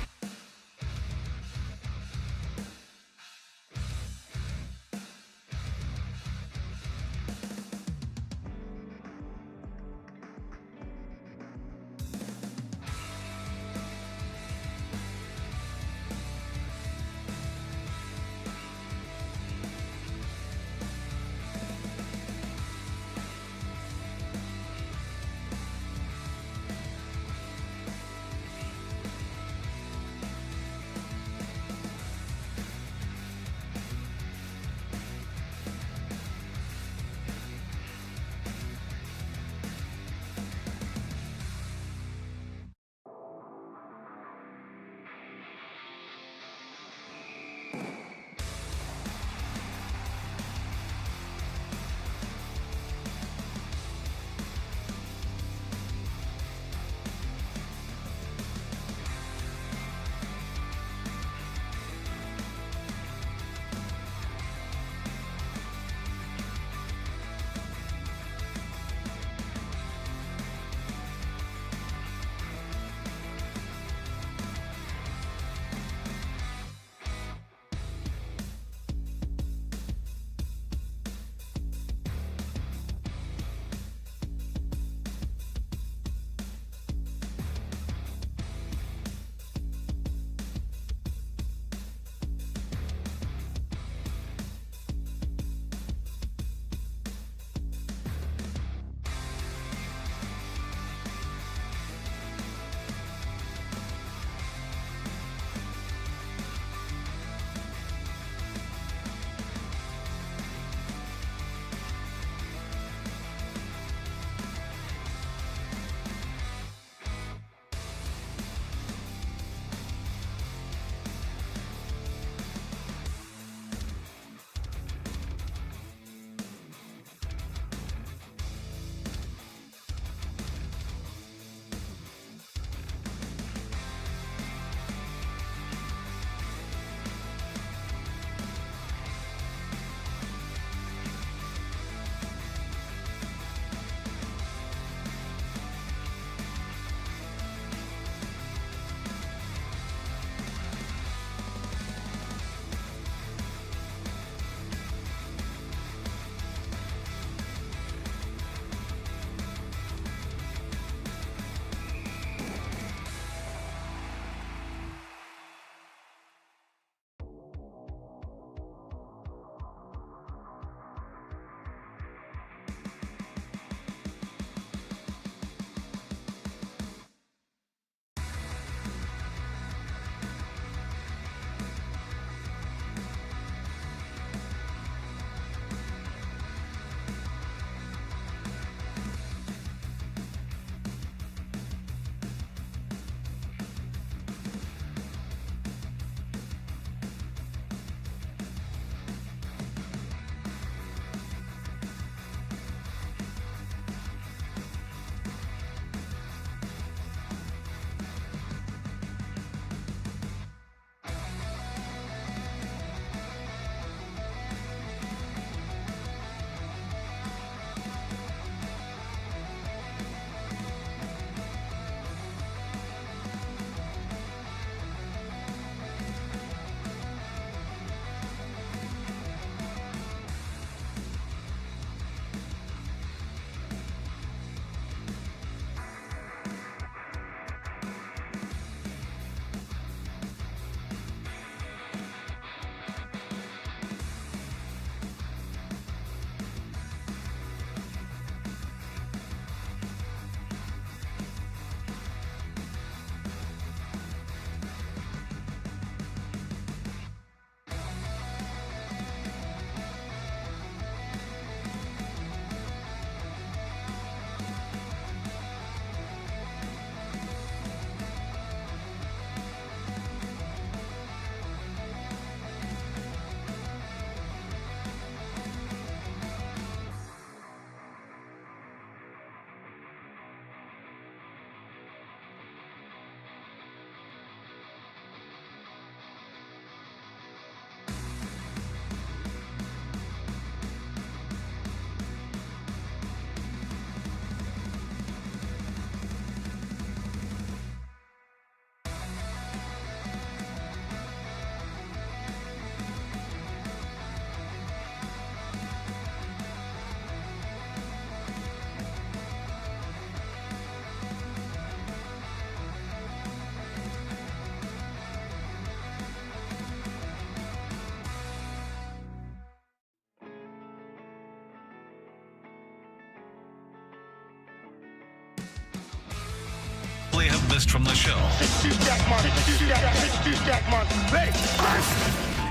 may have missed from the show.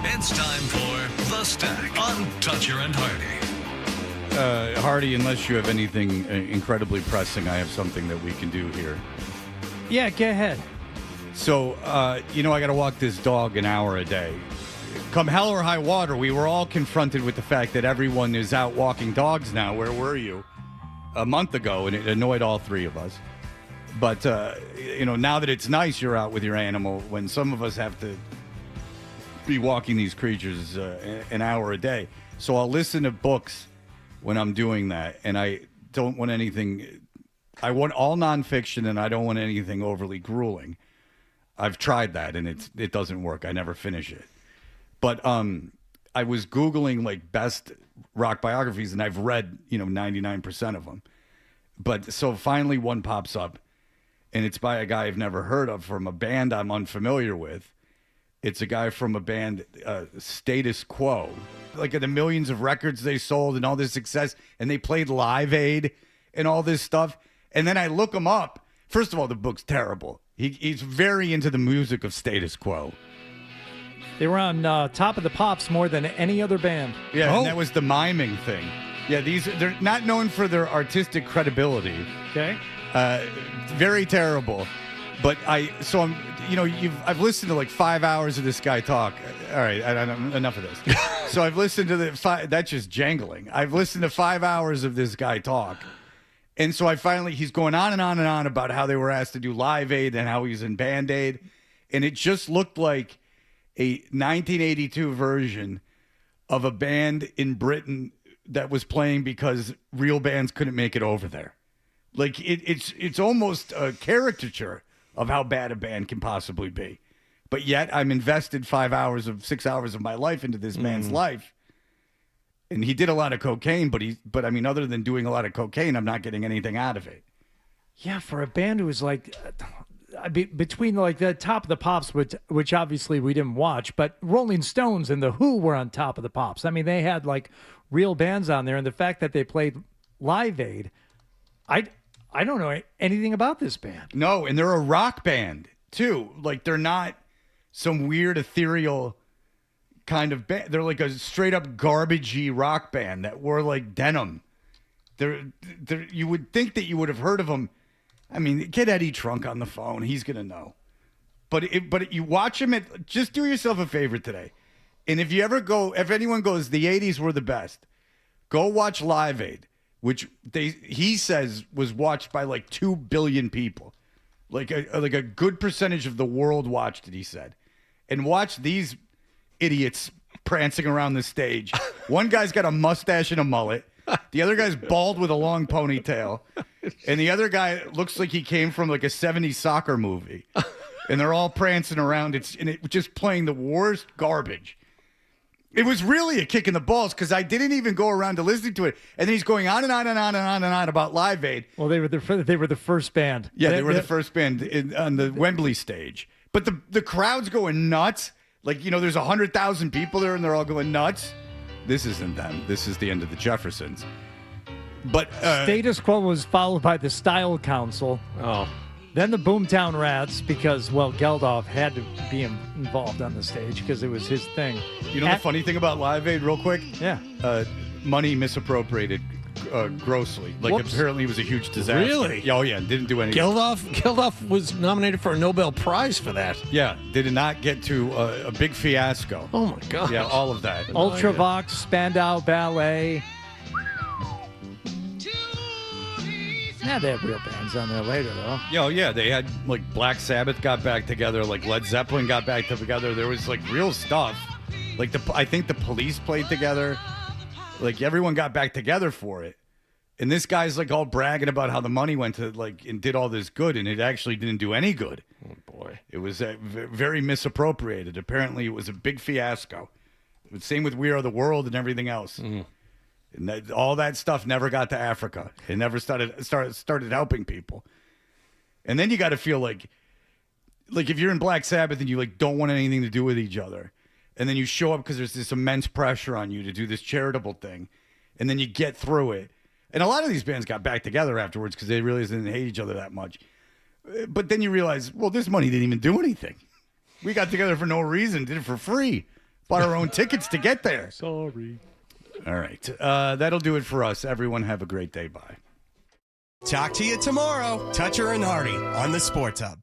It's time for The Stack on Toucher and Hardy. Hardy, unless you have anything incredibly pressing, I have something that we can do here. Yeah, go ahead. So, I got to walk this dog an hour a day. Come hell or high water, we were all confronted with the fact that everyone is out walking dogs now. Where were you a month ago? And it annoyed all three of us. But, now that it's nice you're out with your animal, when some of us have to be walking these creatures an hour a day. So I'll listen to books when I'm doing that. And I don't want anything. I want all nonfiction, and I don't want anything overly grueling. I've tried that, and it doesn't work. I never finish it. But I was Googling like best rock biographies, and I've read 99% of them. But so finally one pops up, and it's by a guy I've never heard of from a band I'm unfamiliar with. It's a guy from a band, Status Quo. Like the millions of records they sold and all this success, and they played Live Aid and all this stuff. And then I look him up. First of all, the book's terrible. He's very into the music of Status Quo. They were on Top of the Pops more than any other band. Yeah, and that was the mime thing. Yeah, they're not known for their artistic credibility. Okay. Very terrible. But I've listened to like 5 hours of this guy talk. All right, enough of this. So I've listened to that's just jangling. I've listened to 5 hours of this guy talk. And so he's going on and on and on about how they were asked to do Live Aid and how he's in Band Aid. And it just looked like a 1982 version of a band in Britain that was playing because real bands couldn't make it over there. Like it's almost a caricature of how bad a band can possibly be. But yet I'm invested 6 hours of my life into this man's life. And he did a lot of cocaine, but other than doing a lot of cocaine, I'm not getting anything out of it. Yeah, for a band who was like, between like the Top of the Pops, which obviously we didn't watch, but Rolling Stones and The Who were on Top of the Pops. I mean, they had like real bands on there, and the fact that they played Live Aid, I don't know anything about this band. No, and they're a rock band too. Like they're not some weird ethereal kind of band. They're like a straight up garbagey rock band that wore like denim. They're you would think that you would have heard of them. I mean, get Eddie Trunk on the phone. He's going to know. But you watch him just do yourself a favor today. And if anyone goes, the 80s were the best, go watch Live Aid, which he says was watched by like 2 billion people. Like a good percentage of the world watched it, he said. And watch these idiots prancing around the stage. One guy's got a mustache and a mullet. The other guy's bald with a long ponytail. And the other guy looks like he came from like a 70s soccer movie. And they're all prancing around. It's just playing the worst garbage. It was really a kick in the balls because I didn't even go around to listening to it. And then he's going on and on and on and on and on about Live Aid. Well, they were the first band. Yeah, they were the first band on the Wembley stage. But the crowd's going nuts. Like, there's 100,000 people there and they're all going nuts. This isn't them. This is the end of the Jeffersons. But Status Quo was followed by the Style Council. Oh. Then the Boomtown Rats because, Geldof had to be involved on the stage because it was his thing. The funny thing about Live Aid, real quick? Yeah. Money misappropriated grossly. Like, Whoops. Apparently it was a huge disaster. Really? Oh, yeah. Didn't do anything. Geldof was nominated for a Nobel Prize for that. Yeah. Did not get to a big fiasco. Oh, my God. Yeah, all of that. Ultravox, Spandau Ballet. Yeah, they have real bands on there later, though. Yeah, they had, like, Black Sabbath got back together, like, Led Zeppelin got back together. There was, like, real stuff. Like, I think the Police played together. Like, everyone got back together for it. And this guy's, like, all bragging about how the money went to, like, and did all this good, and it actually didn't do any good. Oh, boy. It was very misappropriated. Apparently, it was a big fiasco. Same with We Are the World and everything else. Mm-hmm. And all that stuff never got to Africa. It never started helping people. And then you got to feel like if you're in Black Sabbath and you like don't want anything to do with each other, and then you show up because there's this immense pressure on you to do this charitable thing, and then you get through it. And a lot of these bands got back together afterwards because they really didn't hate each other that much. But then you realize, well, this money didn't even do anything. We got together for no reason, did it for free. Bought our own tickets to get there. Sorry. All right. That'll do it for us. Everyone have a great day. Bye. Talk to you tomorrow. Toucher and Hardy on the Sports Hub.